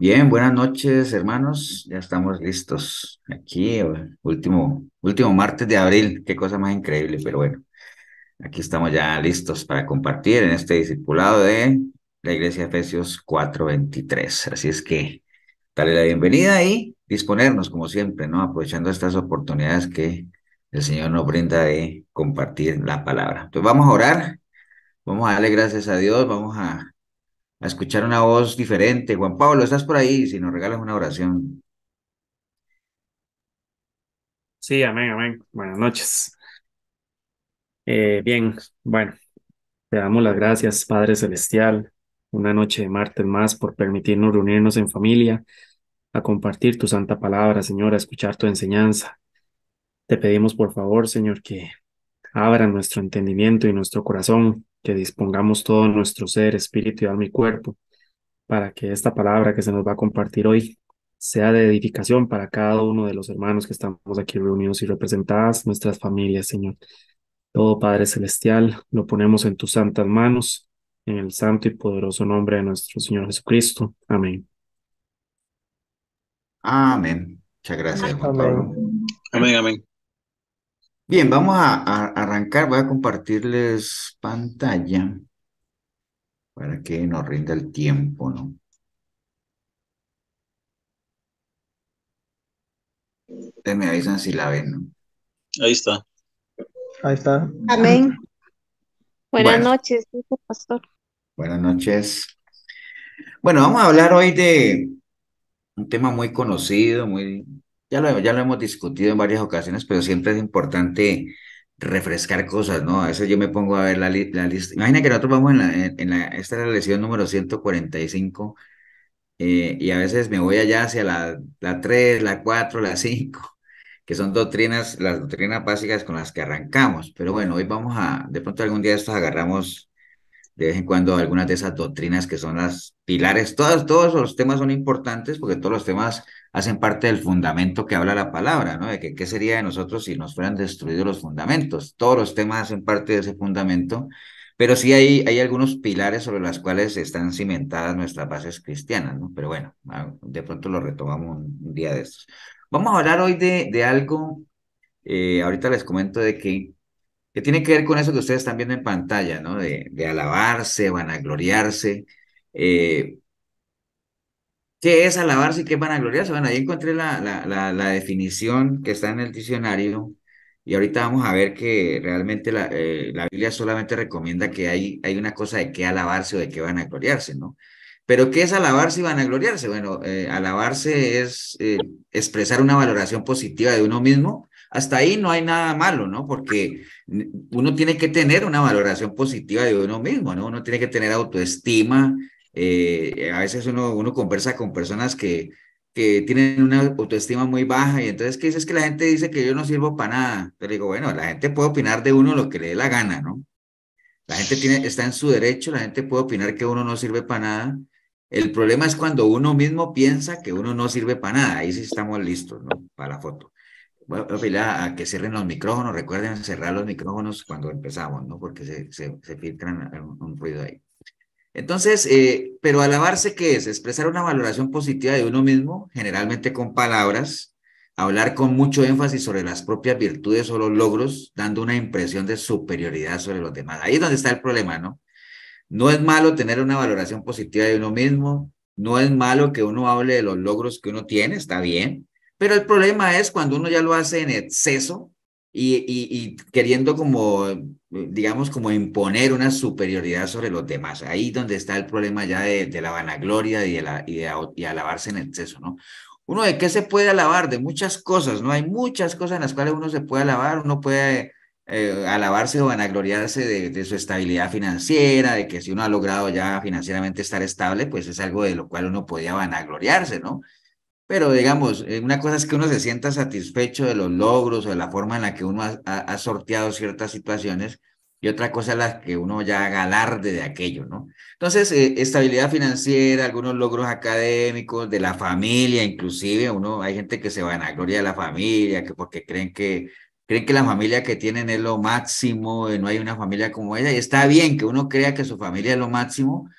Bien, buenas noches, hermanos. Ya estamos listos. Aquí, último martes de abril. Qué cosa más increíble, pero bueno, aquí estamos ya listos para compartir en este discipulado de la Iglesia de Efesios 4:23. Así es que darle la bienvenida y disponernos, como siempre, ¿no? Aprovechando estas oportunidades que el Señor nos brinda de compartir la palabra. Entonces vamos a orar, vamos a darle gracias a Dios, vamos a escuchar una voz diferente. Juan Pablo, ¿estás por ahí? Si nos regalas una oración. Sí, amén, amén. Buenas noches. Bien, bueno, te damos las gracias, Padre Celestial, una noche de martes más por permitirnos reunirnos en familia, a compartir tu santa palabra, Señor, a escuchar tu enseñanza. Te pedimos, por favor, Señor, que abra nuestro entendimiento y nuestro corazón, que dispongamos todo nuestro ser, espíritu y alma y cuerpo, para que esta palabra que se nos va a compartir hoy sea de edificación para cada uno de los hermanos que estamos aquí reunidos y representadas, nuestras familias, Señor. Todo Padre Celestial, lo ponemos en tus santas manos, en el santo y poderoso nombre de nuestro Señor Jesucristo. Amén. Amén. Muchas gracias, Juan Pablo. Amén. Amén, amén. Bien, vamos a arrancar. Voy a compartirles pantalla para que nos rinda el tiempo, ¿no? Ustedes me avisan si la ven, ¿no? Ahí está. Ahí está. Amén. Buenas Bueno, noches, dice pastor. buenas noches. Bueno, vamos a hablar hoy de un tema muy conocido, ya lo hemos discutido en varias ocasiones, pero siempre es importante refrescar cosas, ¿no? A veces yo me pongo a ver la lista. Imagina que nosotros vamos esta es la lección número 145, y a veces me voy allá hacia la 3, la 4, la 5, que son doctrinas, las doctrinas básicas con las que arrancamos. Pero bueno, hoy de pronto algún día estos agarramos de vez en cuando algunas de esas doctrinas que son las pilares. Todos los temas son importantes porque todos los temas hacen parte del fundamento que habla la palabra, ¿no? De que qué sería de nosotros si nos fueran destruidos los fundamentos. Todos los temas hacen parte de ese fundamento, pero sí hay algunos pilares sobre los cuales están cimentadas nuestras bases cristianas, ¿no? Pero bueno, de pronto lo retomamos un día de estos. Vamos a hablar hoy de algo, ahorita les comento de que tiene que ver con eso que ustedes están viendo en pantalla, ¿no? De alabarse, vanagloriarse. Eh, ¿Qué es alabarse y qué es vanagloriarse? Bueno, ahí encontré la definición que está en el diccionario, y ahorita vamos a ver que realmente la Biblia solamente recomienda que hay una cosa de qué alabarse o de qué vanagloriarse, ¿no? Pero ¿qué es alabarse y vanagloriarse? Bueno, alabarse es expresar una valoración positiva de uno mismo. Hasta ahí no hay nada malo, ¿no? Porque uno tiene que tener una valoración positiva de uno mismo, ¿no? Uno tiene que tener autoestima. A veces uno conversa con personas que tienen una autoestima muy baja, y entonces, ¿qué dices? Que la gente dice que yo no sirvo para nada. Pero digo, bueno, la gente puede opinar de uno lo que le dé la gana, ¿no? La gente está en su derecho, la gente puede opinar que uno no sirve para nada. El problema es cuando uno mismo piensa que uno no sirve para nada. Ahí sí estamos listos, ¿no? Para la foto. Voy a pedirle a que cierren los micrófonos. Recuerden cerrar los micrófonos cuando empezamos, ¿no? Porque se filtran un ruido ahí. Entonces, pero alabarse, ¿qué es? Expresar una valoración positiva de uno mismo, generalmente con palabras, hablar con mucho énfasis sobre las propias virtudes o los logros, dando una impresión de superioridad sobre los demás. Ahí es donde está el problema, ¿no? No es malo tener una valoración positiva de uno mismo, no es malo que uno hable de los logros que uno tiene, está bien, pero el problema es cuando uno ya lo hace en exceso y queriendo como, digamos, como imponer una superioridad sobre los demás. Ahí donde está el problema ya de la vanagloria y alabarse en exceso, ¿no? Uno de qué se puede alabar, de muchas cosas, ¿no? Hay muchas cosas en las cuales uno se puede alabar, uno puede alabarse o vanagloriarse de su estabilidad financiera, de que si uno ha logrado ya financieramente estar estable, pues es algo de lo cual uno podía vanagloriarse, ¿no? Pero digamos, una cosa es que uno se sienta satisfecho de los logros o de la forma en la que uno ha sorteado ciertas situaciones, y otra cosa es la que uno ya haga alarde de aquello, ¿no? Entonces, estabilidad financiera, algunos logros académicos, de la familia, inclusive, hay gente que se vanagloria de la familia, que porque creen que la familia que tienen es lo máximo, no hay una familia como ella, y está bien que uno crea que su familia es lo máximo,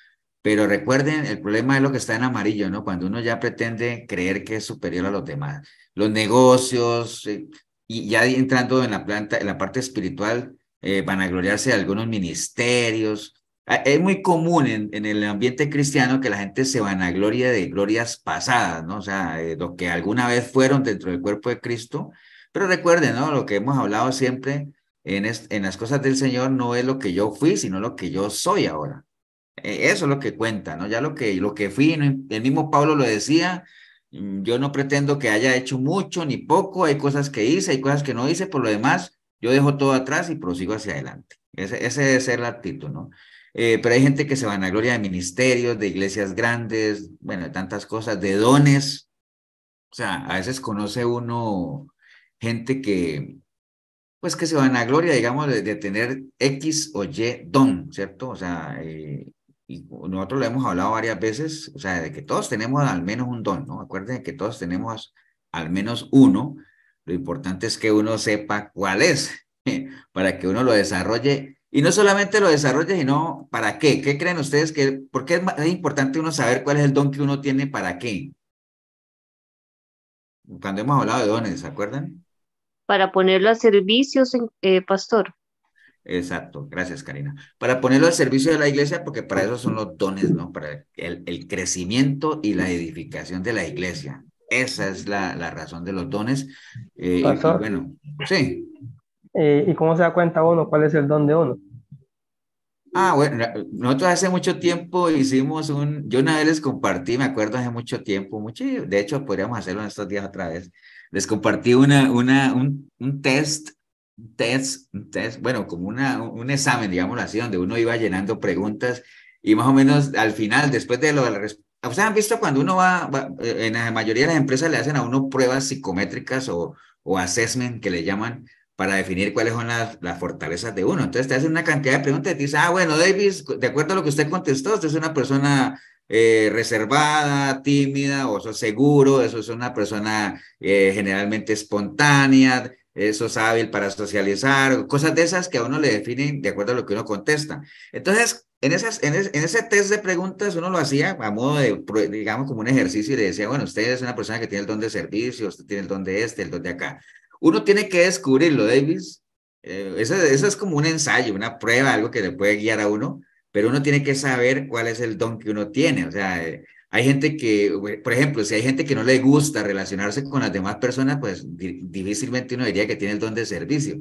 Pero recuerden, el problema es lo que está en amarillo, ¿no? Cuando uno ya pretende creer que es superior a los demás. Los negocios, y ya entrando en en la parte espiritual, vanagloriarse de algunos ministerios. Es muy común en el ambiente cristiano que la gente se vanagloria de glorias pasadas, ¿no? O sea, lo que alguna vez fueron dentro del cuerpo de Cristo. Pero recuerden, ¿no? Lo que hemos hablado siempre en las cosas del Señor no es lo que yo fui, sino lo que yo soy ahora. Eso es lo que cuenta, ¿no? Ya lo que fui, el mismo Pablo lo decía, yo no pretendo que haya hecho mucho ni poco, hay cosas que hice, hay cosas que no hice, por lo demás, yo dejo todo atrás y prosigo hacia adelante. Ese debe ser la actitud, ¿no? Pero hay gente que se vanagloria de ministerios, de iglesias grandes, bueno, de tantas cosas, de dones, o sea, a veces conoce uno gente pues que se vanagloria, digamos, de tener X o Y don, ¿cierto? O sea, y nosotros lo hemos hablado varias veces, o sea, de que todos tenemos al menos un don, ¿no? Acuérdense que todos tenemos al menos uno. Lo importante es que uno sepa cuál es, para que uno lo desarrolle. Y no solamente lo desarrolle, sino para qué. ¿Qué creen ustedes que, por qué es importante uno saber cuál es el don que uno tiene para qué? Cuando hemos hablado de dones, ¿se acuerdan? Para ponerlo a servicio, pastor. Exacto, gracias Karina. Para ponerlo al servicio de la iglesia, porque para eso son los dones, ¿no? Para el crecimiento y la edificación de la iglesia. Esa es la razón de los dones. Y Pastor, bueno, sí. ¿y cómo se da cuenta uno cuál es el don de uno? Bueno, nosotros hace mucho tiempo hicimos yo una vez les compartí, me acuerdo hace mucho tiempo, de hecho podríamos hacerlo en estos días otra vez, les compartí un test, bueno, como un examen, digámoslo así, donde uno iba llenando preguntas y más o menos al final, después de o sea, han visto cuando uno en la mayoría de las empresas le hacen a uno pruebas psicométricas o assessment que le llaman para definir cuáles son las fortalezas de uno. Entonces te hacen una cantidad de preguntas y te dicen, bueno, Davis, de acuerdo a lo que usted contestó, usted es una persona reservada, tímida, o sos seguro, eso es una persona generalmente espontánea, eso es hábil para socializar, cosas de esas que a uno le definen de acuerdo a lo que uno contesta. Entonces, en ese test de preguntas uno lo hacía a modo de, digamos, como un ejercicio y le decía, bueno, usted es una persona que tiene el don de servicio, usted tiene el don de este, el don de acá. Uno tiene que descubrirlo, Davis. Eso es como un ensayo, una prueba, algo que le puede guiar a uno, pero uno tiene que saber cuál es el don que uno tiene. O sea, hay gente por ejemplo, si hay gente que no le gusta relacionarse con las demás personas, pues difícilmente uno diría que tiene el don de servicio,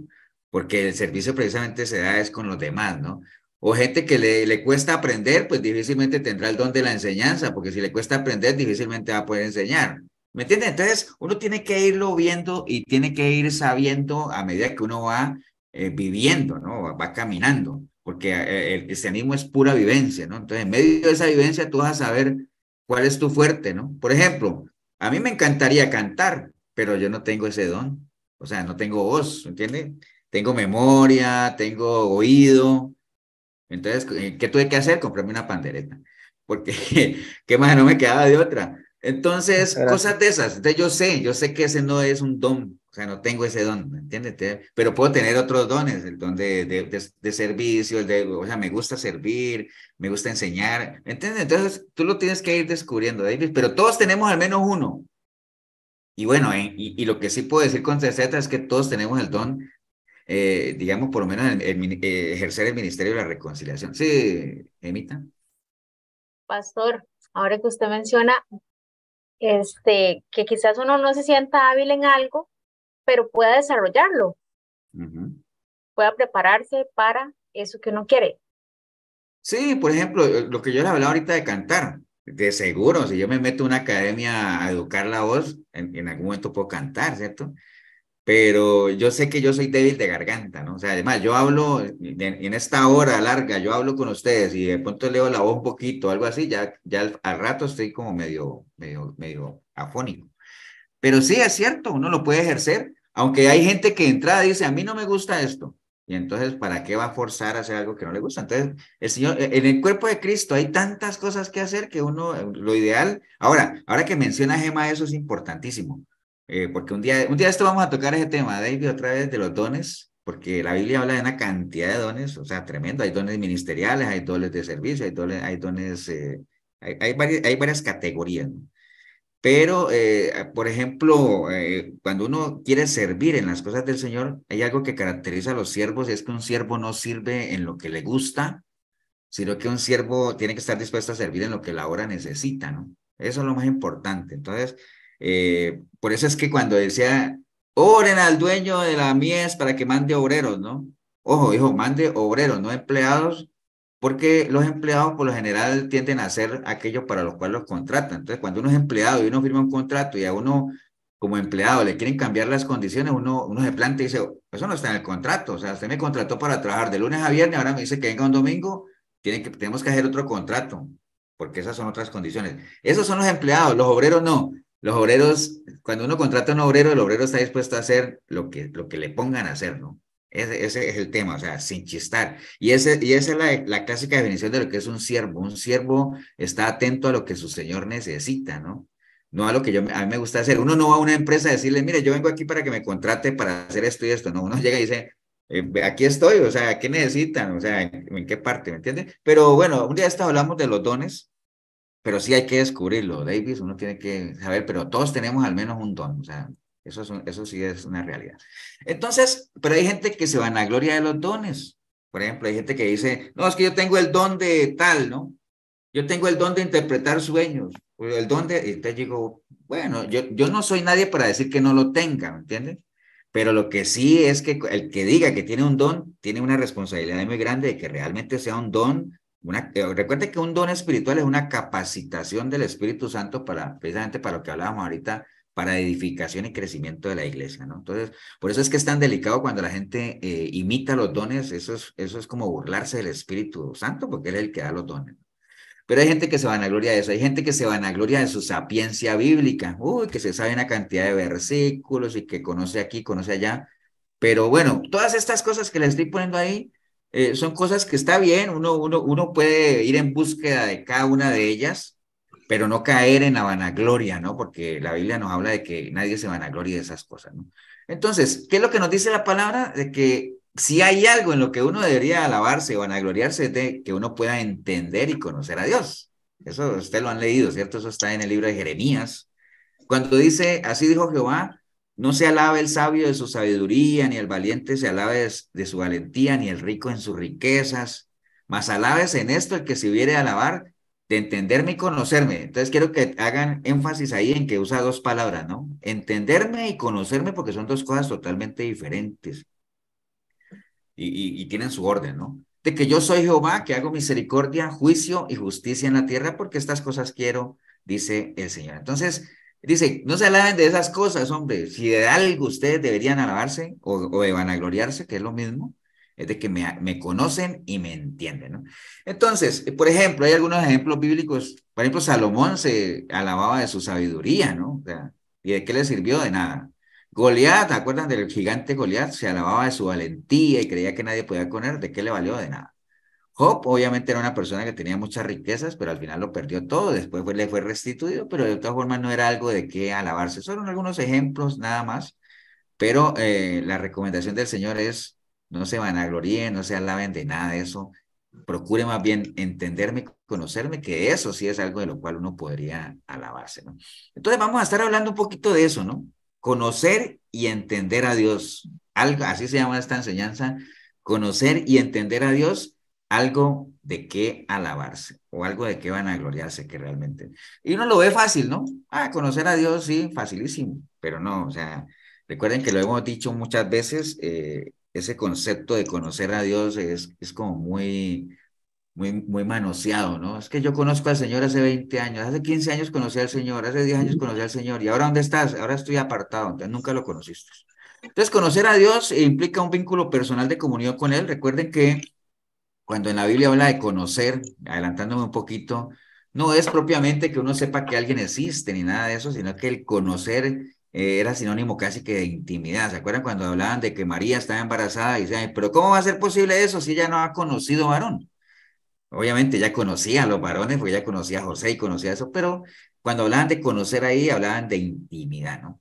porque el servicio precisamente se da es con los demás, ¿no? O gente que le cuesta aprender, pues difícilmente tendrá el don de la enseñanza, porque si le cuesta aprender, difícilmente va a poder enseñar. ¿Me entiendes? Entonces, uno tiene que irlo viendo y tiene que ir sabiendo a medida que uno va viviendo, ¿no? Va caminando, porque el cristianismo es pura vivencia, ¿no? Entonces, en medio de esa vivencia, tú vas a saber cuál es tu fuerte, ¿no? Por ejemplo, a mí me encantaría cantar, pero yo no tengo ese don, o sea, no tengo voz, ¿entiendes? Tengo memoria, tengo oído, entonces, ¿qué tuve que hacer? Comprarme una pandereta, porque qué más no me quedaba de otra. Entonces, Gracias. cosas de esas. Entonces, yo sé que ese no es un don, o sea, no tengo ese don, ¿me entiendes? Pero puedo tener otros dones, el don de servicio, o sea, me gusta servir, me gusta enseñar, ¿me entiendes? Entonces, tú lo tienes que ir descubriendo, David, pero todos tenemos al menos uno. Y bueno, y lo que sí puedo decir con certeza es que todos tenemos el don digamos, por lo menos ejercer el ministerio de la reconciliación. Sí, Emita. Pastor, ahora que usted menciona, que quizás uno no se sienta hábil en algo, pero pueda desarrollarlo, Ujú. pueda prepararse para eso que uno quiere. Sí, por ejemplo, lo que yo les hablaba ahorita de cantar, de seguro, si yo me meto a una academia a educar la voz, en algún momento puedo cantar, ¿cierto? Pero yo sé que yo soy débil de garganta, ¿no? O sea, además, yo hablo en esta hora larga, yo hablo con ustedes y de pronto leo la voz un poquito, algo así, ya al rato estoy como medio afónico. Pero sí, es cierto, uno lo puede ejercer, aunque hay gente que de entrada dice, a mí no me gusta esto. Y entonces, ¿para qué va a forzar a hacer algo que no le gusta? Entonces, el Señor, en el cuerpo de Cristo hay tantas cosas que hacer que uno, lo ideal, ahora que menciona Gema, eso es importantísimo, porque un día esto vamos a tocar ese tema, David, otra vez de los dones, porque la Biblia habla de una cantidad de dones, o sea, tremendo. Hay dones ministeriales, hay dones de servicio, hay dones, hay varias categorías, ¿no? Pero, por ejemplo, cuando uno quiere servir en las cosas del Señor, hay algo que caracteriza a los siervos, y es que un siervo no sirve en lo que le gusta, sino que un siervo tiene que estar dispuesto a servir en lo que la hora necesita, ¿no? Eso es lo más importante. Entonces, por eso es que cuando decía, oren al dueño de la mies para que mande obreros, ¿no? Ojo, hijo, mande obreros, no empleados, porque los empleados por lo general tienden a hacer aquello para lo cual los contratan. Entonces, cuando uno es empleado y uno firma un contrato y a uno como empleado le quieren cambiar las condiciones, uno se plantea y dice, eso no está en el contrato, o sea, usted me contrató para trabajar de lunes a viernes, ahora me dice que venga un domingo, tenemos que hacer otro contrato, porque esas son otras condiciones. Esos son los empleados, los obreros no. Los obreros, cuando uno contrata a un obrero, el obrero está dispuesto a hacer lo que le pongan a hacer, ¿no? Ese es el tema, o sea, sin chistar. Y esa es la clásica definición de lo que es un siervo. Un siervo está atento a lo que su señor necesita, ¿no? No a lo que a mí me gusta hacer. Uno no va a una empresa a decirle, mire, yo vengo aquí para que me contrate para hacer esto y esto. No, uno llega y dice, aquí estoy, o sea, ¿qué necesitan? O sea, ¿en qué parte? ¿Me entiende? Pero bueno, un día de estos hablamos de los dones, pero sí hay que descubrirlo, Davis, uno tiene que saber, pero todos tenemos al menos un don, o sea, eso sí es una realidad. Entonces, pero hay gente que se vanagloria de los dones. Por ejemplo, hay gente que dice, no, es que yo tengo el don de tal, ¿no? Yo tengo el don de interpretar sueños, o el don de, y te digo, bueno, yo no soy nadie para decir que no lo tenga, ¿me entiendes? Pero lo que sí es que el que diga que tiene un don, tiene una responsabilidad muy grande de que realmente sea un don. Recuerde que un don espiritual es una capacitación del Espíritu Santo para, precisamente para lo que hablábamos ahorita, para edificación y crecimiento de la iglesia, ¿no? Entonces, por eso es que es tan delicado cuando la gente imita los dones, eso es como burlarse del Espíritu Santo, porque él es el que da los dones. Pero hay gente que se vanagloria de eso, hay gente que se vanagloria de su sapiencia bíblica, uy, que se sabe una cantidad de versículos y que conoce aquí, conoce allá. Pero bueno, todas estas cosas que le estoy poniendo ahí son cosas que está bien, uno puede ir en búsqueda de cada una de ellas, pero no caer en la vanagloria, ¿no? Porque la Biblia nos habla de que nadie se vanaglorie de esas cosas, ¿no? Entonces, ¿qué es lo que nos dice la palabra? De que si hay algo en lo que uno debería alabarse o vanagloriarse, es de que uno pueda entender y conocer a Dios. Eso usted lo han leído, ¿cierto? Eso está en el libro de Jeremías. Cuando dice, así dijo Jehová, no se alabe el sabio de su sabiduría, ni el valiente se alabe de su valentía, ni el rico en sus riquezas, mas alabes en esto el que se hubiere a alabar, de entenderme y conocerme. Entonces quiero que hagan énfasis ahí en que usa dos palabras, ¿no? Entenderme y conocerme, porque son dos cosas totalmente diferentes y tienen su orden, ¿no? De que yo soy Jehová, que hago misericordia, juicio y justicia en la tierra, porque estas cosas quiero, dice el Señor. Entonces, dice, no se alaben de esas cosas, hombre. Si de algo ustedes deberían alabarse o de vanagloriarse, que es lo mismo, es de que me conocen y me entienden, ¿no? Entonces, por ejemplo, hay algunos ejemplos bíblicos. Por ejemplo, Salomón se alababa de su sabiduría, ¿no? O sea, ¿y de qué le sirvió? De nada. Goliat, ¿te acuerdan del gigante Goliat? Se alababa de su valentía y creía que nadie podía con él. ¿De qué le valió? De nada. Job, obviamente, era una persona que tenía muchas riquezas, pero al final lo perdió todo. Después le fue restituido, pero de todas formas no era algo de qué alabarse. Son algunos ejemplos nada más, pero la recomendación del Señor es no se vanagloríen, no se alaben de nada de eso. Procure más bien entenderme, conocerme, que eso sí es algo de lo cual uno podría alabarse, ¿no? Entonces vamos a estar hablando un poquito de eso, ¿no? Conocer y entender a Dios. Algo, así se llama esta enseñanza, conocer y entender a Dios, algo de qué alabarse o algo de qué vanagloriarse que realmente. Y uno lo ve fácil, ¿no? Ah, conocer a Dios, sí, facilísimo, pero no, o sea, recuerden que lo hemos dicho muchas veces, ese concepto de conocer a Dios es como muy manoseado, ¿no? Es que yo conozco al Señor hace 20 años, hace 15 años conocí al Señor, hace 10 años conocí al Señor, ¿y ahora dónde estás? Ahora estoy apartado, entonces nunca lo conociste. Entonces, conocer a Dios implica un vínculo personal de comunión con Él. Recuerden que cuando en la Biblia habla de conocer, adelantándome un poquito, no es propiamente que uno sepa que alguien existe ni nada de eso, sino que el conocer era sinónimo casi que de intimidad. ¿Se acuerdan cuando hablaban de que María estaba embarazada y decían, pero ¿cómo va a ser posible eso si ella no ha conocido varón? Obviamente ya conocía a los varones, porque ya conocía a José y conocía eso, pero cuando hablaban de conocer ahí, hablaban de intimidad, ¿no?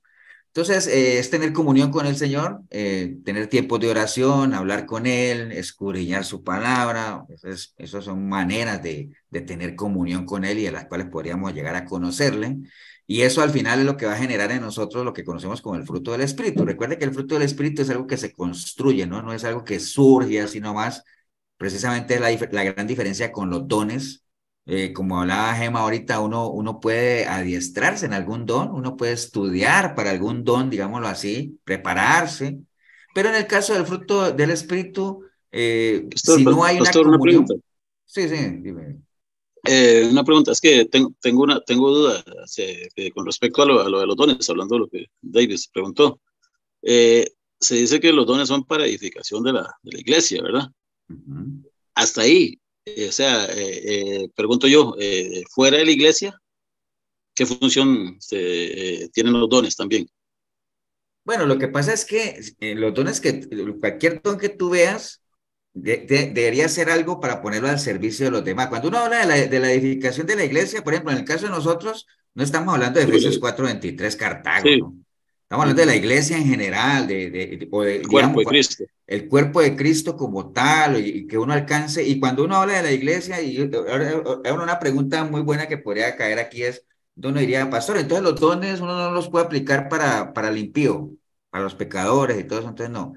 Entonces, es tener comunión con el Señor, tener tiempos de oración, hablar con Él, escudriñar su palabra. Esas son maneras de tener comunión con Él y a las cuales podríamos llegar a conocerle. Y eso al final es lo que va a generar en nosotros lo que conocemos como el fruto del Espíritu. Recuerde que el fruto del Espíritu es algo que se construye, ¿no? No es algo que surge así nomás. Precisamente es la gran diferencia con los dones. Como hablaba Gema ahorita, uno puede adiestrarse en algún don, uno puede estudiar para algún don, digámoslo así, prepararse, pero en el caso del fruto del Espíritu, Pastor, si no hay una pastor, una pregunta. comunión, sí, sí, dime. Una pregunta, es que tengo duda con respecto a lo de los dones, hablando de lo que David se preguntó. Eh, Se dice que los dones son para edificación de la iglesia, ¿verdad? Ujú. Hasta ahí, pregunto yo, fuera de la iglesia, ¿qué función tienen los dones también? Bueno, lo que pasa es que los dones cualquier don que tú veas, debería ser algo para ponerlo al servicio de los demás. Cuando uno habla de la edificación de la iglesia, por ejemplo, en el caso de nosotros, no estamos hablando de Sí, Efesios 4:23 Cartago, sí, ¿no? Estamos hablando de la ujú, iglesia en general, el cuerpo digamos, de Cristo. el cuerpo de Cristo como tal, y que uno alcance. Y cuando uno habla de la iglesia, y ahora una pregunta muy buena que podría caer aquí es, uno diría, pastor, entonces los dones uno no los puede aplicar para el impío, para los pecadores y todo eso, entonces no.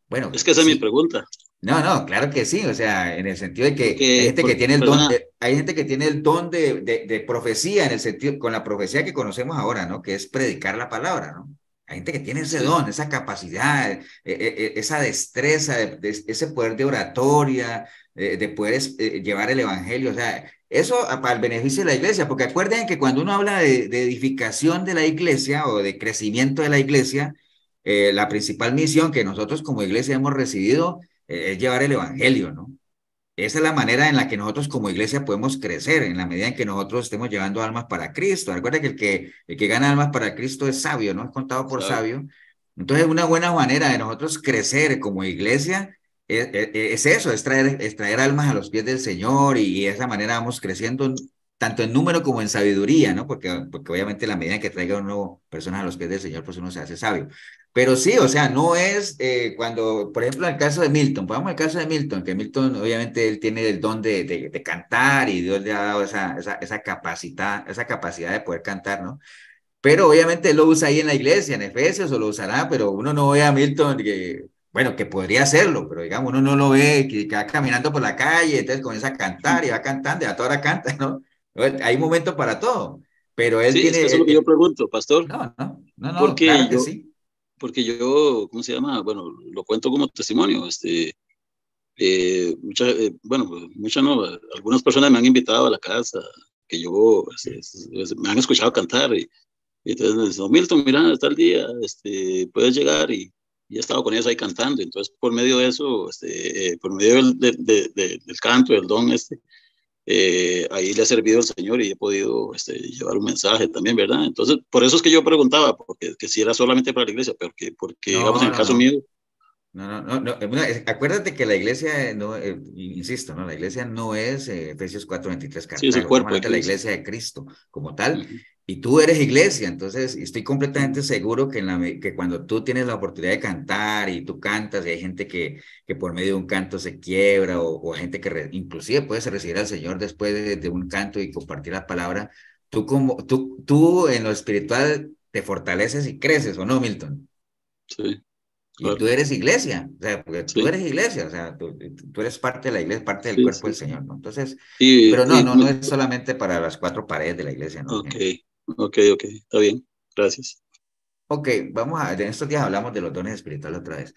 Bueno, Es que esa es mi sí. pregunta, No, no, claro que sí, o sea, en el sentido de que hay porque, gente que tiene el don, perdona, hay gente que tiene el don de profecía, en el sentido, con la profecía que conocemos ahora, ¿no? Que es predicar la palabra, ¿no? Hay gente que tiene ese sí, don, esa capacidad, esa destreza, ese poder de oratoria, de poder llevar el evangelio, o sea, eso para el beneficio de la iglesia, porque acuerden que cuando uno habla de edificación de la iglesia o de crecimiento de la iglesia, la principal misión que nosotros como iglesia hemos recibido es llevar el evangelio, ¿no? Esa es la manera en la que nosotros como iglesia podemos crecer, en la medida en que nosotros estemos llevando almas para Cristo. Recuerda que el que gana almas para Cristo es sabio, ¿no? Es contado por sabe, sabio. Entonces, una buena manera de nosotros crecer como iglesia es eso, es traer almas a los pies del Señor y de esa manera vamos creciendo tanto en número como en sabiduría, ¿no? Porque obviamente la medida en que traiga uno personas a los pies del Señor, pues uno se hace sabio. Pero sí, o sea, no es cuando, por ejemplo, en el caso de Milton, pongamos el caso de Milton, que Milton obviamente él tiene el don de cantar y Dios le ha dado esa capacidad de poder cantar, ¿no? Pero obviamente él lo usa ahí en la iglesia, en Efesios, o lo usará, pero uno no ve a Milton bueno, que podría hacerlo, pero digamos, uno no lo ve que va caminando por la calle, entonces comienza a cantar y va cantando y a toda hora canta, ¿no? Hay momentos para todo, pero él sí, es que eso es lo que yo pregunto, pastor, no, no, no, no, porque claro que yo, sí. porque yo, ¿cómo se llama? Bueno, lo cuento como testimonio, bueno, muchas no, algunas personas me han invitado a la casa, que yo, me han escuchado cantar, y entonces me dicen, "Oh, Milton, mira, está el día, puedes llegar", y he estado con ellos ahí cantando, entonces por medio de eso, por medio del canto, del don, ahí le ha servido al Señor y he podido llevar un mensaje también, ¿verdad? Entonces, por eso es que yo preguntaba, porque que si era solamente para la iglesia, porque digamos, en No, el no, caso no. mío, No, no, no, no, acuérdate que la iglesia, no, insisto, ¿no? La iglesia no es Efesios 4:23 sí es el Cartago, estamos cuerpo de hablando de la Cristo. iglesia de Cristo como tal, Ujú, y tú eres iglesia, entonces estoy ujú, completamente seguro que cuando tú tienes la oportunidad de cantar y tú cantas, y hay gente que por medio de un canto se quiebra, o gente que inclusive puedes recibir al Señor después de un canto y compartir la palabra, tú en lo espiritual te fortaleces y creces, ¿o no, Milton? sí, Y claro, tú eres iglesia, o sea, porque tú sí, eres iglesia, o sea, tú eres parte de la iglesia, parte del sí, cuerpo del sí. Señor, ¿no? Entonces, Y, pero no, y no, no me- es solamente para las cuatro paredes de la iglesia, ¿no? ok, ok, está bien, gracias. Ok, en estos días hablamos de los dones espirituales otra vez.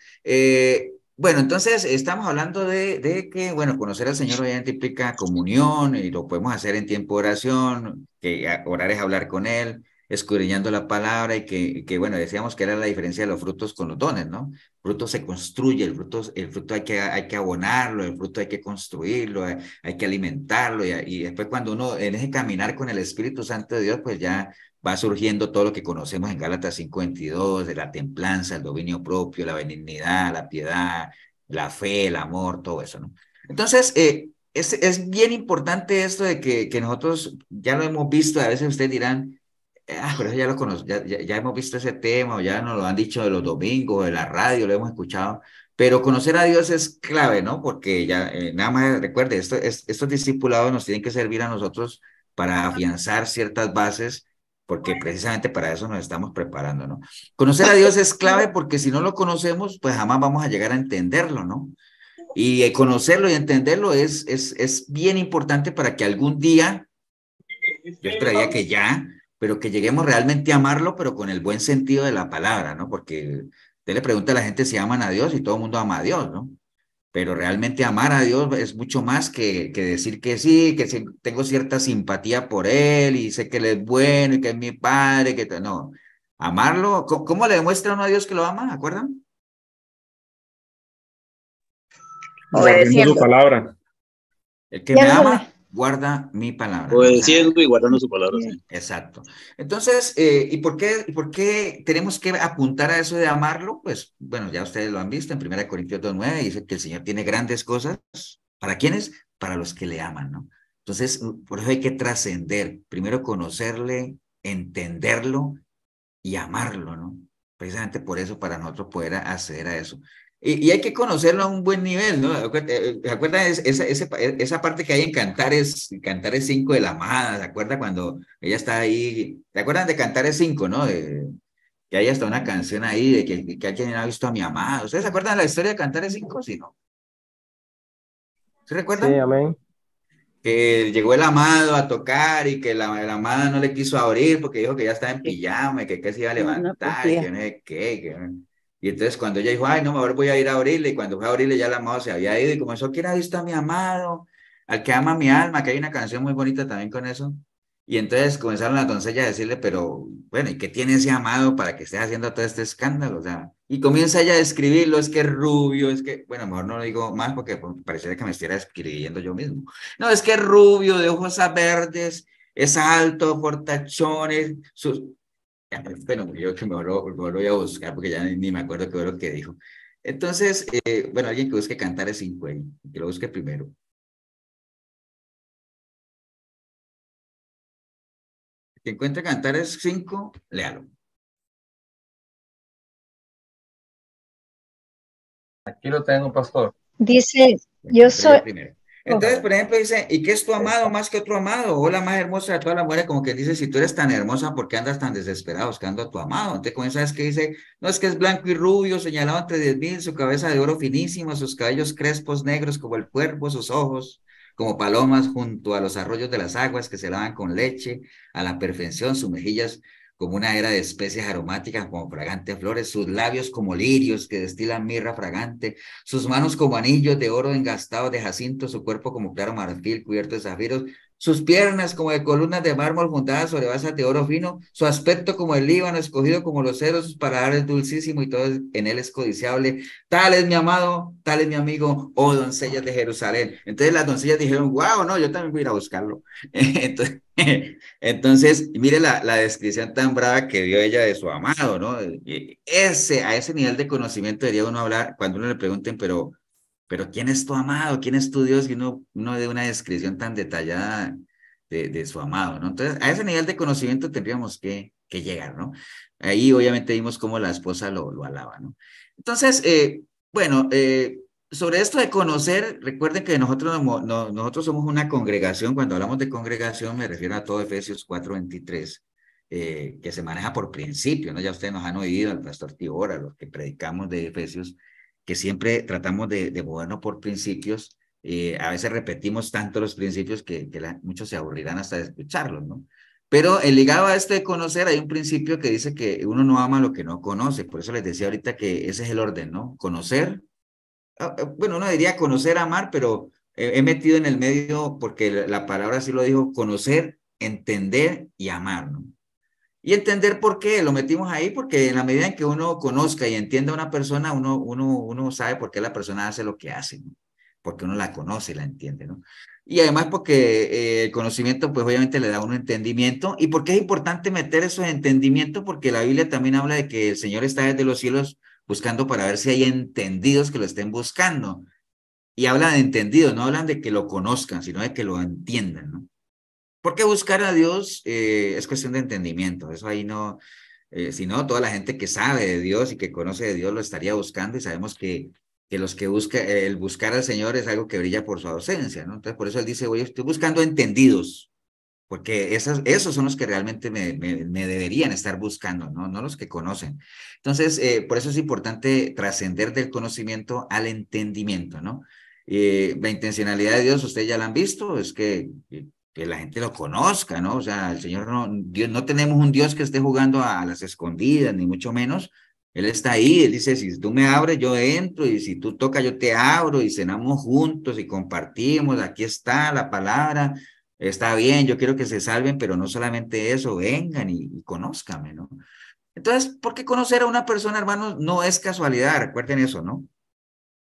Bueno, entonces estamos hablando de que, bueno, conocer al Señor obviamente implica comunión y lo podemos hacer en tiempo de oración, que orar es hablar con Él, escudriñando la palabra y que, bueno, decíamos que era la diferencia de los frutos con los dones, ¿no? El fruto se construye, el fruto hay que abonarlo, el fruto hay que construirlo, hay que alimentarlo y después cuando uno en ese caminar con el Espíritu Santo de Dios, pues ya va surgiendo todo lo que conocemos en Gálatas 5:22, de la templanza, el dominio propio, la benignidad, la piedad, la fe, el amor, todo eso, ¿no? Entonces, es bien importante esto de que nosotros ya lo hemos visto, a veces ustedes dirán, Pero eso ya lo conozco, ya hemos visto ese tema, o ya nos lo han dicho de los domingos, de la radio, lo hemos escuchado, pero conocer a Dios es clave, ¿no? Porque ya, nada más recuerde, estos discipulados nos tienen que servir a nosotros para afianzar ciertas bases, porque precisamente para eso nos estamos preparando, ¿no? Conocer a Dios es clave porque si no lo conocemos, pues jamás vamos a llegar a entenderlo, ¿no? Y conocerlo y entenderlo es bien importante para que algún día, yo esperaría que ya, pero que lleguemos realmente a amarlo, pero con el buen sentido de la palabra, ¿no? Porque usted le pregunta a la gente si aman a Dios y todo el mundo ama a Dios, ¿no? Pero realmente amar a Dios es mucho más que decir que sí, que tengo cierta simpatía por Él y sé que Él es bueno y que es mi Padre, no. Amarlo, ¿cómo le demuestra uno a Dios que lo ama? ¿Acuerdan? Guardando su Obedeciendo. palabra. El que me ama, guarda mi palabra, ¿no? O sea, Obedeciendo y guardando su palabra, sí. exacto. Entonces, y por qué tenemos que apuntar a eso de amarlo? Pues, bueno, ya ustedes lo han visto en 1 Corintios 2:9, dice que el Señor tiene grandes cosas. ¿Para quiénes? Para los que le aman, ¿no? Entonces, por eso hay que trascender, primero conocerle, entenderlo y amarlo, ¿no? Precisamente por eso, para nosotros poder acceder a eso. Y hay que conocerlo a un buen nivel, ¿no? ¿Se acuerdan esa parte que hay en Cantares 5 de la Amada? ¿Se acuerda cuando ella está ahí? ¿Se acuerdan de Cantares 5, no? Que hay hasta una canción ahí de que alguien ha visto a mi amado. ¿Ustedes se acuerdan de la historia de Cantares 5? Sí, ¿no? ¿Se Sí, recuerdan? amén. Que llegó el amado a tocar y que la amada no le quiso abrir porque dijo que ya estaba en pijama y que se iba a levantar y que no sé qué. Y entonces cuando ella dijo, ay, no, mejor voy a ir a abrirle, y cuando fue a abrirle ya el amado se había ido y comenzó, ¿quién ha visto a mi amado? Al que ama mi alma, que hay una canción muy bonita también con eso. Y entonces comenzaron las doncellas a decirle, pero bueno, ¿y qué tiene ese amado para que esté haciendo todo este escándalo? O sea, y comienza ella a describirlo, es que es rubio, es que, bueno, mejor no lo digo más porque pareciera que me estuviera escribiendo yo mismo. No, es que es rubio, de ojos verdes, es alto, fortachones, sus... Bueno, yo que me lo voy a buscar porque ya ni me acuerdo qué fue lo que dijo. Entonces, bueno, alguien que busque cantar es 5, que lo busque primero. Que encuentre Cantares 5, léalo. Aquí lo tengo, pastor. Dice, yo Encontré soy, yo primero. oh, Entonces, por ejemplo, dice, ¿y qué es tu Ahí amado está. más que otro amado? O la más hermosa de todas las mujeres, como que dice, si tú eres tan hermosa, ¿por qué andas tan desesperado buscando a tu amado? Entonces, comienza es que dice, no, es que es blanco y rubio, señalado entre 10,000, su cabeza de oro finísimo, sus cabellos crespos negros como el cuervo, sus ojos como palomas junto a los arroyos de las aguas que se lavan con leche a la perfección, sus mejillas como una era de especies aromáticas como fragantes flores, sus labios como lirios que destilan mirra fragante, sus manos como anillos de oro engastados de jacinto, su cuerpo como claro marfil cubierto de zafiros, sus piernas como de columnas de mármol fundadas sobre basas de oro fino, su aspecto como el Líbano, escogido como los ceros, sus palabras dulcísimo y todo en él es codiciable. Tal es mi amado, tal es mi amigo, oh doncellas de Jerusalén. Entonces las doncellas dijeron, wow, no, yo también voy a ir a buscarlo. Entonces, entonces, mire la descripción tan brava que dio ella de su amado, ¿no? A ese nivel de conocimiento debería uno hablar cuando uno le pregunten, pero ¿quién es tu amado? ¿Quién es tu Dios? Y uno de una descripción tan detallada de su amado, ¿no? Entonces, a ese nivel de conocimiento tendríamos que llegar, ¿no? Ahí obviamente vimos cómo la esposa lo alaba, ¿no? Entonces, bueno, sobre esto de conocer, recuerden que nosotros somos una congregación. Cuando hablamos de congregación, me refiero a todo Efesios 4:23, que se maneja por principio, ¿no? Ya ustedes nos han oído, al pastor Tibor, a los que predicamos de Efesios, que siempre tratamos de movernos por principios. A veces repetimos tanto los principios que muchos se aburrirán hasta de escucharlos, ¿no? Pero ligado a esto de conocer, hay un principio que dice que uno no ama lo que no conoce. Por eso les decía ahorita que ese es el orden, ¿no? Conocer, bueno, uno diría conocer, amar, pero he metido en el medio porque la palabra sí lo dijo, conocer, entender y amar, ¿no? Y entender por qué lo metimos ahí, porque en la medida en que uno conozca y entienda a una persona, uno sabe por qué la persona hace lo que hace, ¿no? Porque uno la conoce y la entiende, ¿no? Y además porque el conocimiento, pues obviamente le da a uno entendimiento. ¿Y por qué es importante meter esos entendimientos? Porque la Biblia también habla de que el Señor está desde los cielos buscando para ver si hay entendidos que lo estén buscando. Y habla de entendidos, no hablan de que lo conozcan, sino de que lo entiendan, ¿no? Porque buscar a Dios es cuestión de entendimiento. Eso ahí no, si no, toda la gente que sabe de Dios y que conoce de Dios lo estaría buscando y sabemos que los que busca, el buscar al Señor es algo que brilla por su ausencia, ¿no? Entonces, por eso él dice, oye, estoy buscando entendidos, porque esos son los que realmente me deberían estar buscando, ¿no? No los que conocen. Entonces, por eso es importante trascender del conocimiento al entendimiento, ¿no? La intencionalidad de Dios, ustedes ya la han visto, es que la gente lo conozca, ¿no? O sea, el Señor no, Dios, no tenemos un Dios que esté jugando a las escondidas, ni mucho menos. Él está ahí, él dice, si tú me abres, yo entro, y si tú tocas, yo te abro, y cenamos juntos, y compartimos, aquí está la palabra, está bien, yo quiero que se salven, pero no solamente eso, vengan y conózcanme, ¿no? Entonces, porque conocer a una persona, hermanos, no es casualidad, recuerden eso, ¿no?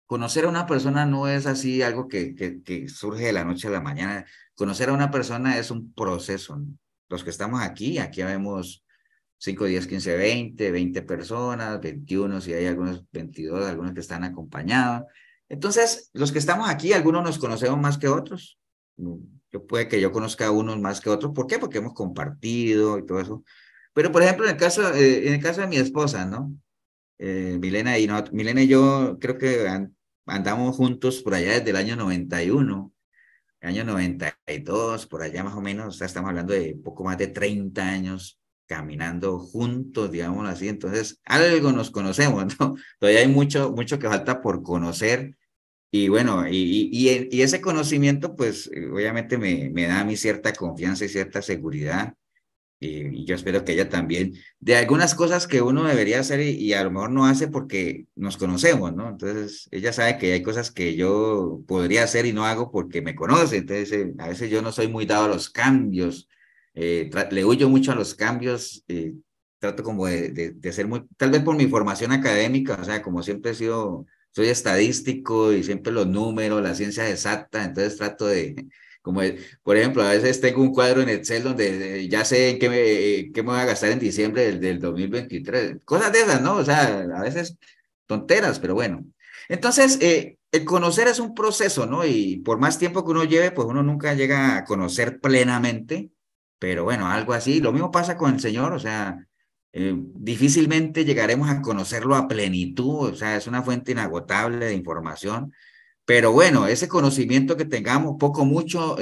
Conocer a una persona no es así algo que surge de la noche a la mañana. Conocer a una persona es un proceso, ¿no? Los que estamos aquí vemos 5, 10, 15, 20 personas, 21, si hay algunos 22, algunos que están acompañados. Entonces, los que estamos aquí, algunos nos conocemos más que otros. Yo puede que yo conozca a unos más que otros. ¿Por qué? Porque hemos compartido y todo eso. Pero, por ejemplo, en el caso de mi esposa, ¿no? Milena Milena y yo creo que andamos juntos por allá desde el año 91, año 92, por allá más o menos, o sea, estamos hablando de poco más de 30 años caminando juntos, digámoslo así, entonces algo nos conocemos, ¿no? Todavía hay mucho, mucho que falta por conocer y bueno, y ese conocimiento pues obviamente me da a mí cierta confianza y cierta seguridad y yo espero que ella también, de algunas cosas que uno debería hacer y a lo mejor no hace porque nos conocemos, ¿no? Entonces, ella sabe que hay cosas que yo podría hacer y no hago porque me conoce, entonces a veces yo no soy muy dado a los cambios, le huyo mucho a los cambios, trato como de ser muy, tal vez por mi formación académica, o sea, como siempre he sido, soy estadístico y siempre los números, la ciencia exacta, entonces trato de como por ejemplo, a veces tengo un cuadro en Excel donde ya sé en qué me voy a gastar en diciembre del 2023. Cosas de esas, ¿no? O sea, a veces tonteras, pero bueno. Entonces, el conocer es un proceso, ¿no? Y por más tiempo que uno lleve, pues uno nunca llega a conocer plenamente, pero bueno, algo así. Lo mismo pasa con el Señor, o sea, difícilmente llegaremos a conocerlo a plenitud, o sea, es una fuente inagotable de información, pero bueno, ese conocimiento que tengamos, poco o mucho,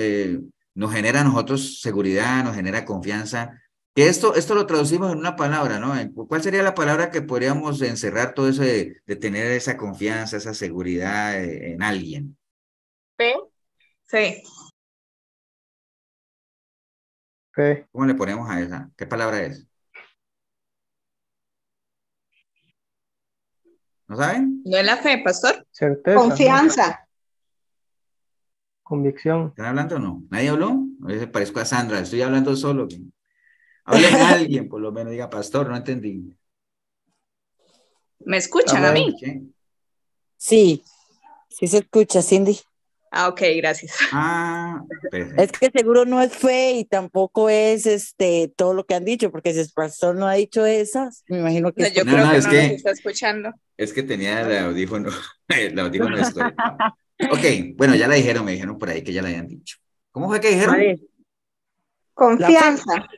nos genera a nosotros seguridad, nos genera confianza. Que esto lo traducimos en una palabra, ¿no? ¿Cuál sería la palabra que podríamos encerrar todo eso de tener esa confianza, esa seguridad en alguien? Fe. Fe. Fe, ¿Cómo le ponemos a esa? ¿Qué palabra es? ¿No saben? ¿No es la fe, pastor? certeza, ¿no? Confianza. Convicción. ¿Están hablando o no? ¿Nadie habló? A veces parezco a Sandra, estoy hablando solo. Hablen a alguien, por lo menos diga, pastor, no entendí. ¿Me escuchan a Amén. mí? ¿Escuché? Sí, sí se escucha, Cindy. Ah, ok, gracias. Ah, Es perfecto. que seguro no es fe y tampoco es todo lo que han dicho, porque si el pastor no ha dicho esas, me imagino que No, es yo porque creo No, que es no nos que está escuchando. tenía el audífono, el audífono desconectado. Ok, bueno, ya la dijeron, me dijeron por ahí que ya la habían dicho. ¿Cómo fue que ¿Cuál dijeron? es? La fe, Confianza.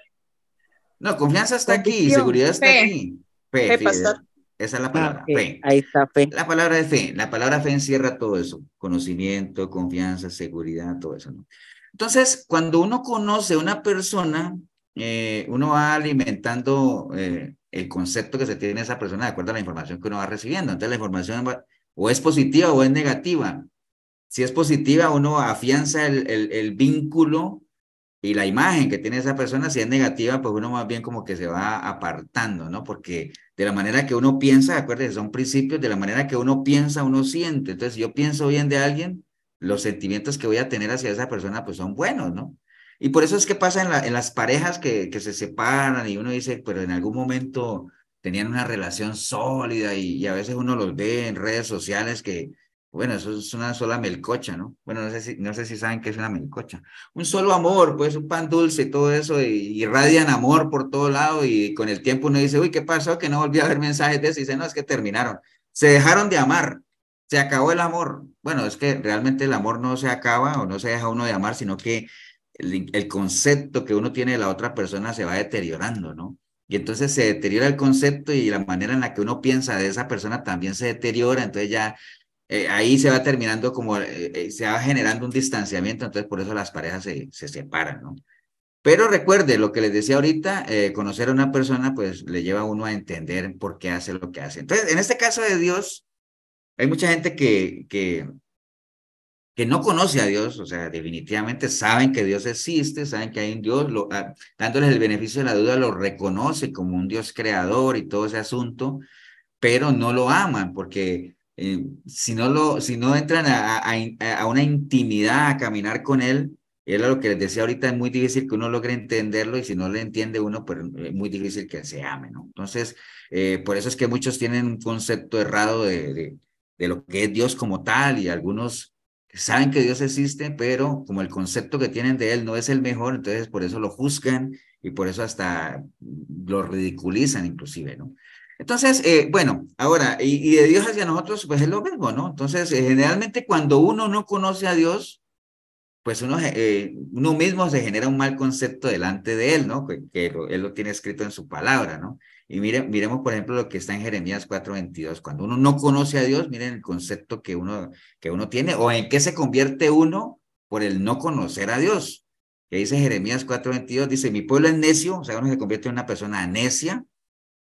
No, confianza está aquí, convicción. seguridad está Fe, aquí. Fe, fe, sí, pastor. esa es la Ah, palabra, ok, fe. ahí está fe. La palabra de fe, la palabra fe encierra todo eso, conocimiento, confianza, seguridad, todo eso, ¿no? Entonces, cuando uno conoce a una persona, uno va alimentando el concepto que se tiene de esa persona de acuerdo a la información que uno va recibiendo. Entonces, la información o es positiva o es negativa. Si es positiva, uno afianza el vínculo y la imagen que tiene esa persona. Si es negativa, pues uno más bien como que se va apartando, ¿no? Porque de la manera que uno piensa, acuérdense, son principios, de la manera que uno piensa, uno siente. Entonces, si yo pienso bien de alguien, los sentimientos que voy a tener hacia esa persona, pues son buenos, ¿no? Y por eso es que pasa en las parejas que se separan y uno dice, pero en algún momento tenían una relación sólida y a veces uno los ve en redes sociales que, bueno, eso es una sola melcocha, ¿no? Bueno, no sé si saben qué es una melcocha. Un solo amor, pues un pan dulce y todo eso, y irradian amor por todo lado y con el tiempo uno dice, uy, ¿qué pasó? Que no volví a ver mensajes de eso y dice, no, es que terminaron. Se dejaron de amar, se acabó el amor. Bueno, es que realmente el amor no se acaba o no se deja uno de amar, sino que el concepto que uno tiene de la otra persona se va deteriorando, ¿no? Y entonces se deteriora el concepto y la manera en la que uno piensa de esa persona también se deteriora, entonces ya ahí se va terminando como, se va generando un distanciamiento, entonces por eso las parejas se separan, ¿no? Pero recuerde, lo que les decía ahorita, conocer a una persona pues le lleva a uno a entender por qué hace lo que hace. Entonces, en este caso de Dios, hay mucha gente que no conoce a Dios, o sea, definitivamente saben que Dios existe, saben que hay un Dios, dándoles el beneficio de la duda, lo reconoce como un Dios creador y todo ese asunto, pero no lo aman porque si no entran a una intimidad, a caminar con Él, era lo que les decía ahorita, es muy difícil que uno logre entenderlo y si no le entiende uno, pues es muy difícil que se ame, ¿no? Entonces, por eso es que muchos tienen un concepto errado de lo que es Dios como tal y algunos saben que Dios existe, pero como el concepto que tienen de Él no es el mejor, entonces por eso lo juzgan y por eso hasta lo ridiculizan inclusive, ¿no? Entonces, bueno, ahora, y de Dios hacia nosotros, pues es lo mismo, ¿no? Entonces, generalmente cuando uno no conoce a Dios, pues uno mismo se genera un mal concepto delante de Él, ¿no? Él lo tiene escrito en su palabra, ¿no? Y miremos, por ejemplo, lo que está en Jeremías 4:22. Cuando uno no conoce a Dios, miren el concepto que uno tiene, o en qué se convierte uno por el no conocer a Dios. Que dice Jeremías 4:22, dice, mi pueblo es necio, o sea, uno se convierte en una persona necia,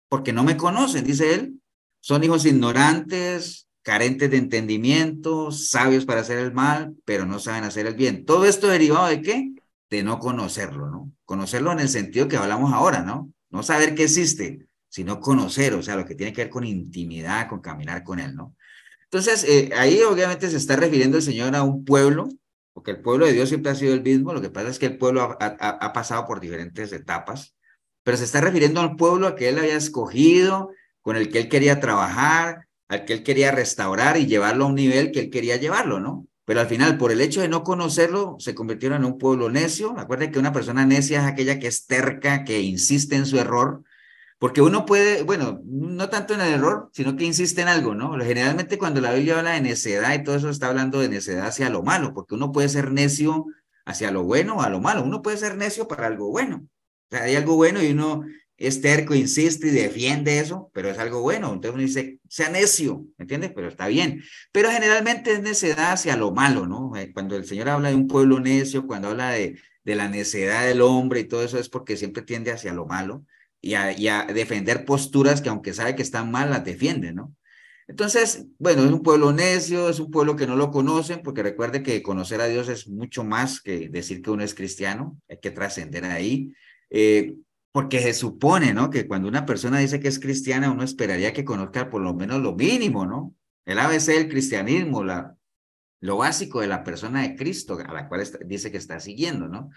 porque no me conocen, dice él. Son hijos ignorantes, carentes de entendimiento, sabios para hacer el mal, pero no saben hacer el bien. Todo esto derivado de qué? De no conocerlo, ¿no? Conocerlo en el sentido que hablamos ahora, ¿no? No saber que existe, sino conocer, o sea, lo que tiene que ver con intimidad, con caminar con él, ¿no? Entonces, ahí obviamente se está refiriendo el Señor a un pueblo, porque el pueblo de Dios siempre ha sido el mismo, lo que pasa es que el pueblo ha pasado por diferentes etapas, pero se está refiriendo al pueblo que él había escogido, con el que él quería trabajar, al que él quería restaurar y llevarlo a un nivel que él quería llevarlo, ¿no? Pero al final, por el hecho de no conocerlo, se convirtieron en un pueblo necio. Acuérdense que una persona necia es aquella que es terca, que insiste en su error, porque uno puede, bueno, no tanto en el error, sino que insiste en algo, ¿no? Generalmente cuando la Biblia habla de necedad y todo eso está hablando de necedad hacia lo malo, porque uno puede ser necio hacia lo bueno o a lo malo. Uno puede ser necio para algo bueno. O sea, hay algo bueno y uno es terco, insiste y defiende eso, pero es algo bueno. Entonces uno dice, sea necio, ¿me entiendes? Pero está bien. Pero generalmente es necedad hacia lo malo, ¿no? Cuando el Señor habla de un pueblo necio, cuando habla de la necedad del hombre y todo eso es porque siempre tiende hacia lo malo y a defender posturas que aunque sabe que están mal, las defiende, ¿no? Entonces, bueno, es un pueblo necio, es un pueblo que no lo conocen, porque recuerde que conocer a Dios es mucho más que decir que uno es cristiano, hay que trascender ahí, porque se supone, ¿no? Que cuando una persona dice que es cristiana, uno esperaría que conozca por lo menos lo mínimo, ¿no? El ABC del cristianismo, lo básico de la persona de Cristo, a la cual dice que está siguiendo, ¿no?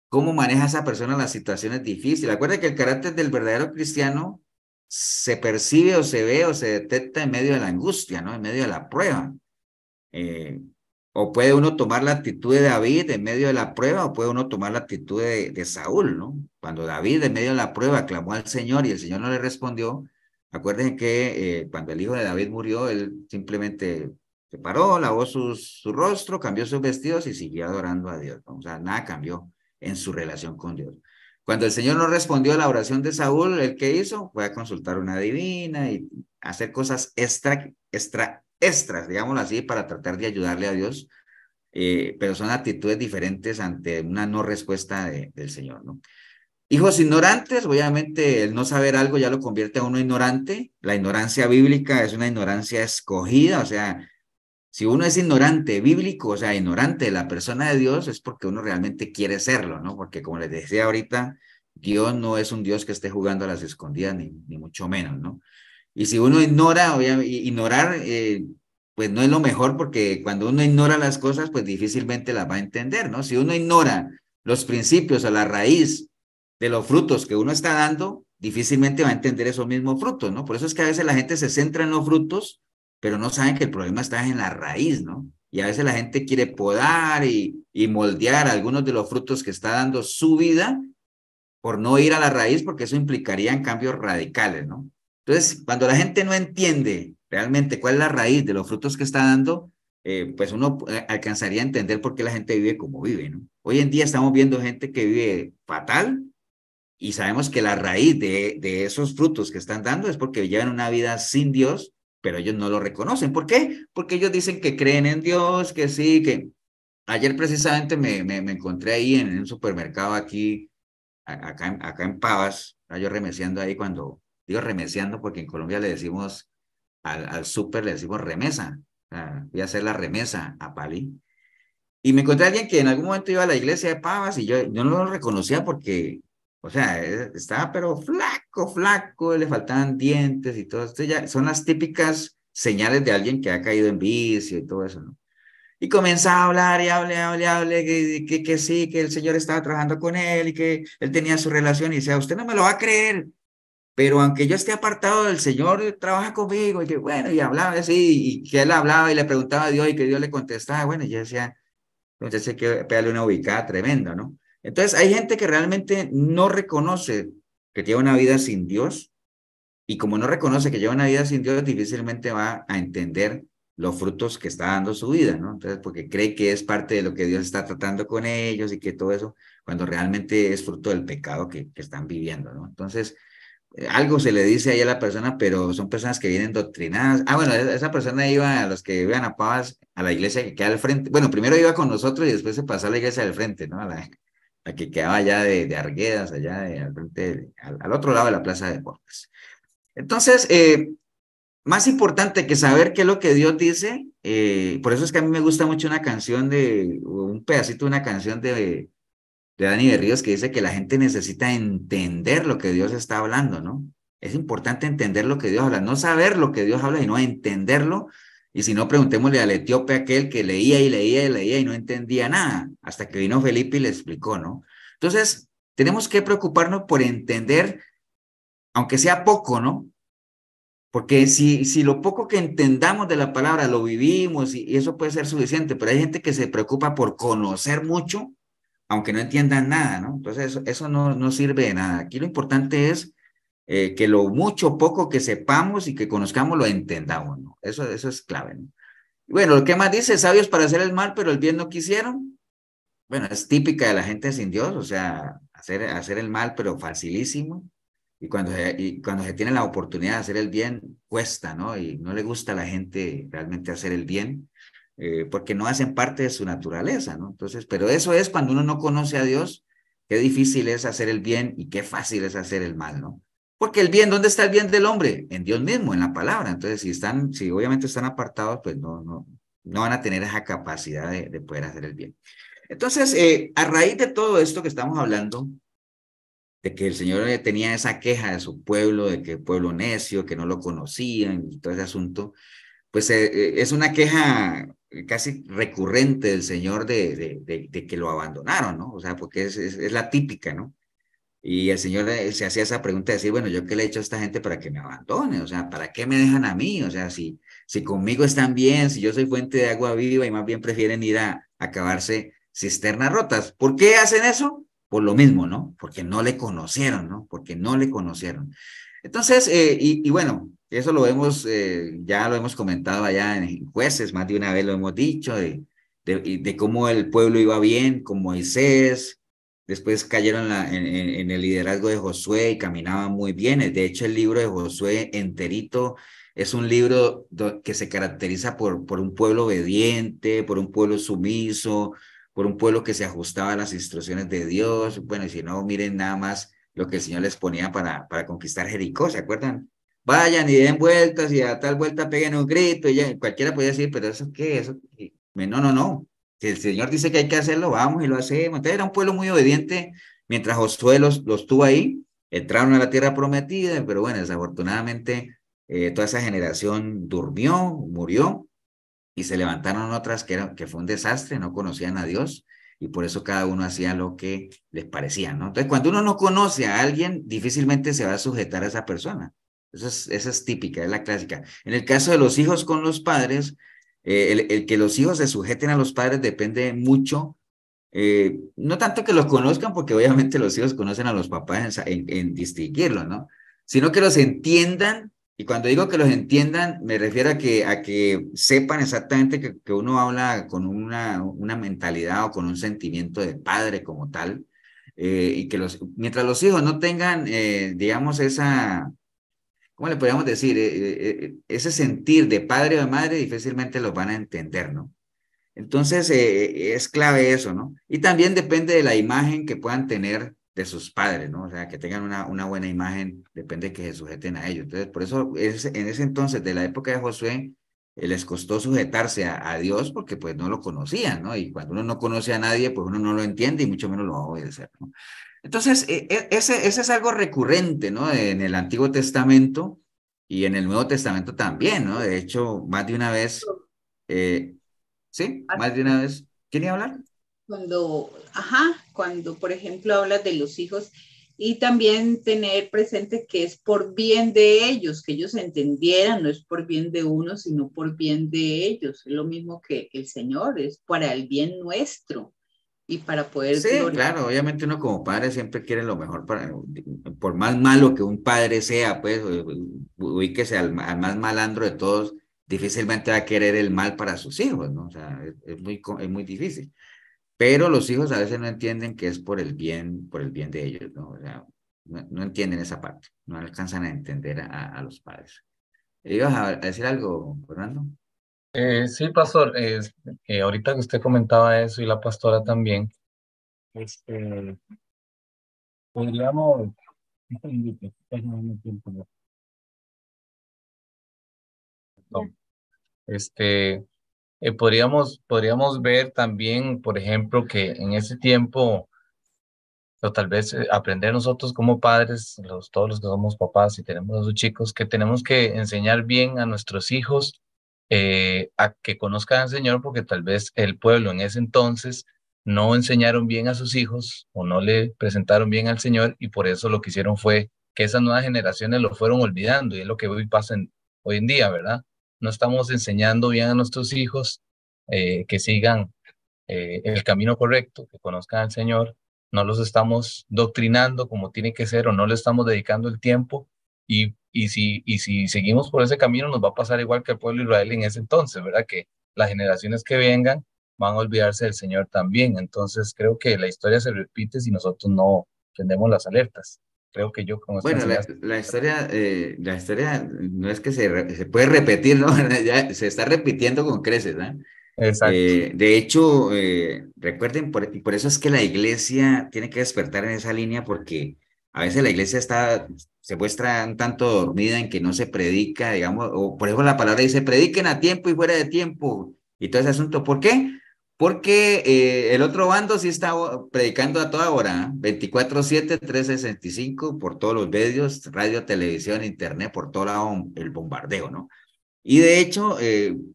¿Cómo maneja esa persona las situaciones difíciles? Acuerda que el carácter del verdadero cristiano se percibe o se ve o se detecta en medio de la angustia, ¿no? En medio de la prueba. Eh, o puede uno tomar la actitud de David en medio de la prueba, o puede uno tomar la actitud de Saúl, ¿no? Cuando David en medio de la prueba clamó al Señor y el Señor no le respondió, acuérdense que cuando el hijo de David murió, él simplemente se paró, lavó su rostro, cambió sus vestidos y siguió adorando a Dios, ¿no? O sea, nada cambió en su relación con Dios. Cuando el Señor no respondió a la oración de Saúl, ¿el qué hizo? Fue a consultar una divina y hacer cosas extras, digámoslo así, para tratar de ayudarle a Dios, pero son actitudes diferentes ante una no respuesta del Señor, ¿no? Hijos ignorantes, obviamente el no saber algo ya lo convierte a uno ignorante. La ignorancia bíblica es una ignorancia escogida, o sea, si uno es ignorante bíblico, o sea, ignorante de la persona de Dios, es porque uno realmente quiere serlo, ¿no? Porque como les decía ahorita, Dios no es un Dios que esté jugando a las escondidas, ni mucho menos, ¿no? Y si uno ignora, ignorar, pues no es lo mejor porque cuando uno ignora las cosas, pues difícilmente las va a entender, ¿no? Si uno ignora los principios o la raíz de los frutos que uno está dando, difícilmente va a entender esos mismos frutos, ¿no? Por eso es que a veces la gente se centra en los frutos, pero no saben que el problema está en la raíz, ¿no? Y a veces la gente quiere podar y moldear algunos de los frutos que está dando su vida por no ir a la raíz, porque eso implicaría en cambios radicales, ¿no? Entonces, cuando la gente no entiende realmente cuál es la raíz de los frutos que está dando, pues uno alcanzaría a entender por qué la gente vive como vive, ¿no? Hoy en día estamos viendo gente que vive fatal y sabemos que la raíz de esos frutos que están dando es porque llevan una vida sin Dios, pero ellos no lo reconocen. ¿Por qué? Porque ellos dicen que creen en Dios, que sí, que ayer precisamente me encontré ahí en un supermercado aquí, acá en Pavas, estaba yo remesiando ahí cuando, digo remesiando porque en Colombia le decimos al súper, le decimos remesa, o sea, voy a hacer la remesa a Pali. Y me encontré a alguien que en algún momento iba a la iglesia de Pavas y yo no lo reconocía porque, o sea, estaba pero flaco, flaco, le faltaban dientes y todo esto. Ya son las típicas señales de alguien que ha caído en vicio y todo eso, ¿no? Y comenzaba a hablar y hable, que sí, que el Señor estaba trabajando con él y que él tenía su relación y decía, usted no me lo va a creer, pero aunque yo esté apartado del Señor, trabaja conmigo y que bueno, y hablaba así, y que él hablaba y le preguntaba a Dios y que Dios le contestaba, bueno, y yo decía, entonces hay que pegarle una ubicada tremenda, ¿no? Entonces hay gente que realmente no reconoce que lleva una vida sin Dios y como no reconoce que lleva una vida sin Dios, difícilmente va a entender los frutos que está dando su vida, ¿no? Entonces, porque cree que es parte de lo que Dios está tratando con ellos y que todo eso, cuando realmente es fruto del pecado que están viviendo, ¿no? Entonces, algo se le dice ahí a la persona, pero son personas que vienen doctrinadas. Ah, bueno, esa persona iba a los que iban a Pavas, a la iglesia que queda al frente. Bueno, primero iba con nosotros y después se pasó a la iglesia del frente, ¿no? A que quedaba allá de Arguedas, allá al frente, al otro lado de la Plaza de Deportes. Entonces, más importante que saber qué es lo que Dios dice, por eso es que a mí me gusta mucho una canción un pedacito de una canción de Dani Berríos que dice que la gente necesita entender lo que Dios está hablando, ¿no? Es importante entender lo que Dios habla, no saber lo que Dios habla, sino entenderlo. Y si no, preguntémosle al etíope aquel que leía y leía y leía y no entendía nada, hasta que vino Felipe y le explicó, ¿no? Entonces, tenemos que preocuparnos por entender, aunque sea poco, ¿no? Porque si lo poco que entendamos de la palabra lo vivimos y eso puede ser suficiente, pero hay gente que se preocupa por conocer mucho aunque no entiendan nada, ¿no? Entonces eso no sirve de nada. Aquí lo importante es que lo mucho o poco que sepamos y que conozcamos lo entendamos, ¿no? Eso es clave, ¿no? Y bueno, lo que más dice, sabios para hacer el mal, pero el bien no quisieron. Bueno, es típica de la gente sin Dios, o sea, hacer el mal, pero facilísimo. Y cuando se tiene la oportunidad de hacer el bien, cuesta, ¿no? Y no le gusta a la gente realmente hacer el bien porque no hacen parte de su naturaleza, ¿no? Entonces, pero eso es cuando uno no conoce a Dios, qué difícil es hacer el bien y qué fácil es hacer el mal, ¿no? Porque el bien, ¿dónde está el bien del hombre? En Dios mismo, en la palabra. Entonces, si obviamente están apartados, pues no van a tener esa capacidad de poder hacer el bien. Entonces, a raíz de todo esto que estamos hablando, de que el Señor tenía esa queja de su pueblo, de que pueblo necio, que no lo conocían y todo ese asunto, pues es una queja casi recurrente del Señor de que lo abandonaron, ¿no? O sea, porque es la típica, ¿no? Y el Señor se hacía esa pregunta de decir, bueno, ¿yo qué le he hecho a esta gente para que me abandone? O sea, ¿para qué me dejan a mí? O sea, si conmigo están bien, si yo soy fuente de agua viva y más bien prefieren ir a acabarse cisternas rotas. ¿Por qué hacen eso? Por lo mismo, ¿no? Porque no le conocieron, ¿no? Porque no le conocieron. Entonces, y bueno, eso lo vemos, ya lo hemos comentado allá en Jueces, más de una vez lo hemos dicho, de cómo el pueblo iba bien con Moisés, después cayeron en el liderazgo de Josué y caminaban muy bien. De hecho, el libro de Josué enterito es un libro que se caracteriza por un pueblo obediente, por un pueblo sumiso, por un pueblo que se ajustaba a las instrucciones de Dios. Bueno, y si no, miren nada más lo que el Señor les ponía para conquistar Jericó, ¿se acuerdan? Vayan y den vueltas y a tal vuelta peguen un grito y ya, cualquiera podía decir, pero ¿eso qué? ¿Eso qué? No. Si el Señor dice que hay que hacerlo, vamos y lo hacemos. Entonces era un pueblo muy obediente mientras Josué los tuvo ahí, entraron a la tierra prometida, pero bueno, desafortunadamente toda esa generación durmió, murió y se levantaron otras que fue un desastre, no conocían a Dios y por eso cada uno hacía lo que les parecía, ¿no? Entonces, cuando uno no conoce a alguien, difícilmente se va a sujetar a esa persona. Esa es típica, es la clásica. En el caso de los hijos con los padres, el que los hijos se sujeten a los padres depende mucho, no tanto que los conozcan, porque obviamente los hijos conocen a los papás en distinguirlos, ¿no? Sino que los entiendan Y cuando digo que los entiendan, me refiero a que sepan exactamente que uno habla con una mentalidad o con un sentimiento de padre como tal, y que mientras los hijos no tengan, digamos, ¿cómo le podríamos decir? Ese sentir de padre o de madre, difícilmente los van a entender, ¿no? Entonces, es clave eso, ¿no? Y también depende de la imagen que puedan tener de sus padres, ¿no? O sea, que tengan una buena imagen, depende de que se sujeten a ellos. Entonces, por eso, en ese entonces, de la época de Josué, les costó sujetarse a Dios porque pues no lo conocían, ¿no? Y cuando uno no conoce a nadie, pues uno no lo entiende y mucho menos lo va a obedecer, ¿no? Entonces, ese es algo recurrente, ¿no? En el Antiguo Testamento y en el Nuevo Testamento también, ¿no? De hecho, más de una vez, eh, sí, más de una vez. ¿Quién iba a hablar? Cuando, por ejemplo, hablas de los hijos y también tener presente que es por bien de ellos, que ellos entendieran, no es por bien de uno, sino por bien de ellos. Es lo mismo que el Señor, es para el bien nuestro y para poder Sí, glorificar. claro, obviamente uno como padre siempre quiere lo mejor por más malo que un padre sea, pues, ubíquese al más malandro de todos, difícilmente va a querer el mal para sus hijos, ¿no? O sea, es muy difícil. Pero los hijos a veces no entienden que es por el bien de ellos, ¿no? O sea, no entienden esa parte, no alcanzan a entender a los padres. ¿Ibas a decir algo, Fernando? Sí, pastor, ahorita que usted comentaba eso y la pastora también, este, podríamos, este, podríamos ver también, por ejemplo, que en ese tiempo, o tal vez aprender nosotros como padres, todos los que somos papás y tenemos a sus chicos, que tenemos que enseñar bien a nuestros hijos a que conozcan al Señor, porque tal vez el pueblo en ese entonces no enseñaron bien a sus hijos o no le presentaron bien al Señor y por eso lo que hicieron fue que esas nuevas generaciones lo fueron olvidando y es lo que hoy pasa hoy en día, ¿verdad? No estamos enseñando bien a nuestros hijos que sigan el camino correcto, que conozcan al Señor, no los estamos doctrinando como tiene que ser o no le estamos dedicando el tiempo y si seguimos por ese camino nos va a pasar igual que al pueblo de Israel en ese entonces, ¿verdad? Que las generaciones que vengan van a olvidarse del Señor también. Entonces creo que la historia se repite si nosotros no prendemos las alertas. Creo que yo con esta Bueno, enseñanza. la historia no es que se puede repetir, ¿no? Ya se está repitiendo con creces, ¿no? Exacto. De hecho, recuerden, y por eso es que la iglesia tiene que despertar en esa línea, porque a veces la iglesia se muestra un tanto dormida en que no se predica, digamos, o por ejemplo la palabra dice, prediquen a tiempo y fuera de tiempo, y todo ese asunto. ¿Por qué? Porque el otro bando sí está predicando a toda hora, 24/7, 365, por todos los medios, radio, televisión, internet, por todo lado el bombardeo, ¿no? Y de hecho,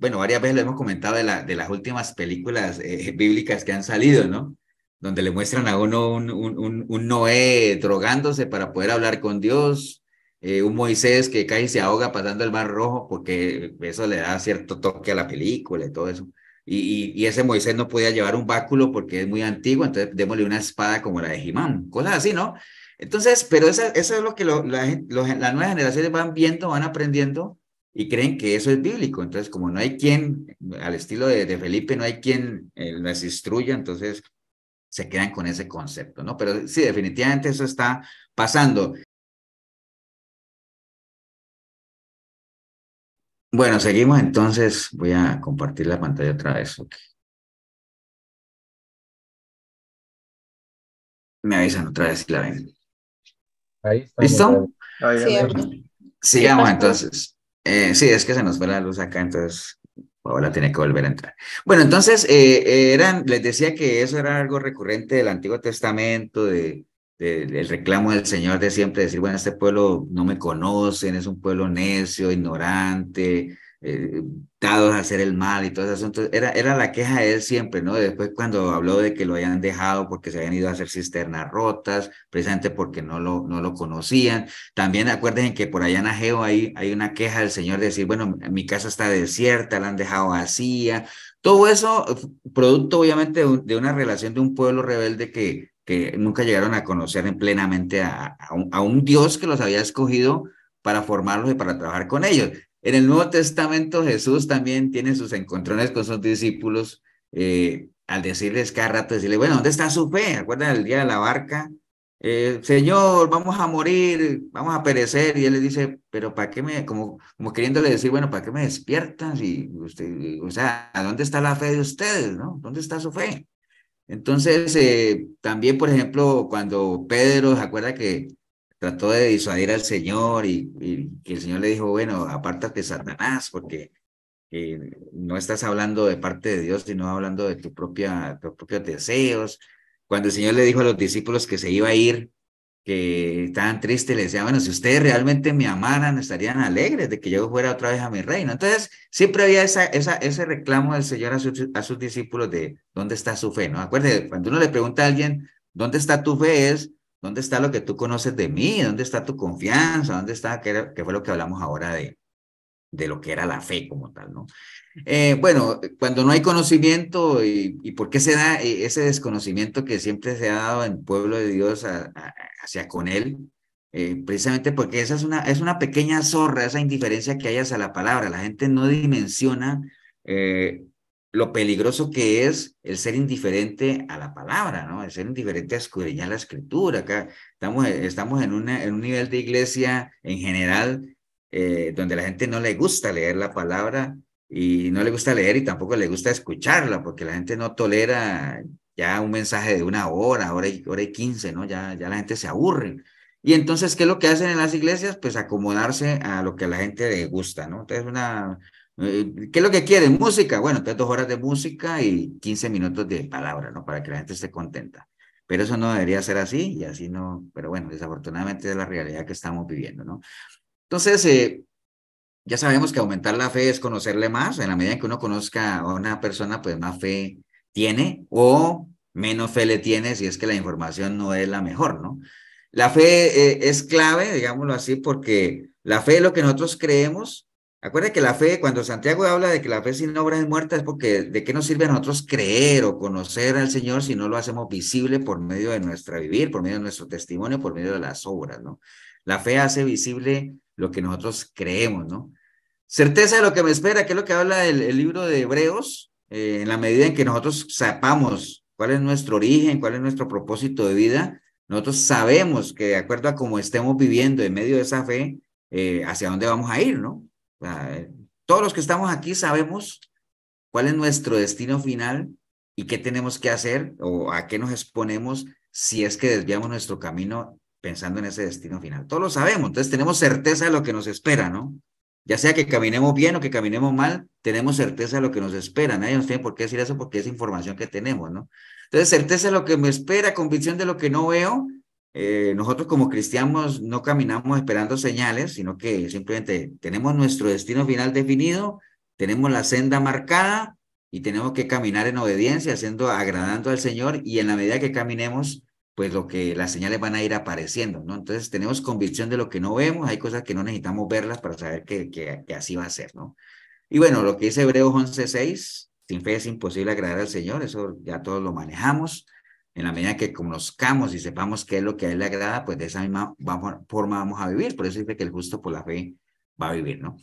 bueno, varias veces lo hemos comentado de las últimas películas bíblicas que han salido, ¿no? Donde le muestran a uno un Noé drogándose para poder hablar con Dios, un Moisés que casi se ahoga pasando el Mar Rojo, porque eso le da cierto toque a la película y todo eso. Y ese Moisés no podía llevar un báculo porque es muy antiguo, entonces démosle una espada como la de Jimán, cosas así, ¿no? Entonces, pero eso es lo que las nuevas generaciones van viendo, van aprendiendo y creen que eso es bíblico. Entonces, como no hay quien, al estilo de Felipe, no hay quien les instruya, entonces se quedan con ese concepto, ¿no? Pero sí, definitivamente eso está pasando. Bueno, seguimos entonces. Voy a compartir la pantalla otra vez. Ok. Me avisan otra vez si la ven. Ahí estamos. ¿Listo? Ahí, Sí, amén. Sí, Sigamos pastor. entonces. Sí, es que se nos fue la luz acá, entonces ahora tiene que volver a entrar. Bueno, entonces les decía que eso era algo recurrente del Antiguo Testamento, del reclamo del Señor de siempre decir, bueno, este pueblo no me conocen, es un pueblo necio, ignorante, dados a hacer el mal y todo eso. Entonces, era la queja de él siempre, ¿no? Después cuando habló de que lo habían dejado porque se habían ido a hacer cisternas rotas, precisamente porque no lo conocían. También acuérdense que por allá en Ageo hay una queja del Señor de decir, bueno, mi casa está desierta, la han dejado vacía. Todo eso, producto obviamente de una relación de un pueblo rebelde que nunca llegaron a conocer plenamente a un Dios que los había escogido para formarlos y para trabajar con ellos. En el Nuevo Testamento Jesús también tiene sus encontrones con sus discípulos, al decirles cada rato, decirle, bueno, ¿dónde está su fe? ¿Acuerdan el día de la barca? Señor, vamos a morir, vamos a perecer. Y él le dice, pero ¿para qué como queriéndole decir, bueno, ¿para qué me despiertan? Y usted, o sea, ¿dónde está la fe de ustedes, no? ¿Dónde está su fe? Entonces, también, por ejemplo, cuando Pedro, ¿se acuerda que trató de disuadir al Señor y que el Señor le dijo, bueno, apártate, Satanás, porque no estás hablando de parte de Dios, sino hablando de tus propios deseos? Cuando el Señor le dijo a los discípulos que se iba a ir, que estaban tristes, le decía, bueno, si ustedes realmente me amaran, estarían alegres de que yo fuera otra vez a mi reino. Entonces, siempre había ese reclamo del Señor a sus discípulos de dónde está su fe, ¿no? Acuérdense, cuando uno le pregunta a alguien, ¿dónde está tu fe? Es, ¿dónde está lo que tú conoces de mí? ¿Dónde está tu confianza? ¿Dónde está, qué fue lo que hablamos ahora de lo que era la fe como tal, ¿no? Bueno, cuando no hay conocimiento y por qué se da ese desconocimiento que siempre se ha dado en el pueblo de Dios hacia con él, precisamente porque esa es una pequeña zorra, esa indiferencia que hay hacia la palabra. La gente no dimensiona lo peligroso que es el ser indiferente a la palabra, ¿no? El ser indiferente a escudriñar la escritura. Acá estamos en un nivel de iglesia en general donde a la gente no le gusta leer la palabra y no le gusta leer y tampoco le gusta escucharla, porque la gente no tolera ya un mensaje de una hora y 15, ¿no? Ya la gente se aburre. Y entonces, ¿qué es lo que hacen en las iglesias? Pues acomodarse a lo que a la gente le gusta, ¿no? Entonces, ¿qué es lo que quieren? Música. Bueno, entonces 2 horas de música y 15 minutos de palabra, ¿no? Para que la gente esté contenta. Pero eso no debería ser así y así no, pero bueno, desafortunadamente es la realidad que estamos viviendo, ¿no? Entonces, ya sabemos que aumentar la fe es conocerle más. En la medida en que uno conozca a una persona, pues más fe tiene o menos fe le tiene si es que la información no es la mejor, ¿no? La fe es clave, digámoslo así, porque la fe es lo que nosotros creemos. Acuérdense que la fe, cuando Santiago habla de que la fe sin obra es muerta, es porque ¿de qué nos sirve a nosotros creer o conocer al Señor si no lo hacemos visible por medio de nuestra vivir, por medio de nuestro testimonio, por medio de las obras, ¿no? La fe hace visible lo que nosotros creemos, ¿no? Certeza de lo que me espera, que es lo que habla el libro de Hebreos, en la medida en que nosotros sepamos cuál es nuestro origen, cuál es nuestro propósito de vida, nosotros sabemos que de acuerdo a cómo estemos viviendo en medio de esa fe, hacia dónde vamos a ir, ¿no? O sea, todos los que estamos aquí sabemos cuál es nuestro destino final y qué tenemos que hacer o a qué nos exponemos si es que desviamos nuestro camino pensando en ese destino final. Todos lo sabemos, entonces tenemos certeza de lo que nos espera, ¿no? Ya sea que caminemos bien o que caminemos mal, tenemos certeza de lo que nos espera. Nadie nos tiene por qué decir eso porque es información que tenemos, ¿no? Entonces, certeza de lo que me espera, convicción de lo que no veo. Nosotros como cristianos no caminamos esperando señales, sino que simplemente tenemos nuestro destino final definido, tenemos la senda marcada y tenemos que caminar en obediencia, agradando al Señor, y en la medida que caminemos, pues las señales van a ir apareciendo, ¿no? Entonces tenemos convicción de lo que no vemos, hay cosas que no necesitamos verlas para saber que así va a ser, ¿no? Y bueno, lo que dice Hebreos 11:6, sin fe es imposible agradar al Señor, eso ya todos lo manejamos. En la medida que conozcamos y sepamos qué es lo que a Él le agrada, pues de esa misma forma vamos a vivir. Por eso dice que el justo por la fe va a vivir, ¿no?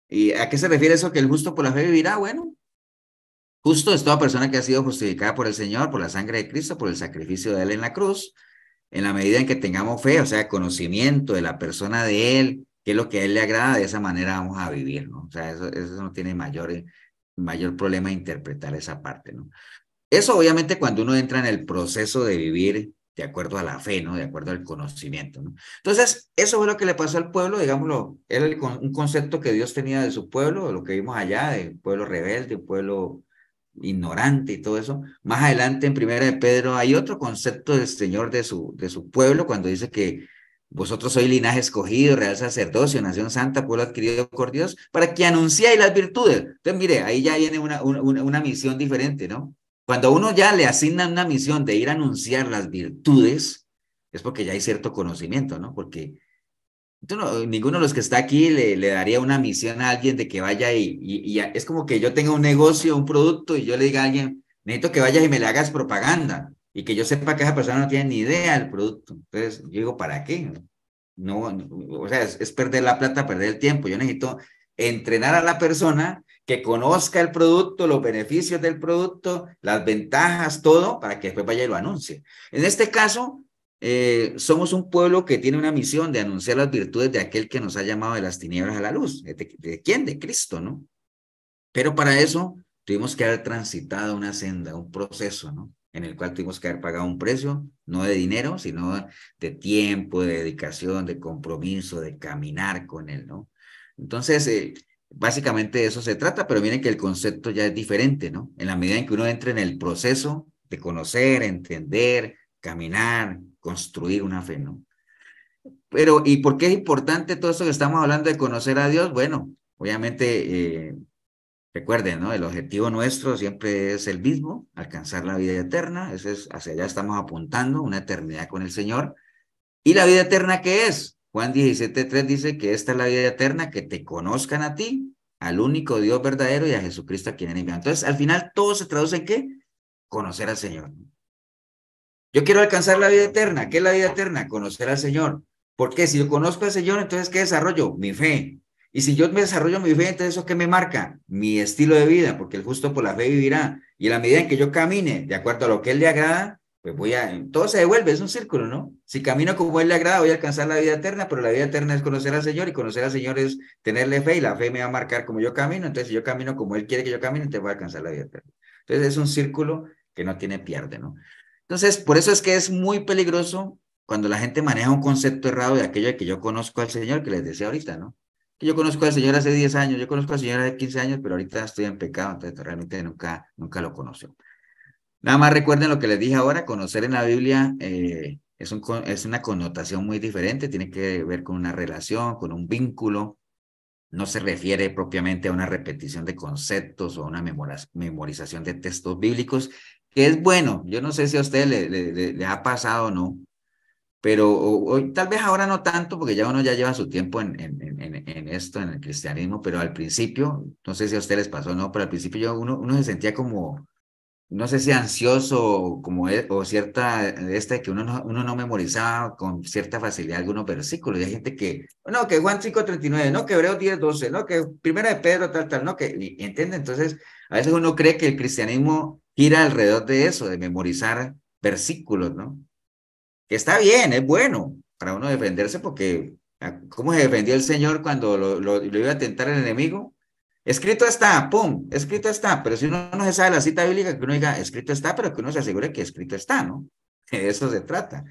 ¿Y a qué se refiere eso que el justo por la fe vivirá? Bueno, justo es toda persona que ha sido justificada por el Señor, por la sangre de Cristo, por el sacrificio de Él en la cruz. En la medida en que tengamos fe, o sea, conocimiento de la persona de Él, qué es lo que a Él le agrada, de esa manera vamos a vivir, ¿no? O sea, eso no tiene mayor problema interpretar esa parte, ¿no? Eso obviamente cuando uno entra en el proceso de vivir de acuerdo a la fe, ¿no? De acuerdo al conocimiento, ¿no? Entonces, eso fue lo que le pasó al pueblo, digámoslo, era un concepto que Dios tenía de su pueblo, de lo que vimos allá, de un pueblo rebelde, un pueblo ignorante y todo eso. Más adelante en Primera de Pedro hay otro concepto del Señor de su pueblo, cuando dice que vosotros sois linaje escogido, real sacerdocio, nación santa, pueblo adquirido por Dios, para que anunciáis las virtudes. Entonces, mire, ahí ya viene una misión diferente, ¿no? Cuando a uno ya le asignan una misión de ir a anunciar las virtudes, es porque ya hay cierto conocimiento, ¿no? Porque ninguno de los que está aquí le daría una misión a alguien de que vaya y es como que yo tenga un negocio, un producto y yo le diga a alguien, necesito que vayas y me le hagas propaganda y que yo sepa que esa persona no tiene ni idea del producto. Entonces, yo digo, ¿para qué? o sea, es perder la plata, perder el tiempo. Yo necesito entrenar a la persona que conozca el producto, los beneficios del producto, las ventajas, todo, para que después vaya y lo anuncie. En este caso, somos un pueblo que tiene una misión de anunciar las virtudes de aquel que nos ha llamado de las tinieblas a la luz. ¿De quién? De Cristo, ¿no? Pero para eso tuvimos que haber transitado una senda, un proceso, ¿no? En el cual tuvimos que haber pagado un precio, no de dinero, sino de tiempo, de dedicación, de compromiso, de caminar con él, ¿no? Entonces, básicamente de eso se trata, pero miren que el concepto ya es diferente, ¿no? En la medida en que uno entra en el proceso de conocer, entender, caminar, construir una fe, ¿no? Pero, ¿y por qué es importante todo esto que estamos hablando de conocer a Dios? Bueno, obviamente, recuerden, ¿no? El objetivo nuestro siempre es el mismo, alcanzar la vida eterna. Ese es, hacia allá estamos apuntando, una eternidad con el Señor. ¿Y la vida eterna qué es? Juan 17:3 dice que esta es la vida eterna, que te conozcan a ti, al único Dios verdadero y a Jesucristo a quien han enviado. Entonces, al final, todo se traduce en ¿qué? Conocer al Señor. Yo quiero alcanzar la vida eterna. ¿Qué es la vida eterna? Conocer al Señor. ¿Por qué? Si yo conozco al Señor, entonces, ¿qué desarrollo? Mi fe. Y si yo me desarrollo mi fe, entonces, ¿eso qué me marca? Mi estilo de vida, porque el justo por la fe vivirá. Y en la medida en que yo camine de acuerdo a lo que Él le agrada, pues todo se devuelve, es un círculo, ¿no? Si camino como Él le agrada, voy a alcanzar la vida eterna, pero la vida eterna es conocer al Señor, y conocer al Señor es tenerle fe, y la fe me va a marcar como yo camino. Entonces, si yo camino como Él quiere que yo camine, entonces voy a alcanzar la vida eterna. Entonces, es un círculo que no tiene pierde, ¿no? Entonces, por eso es que es muy peligroso cuando la gente maneja un concepto errado de aquello de que yo conozco al Señor, que les decía ahorita, ¿no? Que yo conozco al Señor hace 10 años, yo conozco al Señor hace 15 años, pero ahorita estoy en pecado, entonces realmente nunca lo conoció. Nada más recuerden lo que les dije ahora, conocer en la Biblia es una connotación muy diferente, tiene que ver con una relación, con un vínculo, no se refiere propiamente a una repetición de conceptos o a una memorización de textos bíblicos, que es bueno. Yo no sé si a usted le ha pasado o no, pero tal vez ahora no tanto, porque ya uno ya lleva su tiempo en esto, en el cristianismo, pero al principio, no sé si a usted les pasó o no, pero al principio uno se sentía como, no sé si ansioso o cierta, que uno no memorizaba con cierta facilidad algunos versículos. Y hay gente que, no, que Juan 5:39, no, que Hebreos 10:12, no, que Primera de Pedro, tal, no, que, ¿entiende? Entonces, a veces uno cree que el cristianismo gira alrededor de eso, de memorizar versículos, ¿no? Que está bien, es bueno para uno defenderse, porque ¿cómo se defendió el Señor cuando lo iba a tentar el enemigo? Escrito está, pum, escrito está, pero si uno no se sabe la cita bíblica, que uno diga, escrito está, pero que uno se asegure que escrito está, ¿no? De eso se trata.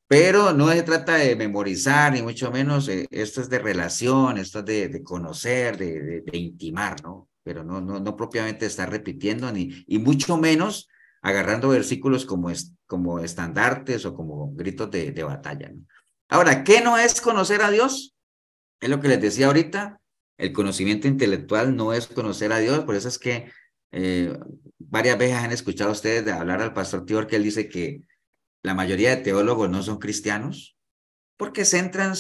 Pero no se trata de memorizar, ni mucho menos, esto es de relación, esto es de conocer, de intimar, ¿no? Pero no propiamente estar repitiendo, y mucho menos agarrando versículos como estandartes o como gritos de batalla, ¿no? Ahora, ¿qué no es conocer a Dios? Es lo que les decía ahorita. El conocimiento intelectual no es conocer a Dios, por eso es que varias veces han escuchado ustedes de hablar al pastor Tibor, que él dice que la mayoría de teólogos no son cristianos, porque centran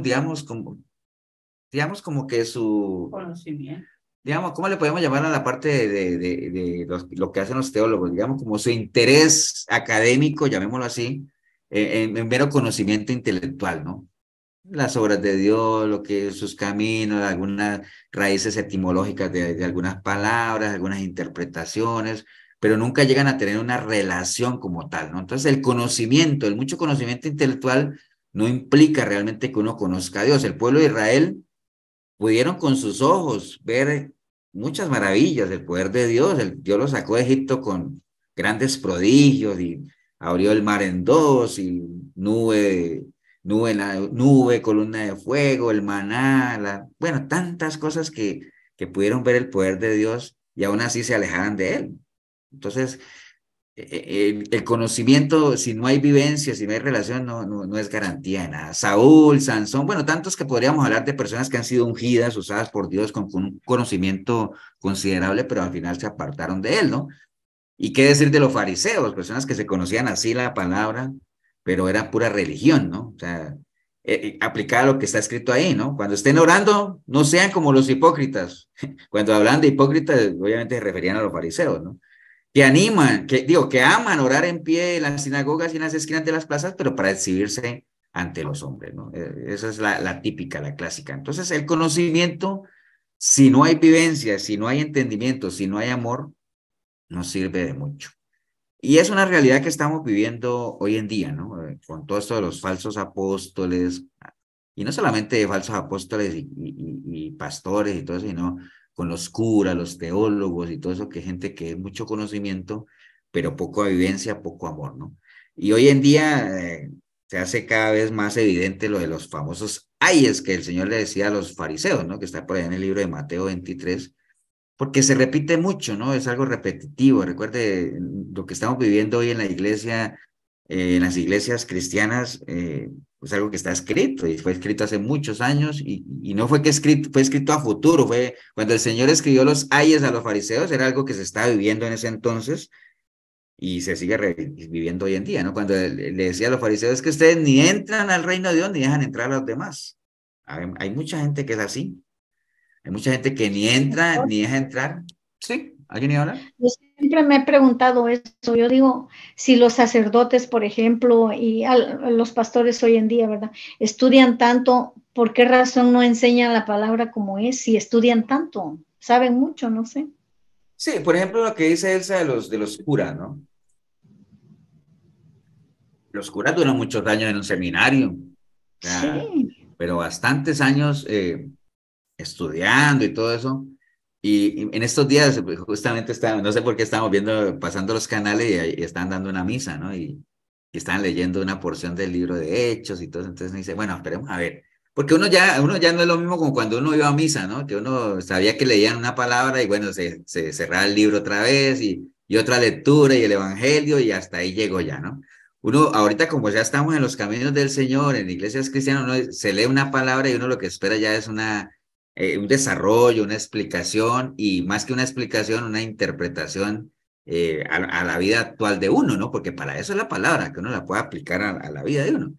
digamos como que su Conocimiento. Digamos, ¿cómo le podemos llamar a la parte de lo que hacen los teólogos? Digamos, como su interés académico, llamémoslo así, en mero conocimiento intelectual, ¿no? Las obras de Dios, sus caminos, algunas raíces etimológicas de algunas palabras, algunas interpretaciones, pero nunca llegan a tener una relación como tal, ¿no? Entonces, el mucho conocimiento intelectual no implica realmente que uno conozca a Dios. El pueblo de Israel pudieron con sus ojos ver muchas maravillas del poder de Dios. Dios los sacó de Egipto con grandes prodigios y abrió el mar en dos, y nube, columna de fuego, el maná, bueno, tantas cosas que pudieron ver el poder de Dios y aún así se alejaban de él. Entonces, el conocimiento, si no hay vivencia, si no hay relación, no es garantía de nada. Saúl, Sansón, bueno, tantos que podríamos hablar de personas que han sido ungidas, usadas por Dios con un conocimiento considerable, pero al final se apartaron de él, ¿no? ¿Y qué decir de los fariseos? Personas que se conocían así la palabra, pero era pura religión, ¿no? O sea, aplicada a lo que está escrito ahí, ¿no? Cuando estén orando, no sean como los hipócritas. Cuando hablan de hipócritas, obviamente se referían a los fariseos, ¿no? Que aman orar en pie en las sinagogas y en las esquinas de las plazas, pero para exhibirse ante los hombres, ¿no? Esa es la típica, la clásica. Entonces, el conocimiento, si no hay vivencia, si no hay entendimiento, si no hay amor, no sirve de mucho. Y es una realidad que estamos viviendo hoy en día, ¿no? Con todo esto de los falsos apóstoles, y no solamente de falsos apóstoles y pastores y todo eso, sino con los curas, los teólogos y todo eso, que hay gente que es mucho conocimiento, pero poca vivencia, poco amor, ¿no? Y hoy en día se hace cada vez más evidente lo de los famosos ayes que el Señor le decía a los fariseos, ¿no? Que está por ahí en el libro de Mateo 23, porque se repite mucho, ¿no? Es algo repetitivo. Recuerde lo que estamos viviendo hoy en la iglesia, en las iglesias cristianas, es algo que está escrito y fue escrito hace muchos años y no fue que fue escrito a futuro, fue cuando el Señor escribió los ayes a los fariseos, era algo que se estaba viviendo en ese entonces y se sigue viviendo hoy en día, ¿no? Cuando le decía a los fariseos que ustedes ni entran al reino de Dios ni dejan entrar a los demás. Hay mucha gente que es así. Hay mucha gente que ni entra ni deja entrar. ¿Sí? ¿Alguien iba a hablar? Yo siempre me he preguntado eso. Yo digo, si los sacerdotes, por ejemplo, y los pastores hoy en día, ¿verdad? Estudian tanto, ¿por qué razón no enseñan la palabra como es? Si estudian tanto, saben mucho, no sé. Sí, por ejemplo, lo que dice Elsa de los curas, ¿no? Los curas duran muchos años en un seminario, o sea, Sí. pero bastantes años estudiando y todo eso. Y en estos días, pues, justamente no sé por qué estábamos viendo, pasando los canales y están dando una misa, ¿no? Y están leyendo una porción del libro de Hechos y todo eso. Entonces me dice, bueno, esperemos a ver. Porque uno ya no es lo mismo como cuando uno iba a misa, ¿no? Que uno sabía que leían una palabra y bueno, se cerraba el libro otra vez y otra lectura y el evangelio y hasta ahí llegó ya, ¿no? Uno, ahorita como ya estamos en los caminos del Señor, en iglesias cristianas, uno se lee una palabra y uno lo que espera ya es un desarrollo, una explicación y más que una explicación, una interpretación a la vida actual de uno, ¿no? Porque para eso es la palabra, que uno la pueda aplicar a la vida de uno.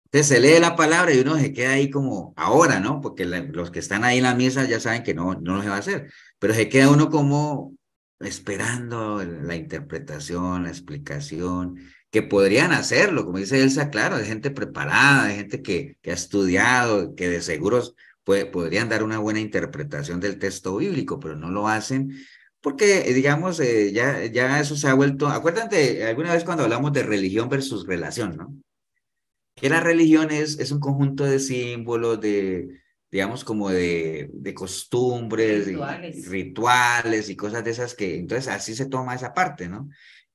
Entonces se lee la palabra y uno se queda ahí como ahora, ¿no? Porque los que están ahí en la misa ya saben que no se va a hacer, pero se queda uno como esperando la interpretación, la explicación, que podrían hacerlo, como dice Elsa, claro, de gente preparada, de gente que ha estudiado, que de seguros podrían dar una buena interpretación del texto bíblico, pero no lo hacen porque, digamos, ya eso se ha vuelto, acuérdate alguna vez cuando hablamos de religión versus relación, ¿no? Que la religión es un conjunto de símbolos, digamos, como de costumbres, rituales y cosas de esas que, entonces así se toma esa parte, ¿no?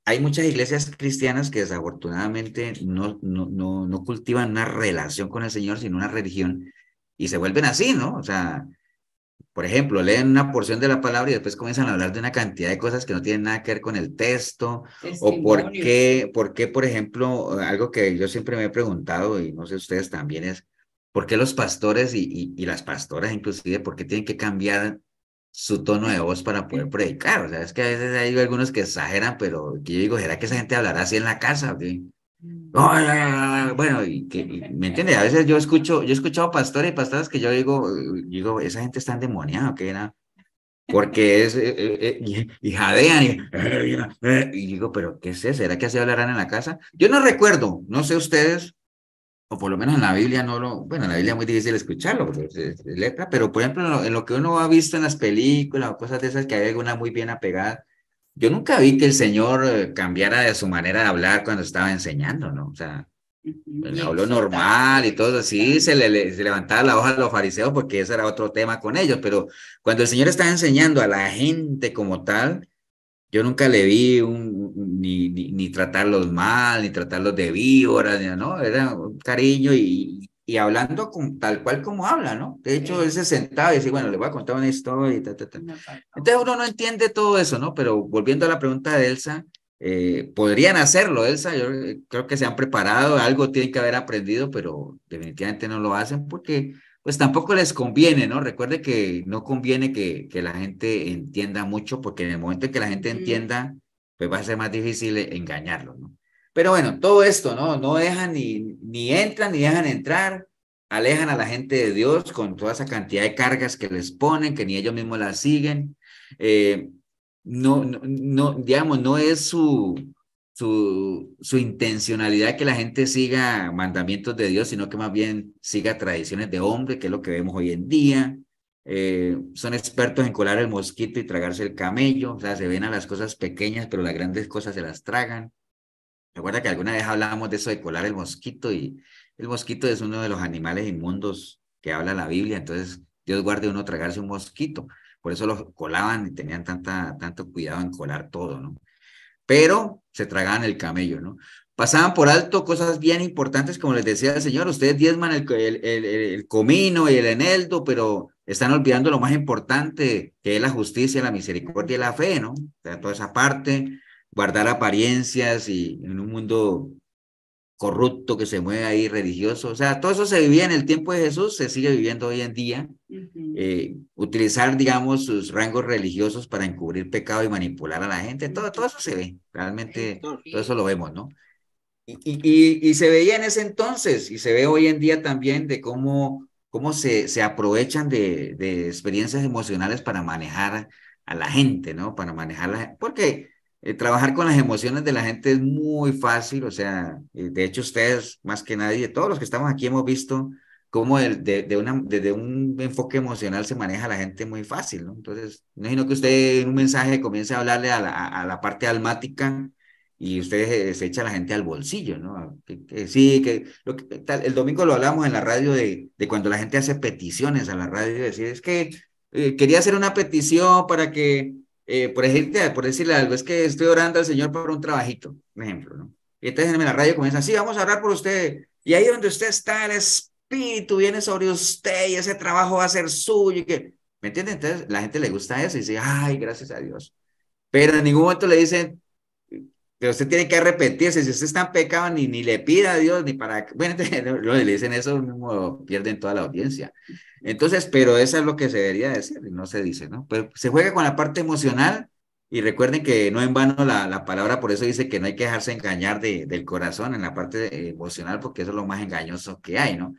Hay muchas iglesias cristianas que desafortunadamente no cultivan una relación con el Señor, sino una religión, y se vuelven así, ¿no? O sea, por ejemplo, leen una porción de la palabra y después comienzan a hablar de una cantidad de cosas que no tienen nada que ver con el texto, o por qué, por ejemplo, algo que yo siempre me he preguntado, y no sé ustedes también, es por qué los pastores y las pastoras inclusive, por qué tienen que cambiar su tono de voz para poder predicar. O sea, es que a veces hay algunos que exageran, pero yo digo, ¿será que esa gente hablará así en la casa? ¿O qué? Bueno, ¿me entiendes? A veces yo he escuchado pastores y pastoras que yo digo, esa gente está endemoniada, ¿qué era? Porque y jadean y digo, ¿pero qué es eso? ¿Será que así hablarán en la casa? Yo no recuerdo, no sé ustedes, o por lo menos en la Biblia bueno, en la Biblia es muy difícil escucharlo, porque es letra, pero por ejemplo, en lo que uno ha visto en las películas o cosas de esas, que hay alguna muy bien apegada, yo nunca vi que el Señor cambiara de su manera de hablar cuando estaba enseñando, ¿no? O sea, él habló normal y todo así, se levantaba la hoja a los fariseos porque ese era otro tema con ellos, pero cuando el Señor estaba enseñando a la gente como tal, yo nunca le vi ni tratarlos mal, ni tratarlos de víboras, ¿no? Era un cariño y hablando tal cual como habla, ¿no? De hecho, él se sentaba y decía, bueno, le voy a contar una historia y ta, ta, ta. Entonces uno no entiende todo eso, ¿no? Pero volviendo a la pregunta de Elsa, podrían hacerlo, Elsa, yo creo que se han preparado, algo tienen que haber aprendido, pero definitivamente no lo hacen porque pues tampoco les conviene, ¿no? Recuerde que no conviene que la gente entienda mucho, porque en el momento en que la gente entienda, pues va a ser más difícil engañarlo, ¿no? Pero bueno, todo esto, ¿no? No dejan ni entran ni dejan entrar, alejan a la gente de Dios con toda esa cantidad de cargas que les ponen, que ni ellos mismos las siguen. No, digamos, no es su intencionalidad que la gente siga mandamientos de Dios, sino que más bien siga tradiciones de hombre, que es lo que vemos hoy en día. Son expertos en colar el mosquito y tragarse el camello, o sea, se ven a las cosas pequeñas, pero las grandes cosas se las tragan. Recuerda que alguna vez hablábamos de eso de colar el mosquito y el mosquito es uno de los animales inmundos que habla la Biblia, entonces Dios guarde uno tragarse un mosquito, por eso los colaban y tenían tanto cuidado en colar todo, ¿no? Pero se tragaban el camello, ¿no? Pasaban por alto cosas bien importantes, como les decía el Señor, ustedes diezman el comino y el eneldo, pero están olvidando lo más importante, que es la justicia, la misericordia y la fe, ¿no? O sea, toda esa parte, guardar apariencias y en un mundo corrupto que se mueve ahí religioso, o sea, todo eso se vivía en el tiempo de Jesús, se sigue viviendo hoy en día. Utilizar, digamos, sus rangos religiosos para encubrir pecado y manipular a la gente, todo eso se ve, realmente todo eso lo vemos, ¿no? Y se veía en ese entonces y se ve hoy en día también de cómo se aprovechan de experiencias emocionales para manejar a la gente, ¿no? Para manejarla, porque trabajar con las emociones de la gente es muy fácil, o sea, de hecho ustedes más que nadie, todos los que estamos aquí hemos visto cómo desde un enfoque emocional se maneja a la gente muy fácil, ¿no? Entonces, imagino que usted en un mensaje comience a hablarle a la parte almática y usted se echa a la gente al bolsillo, ¿no? Sí, el domingo lo hablamos en la radio de cuando la gente hace peticiones a la radio, decir, es que quería hacer una petición para que, por decirle algo, es que estoy orando al Señor por un trabajito, un ejemplo, ¿no? Y entonces en la radio comienza, sí, vamos a orar por usted, y ahí donde usted está, el Espíritu viene sobre usted, y ese trabajo va a ser suyo, y que, ¿me entiende? Entonces la gente le gusta eso, y dice, ay, gracias a Dios. Pero en ningún momento le dicen, pero usted tiene que arrepentirse. Si usted está en pecado, ni le pida a Dios, ni para... Bueno, no le dicen eso, mismo pierden toda la audiencia. Entonces, pero eso es lo que se debería decir, y no se dice, ¿no? Pero se juega con la parte emocional, y recuerden que no en vano la palabra, por eso dice que no hay que dejarse engañar del corazón en la parte emocional, porque eso es lo más engañoso que hay, ¿no?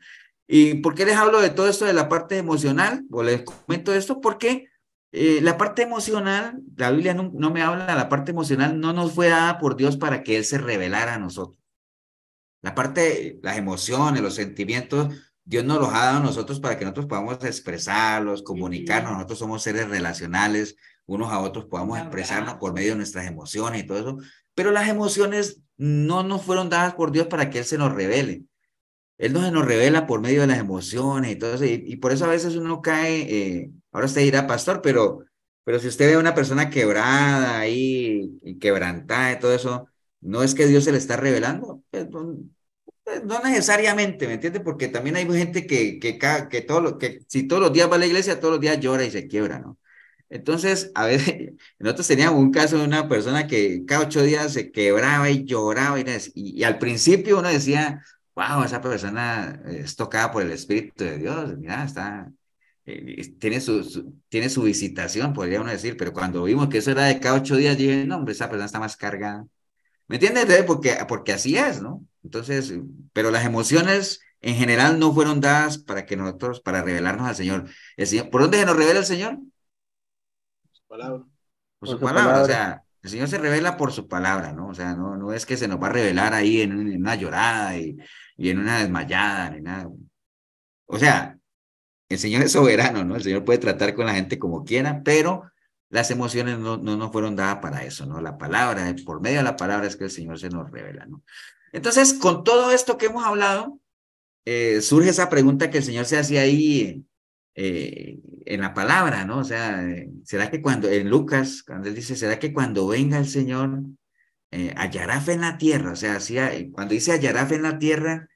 ¿Y por qué les hablo de todo esto de la parte emocional? O les comento esto porque la parte emocional, la Biblia no me habla, la parte emocional no nos fue dada por Dios para que Él se revelara a nosotros. La parte, las emociones, los sentimientos, Dios nos los ha dado a nosotros para que nosotros podamos expresarlos, comunicarnos. Nosotros somos seres relacionales, unos a otros podamos expresarnos por medio de nuestras emociones y todo eso. Pero las emociones no nos fueron dadas por Dios para que Él se nos revele. Él no se nos revela por medio de las emociones y todo eso, y por eso a veces uno cae, ahora usted dirá, pastor, pero si usted ve a una persona quebrada ahí, y quebrantada y todo eso, no es que Dios se le está revelando, no necesariamente, ¿me entiende? Porque también hay gente que si todos los días va a la iglesia, todos los días llora y se quiebra, ¿no? Entonces, a veces, nosotros teníamos un caso de una persona que cada 8 días se quebraba y lloraba y al principio uno decía, wow, esa persona es tocada por el Espíritu de Dios, mira, tiene su visitación, podría uno decir, pero cuando vimos que eso era de cada 8 días, dije, no, hombre, esa persona está más cargada. ¿Me entiendes? Porque así es, ¿no? Entonces, pero las emociones en general no fueron dadas para revelarnos al Señor. ¿Por dónde se nos revela el Señor? Palabra. Por su palabra, o sea, el Señor se revela por su palabra, ¿no? O sea, no es que se nos va a revelar ahí en una llorada y en una desmayada, ni nada. O sea, el Señor es soberano, ¿no? El Señor puede tratar con la gente como quiera, pero las emociones no nos fueron dadas para eso, ¿no? La palabra, por medio de la palabra es que el Señor se nos revela, ¿no? Entonces, con todo esto que hemos hablado, surge esa pregunta que el Señor se hacía ahí en la palabra, ¿no? O sea, ¿será que en Lucas, cuando él dice, ¿será que cuando venga el Señor hallará fe en la tierra? O sea, cuando dice hallará fe en la tierra,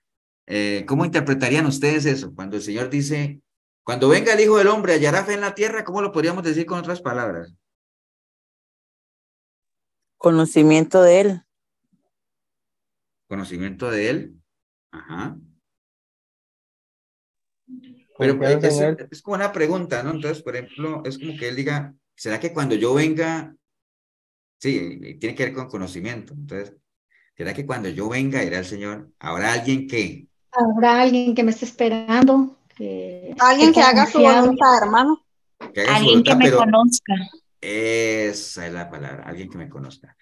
¿cómo interpretarían ustedes eso? Cuando el Señor dice, cuando venga el Hijo del Hombre, hallará fe en la tierra, ¿cómo lo podríamos decir con otras palabras? Conocimiento de Él. Conocimiento de Él. Ajá. Pero es como una pregunta, ¿no? Entonces, por ejemplo, es como que Él diga, ¿será que cuando yo venga, sí, tiene que ver con conocimiento? Entonces, ¿será que cuando yo venga, irá el Señor, habrá alguien que... Habrá alguien que me esté esperando. Alguien que haga su voluntad, hermano. Que haga su Alguien que voluntad, me pero conozca. esa es la palabra, alguien que me conozca.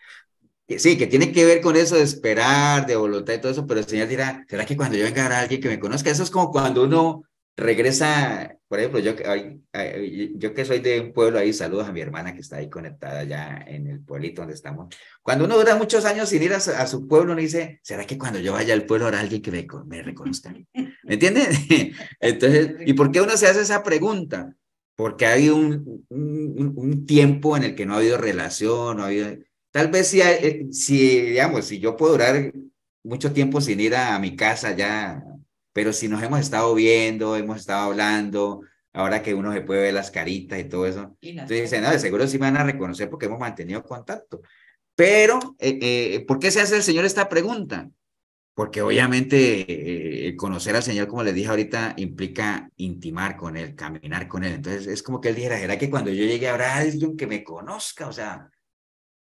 Sí, que tiene que ver con eso de esperar, de voluntad y todo eso, pero el Señor dirá, ¿será que cuando yo venga habrá alguien que me conozca? Eso es como cuando uno regresa, por ejemplo, yo que soy de un pueblo ahí, saludos a mi hermana que está ahí conectada ya en el pueblito donde estamos. Cuando uno dura muchos años sin ir a su pueblo, uno dice, ¿será que cuando yo vaya al pueblo habrá alguien que me reconozca? ¿Me entiendes? Entonces, ¿y por qué uno se hace esa pregunta? Porque hay un tiempo en el que no ha habido relación, no ha habido... Tal vez digamos, si yo puedo durar mucho tiempo sin ir a mi casa ya, pero si nos hemos estado viendo, hemos estado hablando, ahora que uno se puede ver las caritas y todo eso, entonces dicen, no, de seguro sí me van a reconocer porque hemos mantenido contacto. Pero, ¿por qué se hace el Señor esta pregunta? Porque obviamente conocer al Señor, como les dije ahorita, implica intimar con Él, caminar con Él. Entonces es como que Él dijera, ¿será que cuando yo llegue habrá alguien que me conozca? O sea,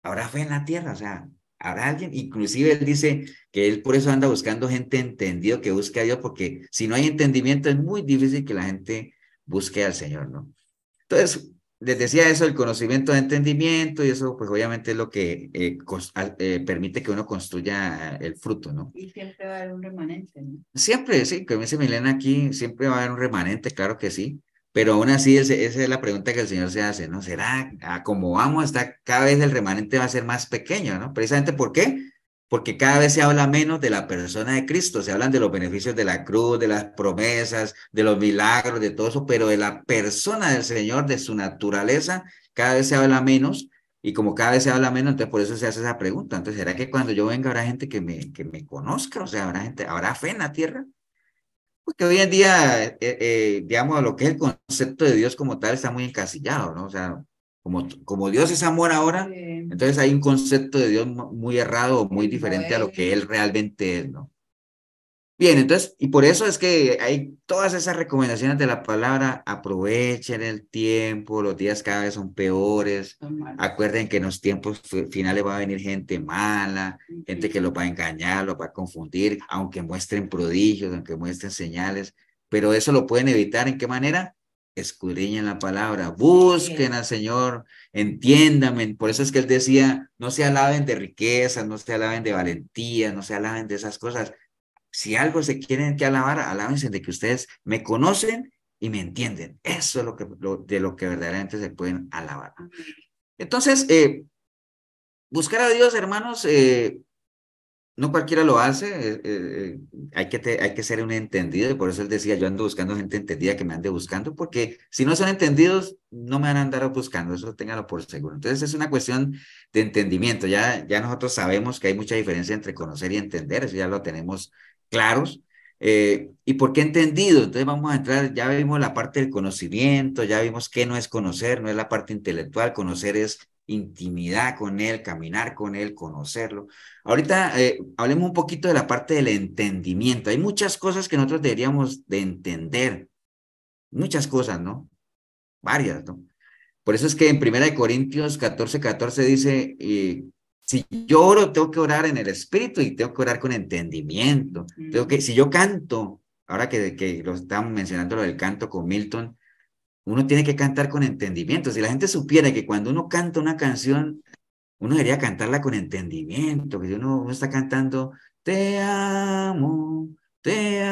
habrá fe en la tierra, o sea, habrá alguien, inclusive él dice que él por eso anda buscando gente entendido que busque a Dios, porque si no hay entendimiento es muy difícil que la gente busque al Señor, ¿no? Entonces, les decía eso, el conocimiento de entendimiento, y eso pues obviamente es lo que permite que uno construya el fruto, ¿no? Y siempre va a haber un remanente, ¿no? Siempre, sí, como dice Milena aquí, siempre va a haber un remanente, claro que sí, pero aún así esa es la pregunta que el Señor se hace, ¿no? ¿Será, como vamos, hasta cada vez el remanente va a ser más pequeño, ¿no? Precisamente, ¿por qué? Porque cada vez se habla menos de la persona de Cristo, se hablan de los beneficios de la cruz, de las promesas, de los milagros, de todo eso, pero de la persona del Señor, de su naturaleza, cada vez se habla menos. Y como cada vez se habla menos, entonces por eso se hace esa pregunta. Entonces, ¿será que cuando yo venga habrá gente que me conozca? O sea, habrá fe en la tierra? Porque hoy en día, digamos, lo que es el concepto de Dios como tal está muy encasillado, ¿no? O sea, como Dios es amor ahora, entonces hay un concepto de Dios muy errado o muy diferente a lo que Él realmente es, ¿no? Bien, entonces, y por eso es que hay todas esas recomendaciones de la palabra, aprovechen el tiempo, los días cada vez son peores, acuerden que en los tiempos finales va a venir gente mala, gente que los va a engañar, los va a confundir, aunque muestren prodigios, aunque muestren señales, pero eso lo pueden evitar, ¿en qué manera? Escudriñen la palabra, busquen al Señor, entiéndanme, por eso es que Él decía, no se alaben de riquezas, no se alaben de valentía, no se alaben de esas cosas. Si algo se quieren que alabar, alábense de que ustedes me conocen y me entienden. Eso es de lo que verdaderamente se pueden alabar. Entonces, buscar a Dios, hermanos, no cualquiera lo hace. Hay que ser un entendido, y por eso él decía, yo ando buscando gente entendida que me ande buscando, porque si no son entendidos, no me van a andar buscando, eso téngalo por seguro. Entonces, es una cuestión de entendimiento. Ya nosotros sabemos que hay mucha diferencia entre conocer y entender, eso ya lo tenemos claros. ¿Y por qué entendido? Entonces vamos a entrar, ya vimos la parte del conocimiento, ya vimos qué no es conocer, no es la parte intelectual, conocer es intimidad con él, caminar con él, conocerlo. Ahorita hablemos un poquito de la parte del entendimiento. Hay muchas cosas que nosotros deberíamos de entender, muchas cosas, ¿no? Varias, ¿no? Por eso es que en 1 Corintios 14:14 dice, si yo oro, tengo que orar en el espíritu y tengo que orar con entendimiento. Si yo canto, ahora que lo estamos mencionando lo del canto con Milton, uno tiene que cantar con entendimiento. Si la gente supiera que cuando uno canta una canción, uno debería cantarla con entendimiento, que si uno está cantando, te amo, que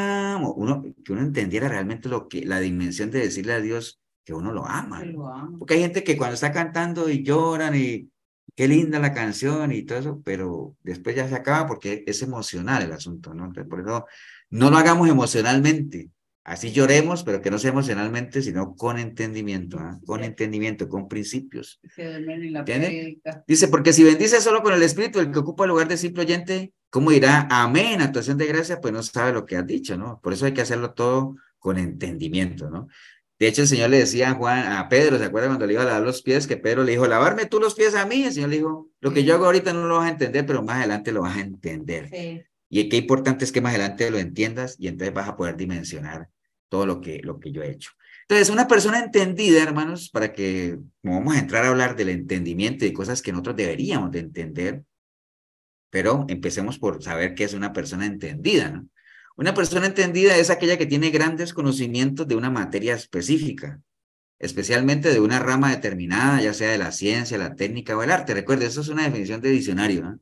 uno entendiera realmente la dimensión de decirle a Dios que uno lo ama. Porque hay gente que cuando está cantando y lloran y qué linda la canción y todo eso, pero después ya se acaba porque es emocional el asunto, ¿no? Entonces, por eso no lo hagamos emocionalmente. Así lloremos, pero que no sea emocionalmente, sino con entendimiento, ¿eh? Con entendimiento, con principios. ¿Entiendes? Dice, porque si bendice solo con el espíritu, el que ocupa el lugar de simple oyente, ¿cómo dirá amén? Actuación de gracia, pues no sabe lo que has dicho, ¿no? Por eso hay que hacerlo todo con entendimiento, ¿no? De hecho, el Señor le decía a Pedro, ¿se acuerda cuando le iba a lavar los pies? Que Pedro le dijo, lavarme tú los pies a mí. El Señor le dijo, lo que yo hago ahorita no lo vas a entender, pero más adelante lo vas a entender. Sí. Y qué importante es que más adelante lo entiendas y entonces vas a poder dimensionar todo lo que yo he hecho. Entonces, una persona entendida, hermanos, para que, como vamos a entrar a hablar del entendimiento y cosas que nosotros deberíamos de entender, pero empecemos por saber qué es una persona entendida, ¿no? Una persona entendida es aquella que tiene grandes conocimientos de una materia específica, especialmente de una rama determinada, ya sea de la ciencia, la técnica o el arte. Recuerde, eso es una definición de diccionario, ¿no?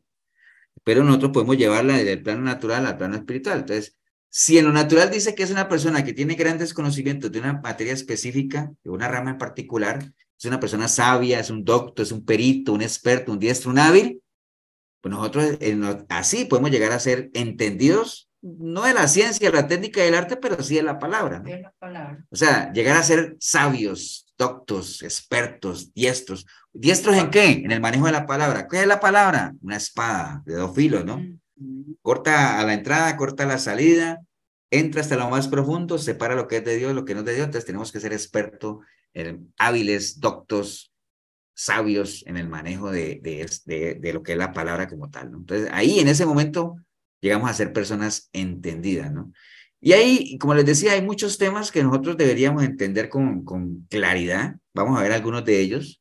pero nosotros podemos llevarla del plano natural al plano espiritual. Entonces, si en lo natural dice que es una persona que tiene grandes conocimientos de una materia específica, de una rama en particular, es una persona sabia, es un doctor, es un perito, un experto, un diestro, un hábil, pues nosotros así podemos llegar a ser entendidos, no de la ciencia, la técnica y el arte, pero sí de la palabra, ¿no? De la palabra. O sea, llegar a ser sabios, doctos, expertos, diestros. ¿Diestros en qué? En el manejo de la palabra. ¿Qué es la palabra? Una espada de dos filos, ¿no? Corta a la entrada, corta a la salida, entra hasta lo más profundo, separa lo que es de Dios, lo que no es de Dios. Entonces tenemos que ser expertos, hábiles, doctos, sabios en el manejo de lo que es la palabra como tal, ¿no? Entonces ahí en ese momento llegamos a ser personas entendidas, ¿no? Y ahí, como les decía, hay muchos temas que nosotros deberíamos entender con claridad. Vamos a ver algunos de ellos.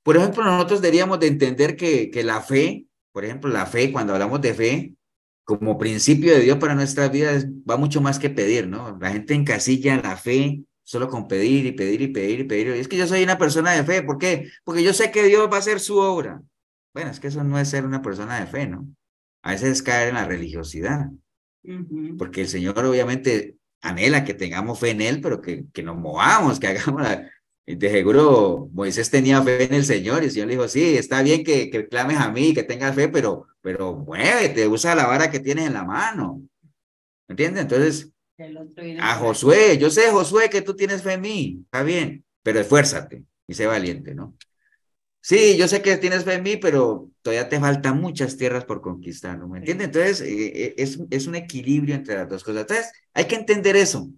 Por ejemplo, nosotros deberíamos de entender que la fe, por ejemplo, la fe, cuando hablamos de fe, como principio de Dios para nuestras vidas, va mucho más que pedir, ¿no? La gente encasilla la fe solo con pedir y pedir y pedir y pedir. Y es que yo soy una persona de fe, ¿por qué? Porque yo sé que Dios va a hacer su obra. Bueno, es que eso no es ser una persona de fe, ¿no? A veces es caer en la religiosidad, porque el Señor obviamente anhela que tengamos fe en Él, pero que nos movamos, que hagamos la... De seguro Moisés tenía fe en el Señor y el Señor le dijo, sí, está bien que clames a mí, que tengas fe, pero muévete, usa la vara que tienes en la mano. ¿Me entiendes? Entonces, a Josué, yo sé, Josué, que tú tienes fe en mí, está bien, pero esfuérzate y sé valiente, ¿no? Sí, yo sé que tienes fe en mí, pero todavía te faltan muchas tierras por conquistar, ¿no? ¿Me entiendes? Entonces, es un equilibrio entre las dos cosas. Entonces, hay que entender eso.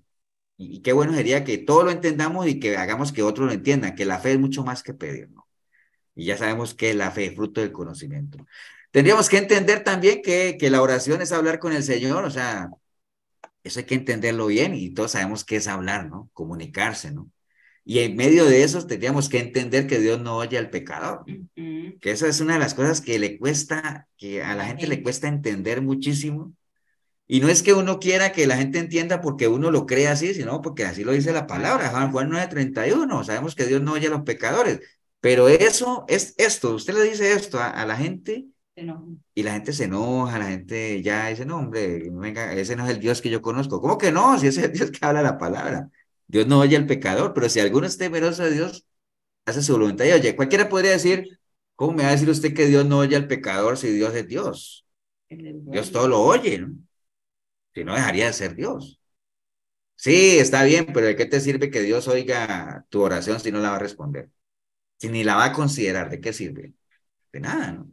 Y qué bueno sería que todo lo entendamos y que hagamos que otros lo entiendan, que la fe es mucho más que pedir, ¿no? Y ya sabemos que la fe es fruto del conocimiento. Tendríamos que entender también que la oración es hablar con el Señor, o sea, eso hay que entenderlo bien y todos sabemos qué es hablar, ¿no? Comunicarse, ¿no? Y en medio de eso tendríamos que entender que Dios no oye al pecador, que esa es una de las cosas que le cuesta, que a la gente le cuesta entender muchísimo. Y no es que uno quiera que la gente entienda porque uno lo cree así, sino porque así lo dice la palabra, Juan 9:31, sabemos que Dios no oye a los pecadores, pero eso es esto, usted le dice esto a la gente y la gente se enoja, la gente ya dice, no hombre, venga, ese no es el Dios que yo conozco. ¿Cómo que no? Si ese es el Dios que habla la palabra. Dios no oye al pecador, pero si alguno es temeroso de Dios, hace su voluntad. Y oye, cualquiera podría decir, ¿cómo me va a decir usted que Dios no oye al pecador si Dios es Dios? Dios todo lo oye, ¿no? Si no, dejaría de ser Dios. Sí, está bien, pero ¿de qué te sirve que Dios oiga tu oración si no la va a responder? Si ni la va a considerar, ¿de qué sirve? De nada, ¿no?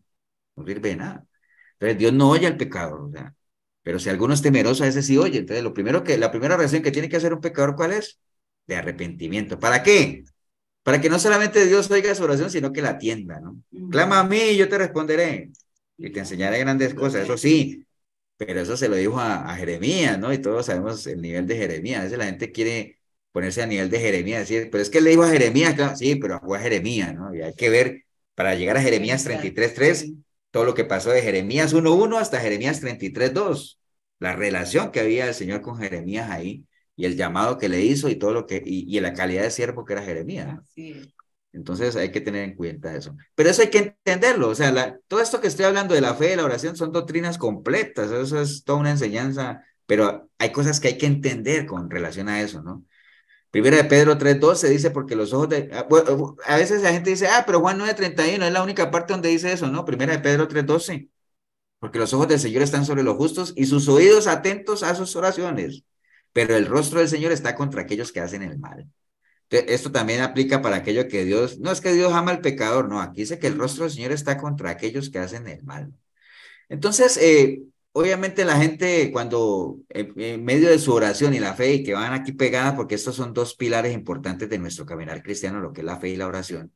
No sirve de nada. Entonces, Dios no oye al pecador, o sea, pero si alguno es temeroso, a ese sí oye. Entonces, la primera oración que tiene que hacer un pecador, ¿cuál es? De arrepentimiento. ¿Para qué? Para que no solamente Dios oiga su oración, sino que la atienda, ¿no? Clama a mí y yo te responderé y te enseñaré grandes cosas, eso sí. Pero eso se lo dijo a Jeremías, ¿no? Y todos sabemos el nivel de Jeremías. A veces la gente quiere ponerse a nivel de Jeremías, decir, pero es que él le dijo a Jeremías, claro, sí, pero fue a Jeremías, ¿no? Y hay que ver, para llegar a Jeremías 33:3, todo lo que pasó de Jeremías 1:1 hasta Jeremías 33:2, la relación que había el Señor con Jeremías ahí, y el llamado que le hizo, y todo lo que, y la calidad de siervo que era Jeremías, ¿no? Entonces hay que tener en cuenta eso. Pero eso hay que entenderlo. O sea, todo esto que estoy hablando de la fe y de la oración son doctrinas completas. Eso es toda una enseñanza. Pero hay cosas que hay que entender con relación a eso, ¿no? Primero de Pedro 3:12 dice, porque los ojos de... Bueno, a veces la gente dice, pero Juan 9:31 es la única parte donde dice eso, ¿no? Primera de Pedro 3:12. Porque los ojos del Señor están sobre los justos y sus oídos atentos a sus oraciones. Pero el rostro del Señor está contra aquellos que hacen el mal. Esto también aplica para aquello que Dios, no es que Dios ama al pecador, no, aquí dice que el rostro del Señor está contra aquellos que hacen el mal. Entonces, obviamente la gente cuando en medio de su oración y la fe y que van aquí pegadas, porque estos son dos pilares importantes de nuestro caminar cristiano, lo que es la fe y la oración,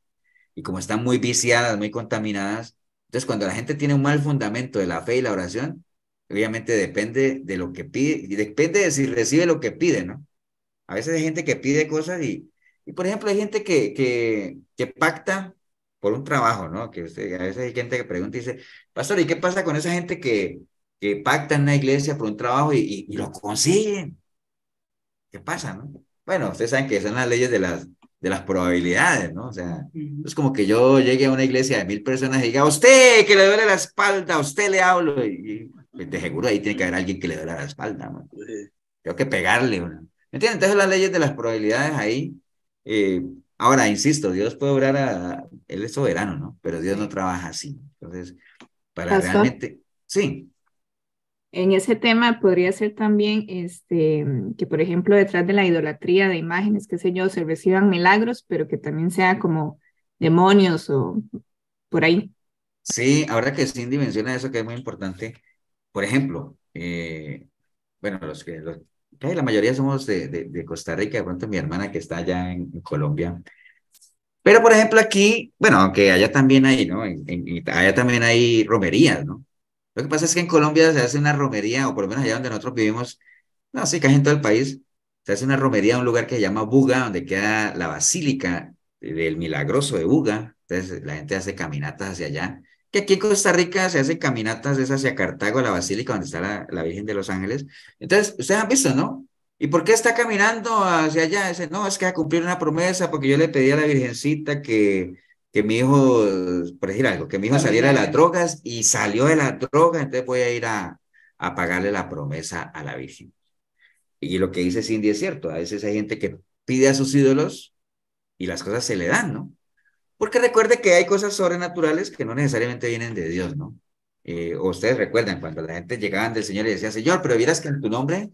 y como están muy viciadas, muy contaminadas, entonces cuando la gente tiene un mal fundamento de la fe y la oración, obviamente depende de lo que pide, y depende de si recibe lo que pide, ¿no? A veces hay gente que pide cosas y por ejemplo, hay gente que pacta por un trabajo, ¿no? A veces hay gente que pregunta y dice, pastor, ¿y qué pasa con esa gente que pacta en una iglesia por un trabajo y lo consiguen? ¿Qué pasa, no? Bueno, ustedes saben que son las leyes de las probabilidades, ¿no? O sea, es como que yo llegue a una iglesia de 1000 personas y diga, a usted que le duele la espalda, a usted le hablo, y de seguro ahí tiene que haber alguien que le duele la espalda, ¿no? Tengo que pegarle, ¿no? ¿Me entiendes? Entonces las leyes de las probabilidades ahí, eh, ahora, insisto, Dios puede obrar Él es soberano, ¿no? Pero Dios no trabaja así. Entonces, para Pastor, realmente, sí, en ese tema podría ser también que, por ejemplo, detrás de la idolatría de imágenes, qué sé yo, se reciban milagros, pero que también sea como demonios o por ahí. sí, ahora que Cindy menciona eso que es muy importante, por ejemplo, bueno, casi la mayoría somos de Costa Rica, de pronto mi hermana que está allá en Colombia. Pero, por ejemplo, aquí, bueno, aunque allá también hay, ¿no? Allá también hay romerías, ¿no? Lo que pasa es que en Colombia se hace una romería, o por lo menos allá donde nosotros vivimos, no, sí, casi en todo el país, se hace una romería en un lugar que se llama Buga, donde queda la Basílica del Milagroso de Buga. Entonces, la gente hace caminatas hacia allá. Que aquí en Costa Rica se hacen caminatas es hacia Cartago, la Basílica, donde está la Virgen de los Ángeles. Entonces, ustedes han visto, ¿no? ¿Y por qué está caminando hacia allá? Dice, no, es que a cumplir una promesa, porque yo le pedí a la Virgencita que mi hijo, por decir algo, que mi hijo saliera de las drogas y salió de las drogas, entonces voy a ir a pagarle la promesa a la Virgen. Y lo que dice Cindy es cierto, a veces hay gente que pide a sus ídolos y las cosas se le dan, ¿no? Porque recuerde que hay cosas sobrenaturales que no necesariamente vienen de Dios, ¿no? O ustedes recuerdan cuando la gente llegaba del Señor y decía, Señor, pero vieras que en tu nombre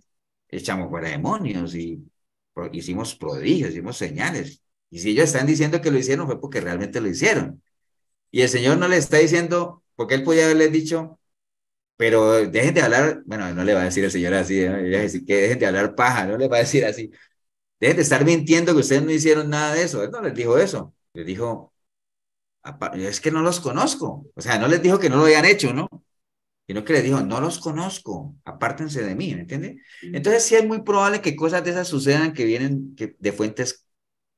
echamos fuera demonios y hicimos prodigios, hicimos señales. Y si ellos están diciendo que lo hicieron fue porque realmente lo hicieron. Y el Señor no le está diciendo, porque Él podía haberles dicho, pero dejen de hablar, bueno, no le va a decir el Señor así, ¿no? Le va a decir que dejen de hablar paja, no le va a decir así, dejen de estar mintiendo que ustedes no hicieron nada de eso. Él no les dijo eso, les dijo, es que no los conozco. O sea, no les dijo que no lo habían hecho, ¿no? Sino que les dijo, no los conozco, apártense de mí, ¿me entiende? Entonces sí es muy probable que cosas de esas sucedan que vienen de fuentes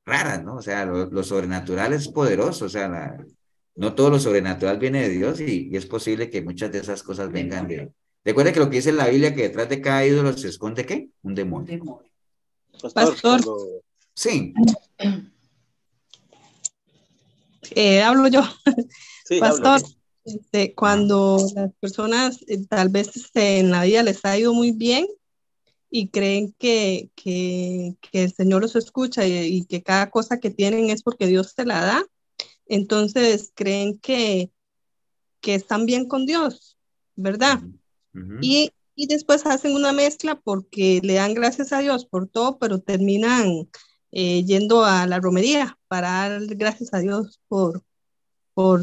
raras, ¿no? O sea, lo sobrenatural es poderoso, o sea, no todo lo sobrenatural viene de Dios y es posible que muchas de esas cosas vengan de... Recuerde que lo que dice en la Biblia, que detrás de cada ídolo se esconde, ¿qué? Un demonio. Pastor, Sí, hablo yo. Sí, Pastor, habla. cuando las personas tal vez en la vida les ha ido muy bien y creen que el Señor los escucha y que cada cosa que tienen es porque Dios te la da, entonces creen que están bien con Dios, ¿verdad? Y después hacen una mezcla porque le dan gracias a Dios por todo, pero terminan yendo a la romería para dar gracias a Dios por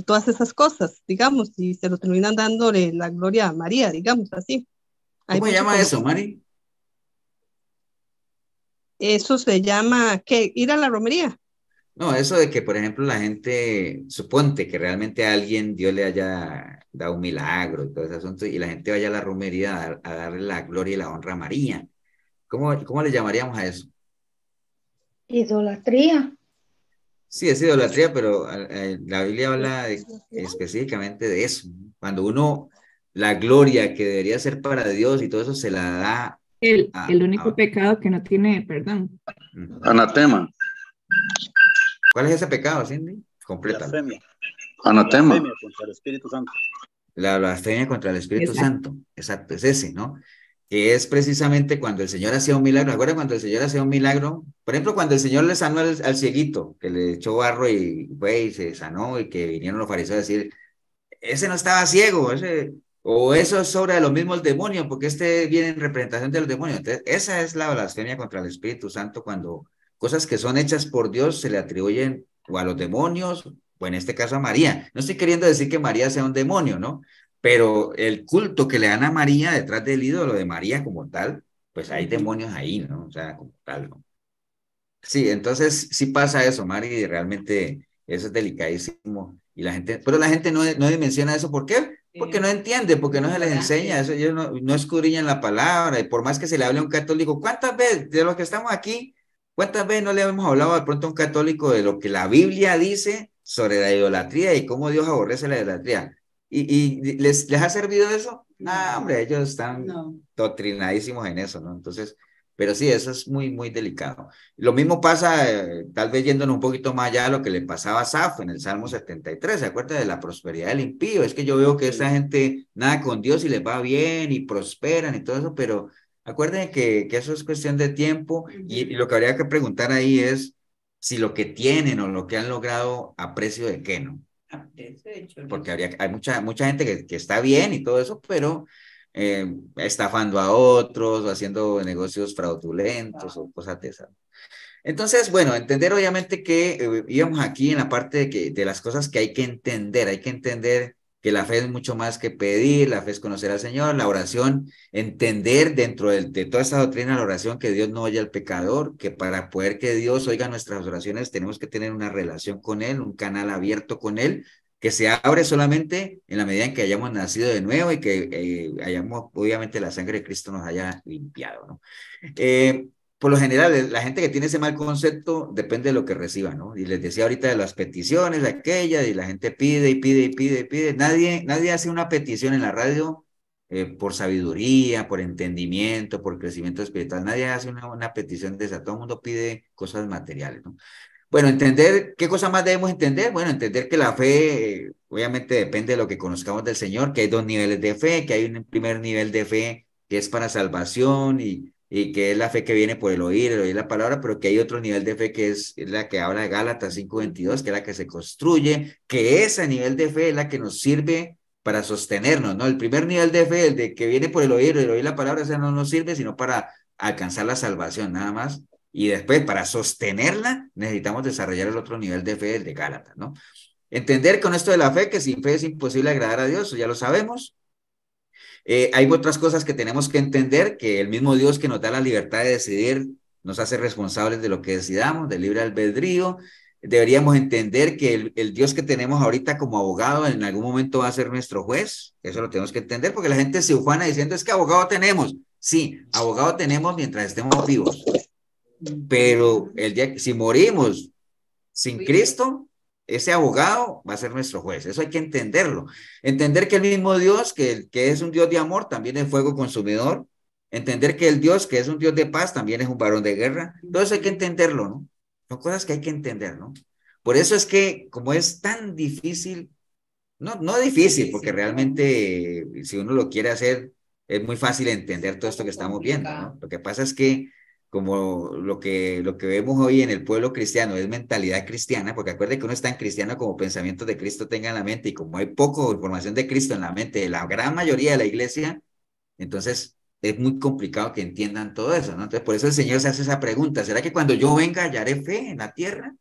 todas esas cosas, digamos, y se lo terminan dándole la gloria a María, digamos así. Hay ¿cómo se mucho llama como eso, Mari? eso se llama, ¿qué? Ir a la romería. No, eso de que, por ejemplo, la gente, suponte que realmente a alguien Dios le haya dado un milagro y todo ese asunto, y la gente vaya a la romería a darle la gloria y la honra a María. ¿Cómo le llamaríamos a eso? Idolatría. Sí, es idolatría, pero la Biblia habla específicamente de eso, ¿no? Cuando uno, la gloria que debería ser para Dios y todo eso se la da El único pecado que no tiene perdón. Anatema. ¿Cuál es ese pecado, Cindy? Complétalo. Blasfemia. Anatema. Blasfemia contra el Espíritu Santo. La blasfemia contra el Espíritu Exacto. Santo. Exacto, es ese, ¿no? Que es precisamente cuando el Señor hacía un milagro. ¿Recuerdan cuando el Señor hacía un milagro? Por ejemplo, cuando el Señor le sanó al cieguito, que le echó barro y fue y se sanó y que vinieron los fariseos a decir, ese no estaba ciego, o eso es obra de los mismos demonios, porque este viene en representación de los demonios. Entonces, esa es la blasfemia contra el Espíritu Santo, cuando cosas que son hechas por Dios se le atribuyen o a los demonios, o en este caso a María. No estoy queriendo decir que María sea un demonio, ¿no? Pero el culto que le dan a María detrás del ídolo de María como tal, pues hay demonios ahí, ¿no? O sea, como tal, ¿no? Sí, entonces sí pasa eso, Mari, y realmente eso es delicadísimo. Y la gente, pero la gente no dimensiona eso. ¿Por qué? Porque no entiende, porque no se les enseña, eso ellos no escudriñan la palabra, y por más que se le hable a un católico, ¿cuántas veces de los que estamos aquí, cuántas veces no le hemos hablado de pronto a un católico de lo que la Biblia dice sobre la idolatría y cómo Dios aborrece la idolatría? ¿Y les ha servido eso? Ah, hombre, ellos están doctrinadísimos en eso, ¿no? Entonces, Pero sí, eso es muy, muy delicado. Lo mismo pasa, tal vez yéndonos un poquito más allá, lo que le pasaba a Asaf en el Salmo 73. ¿Se acuerda de la prosperidad del impío? Es que yo veo que esa gente nada con Dios y les va bien y prosperan y todo eso, pero acuérdense que eso es cuestión de tiempo y lo que habría que preguntar ahí es si lo que tienen o lo que han logrado a precio de qué, ¿no? Porque hay mucha gente que está bien y todo eso, pero estafando a otros o haciendo negocios fraudulentos o cosas de esas. Entonces, bueno, entender obviamente que íbamos aquí en la parte de las cosas que hay que entender que la fe es mucho más que pedir, la fe es conocer al Señor, la oración, entender dentro de toda esta doctrina de la oración que Dios no oye al pecador, que para poder que Dios oiga nuestras oraciones tenemos que tener una relación con Él, un canal abierto con Él, que se abre solamente en la medida en que hayamos nacido de nuevo y que hayamos, obviamente, la sangre de Cristo nos haya limpiado, ¿no? Por lo general, la gente que tiene ese mal concepto depende de lo que reciba, ¿no? Y les decía ahorita de las peticiones, de aquella, y la gente pide y pide y pide y pide. Nadie hace una petición en la radio por sabiduría, por entendimiento, por crecimiento espiritual. Nadie hace una petición de esa. Todo el mundo pide cosas materiales, ¿no? Bueno, entender, ¿qué cosa más debemos entender? Bueno, entender que la fe, obviamente depende de lo que conozcamos del Señor, que hay dos niveles de fe, que hay un primer nivel de fe que es para salvación y que es la fe que viene por el oír la palabra, pero que hay otro nivel de fe que es la que habla de Gálatas 5:22, que es la que se construye, que ese nivel de fe es la que nos sirve para sostenernos, ¿no? El primer nivel de fe, el de que viene por el oír la palabra, esa no nos sirve, sino para alcanzar la salvación, nada más. Y después, para sostenerla, necesitamos desarrollar el otro nivel de fe, el de Gálatas, ¿no? Entender con esto de la fe, que sin fe es imposible agradar a Dios, eso ya lo sabemos. Hay otras cosas que tenemos que entender, que el mismo Dios que nos da la libertad de decidir, nos hace responsables de lo que decidamos, del libre albedrío. Deberíamos entender que el Dios que tenemos ahorita como abogado en algún momento va a ser nuestro juez. Eso lo tenemos que entender, porque la gente se ufana diciendo, es que abogado tenemos. Sí, abogado tenemos mientras estemos vivos. Pero el día que si morimos sin Cristo, ese abogado va a ser nuestro juez. Eso hay que entenderlo. Entender que el mismo Dios, que es un Dios de amor, también es fuego consumidor. Entender que el Dios, que es un Dios de paz, también es un varón de guerra. Todo eso hay que entenderlo, ¿no? Son cosas que hay que entender, ¿no? Por eso es que, como es tan difícil, no difícil, porque realmente si uno lo quiere hacer, es muy fácil entender todo esto que estamos viendo, ¿no? Lo que pasa es que como lo que vemos hoy en el pueblo cristiano es mentalidad cristiana, porque acuerde que uno es tan cristiano como pensamientos de Cristo tenga en la mente, y como hay poco información de Cristo en la mente de la gran mayoría de la iglesia, entonces es muy complicado que entiendan todo eso, ¿no? Entonces por eso el Señor se hace esa pregunta, ¿será que cuando yo venga hallaré fe en la tierra?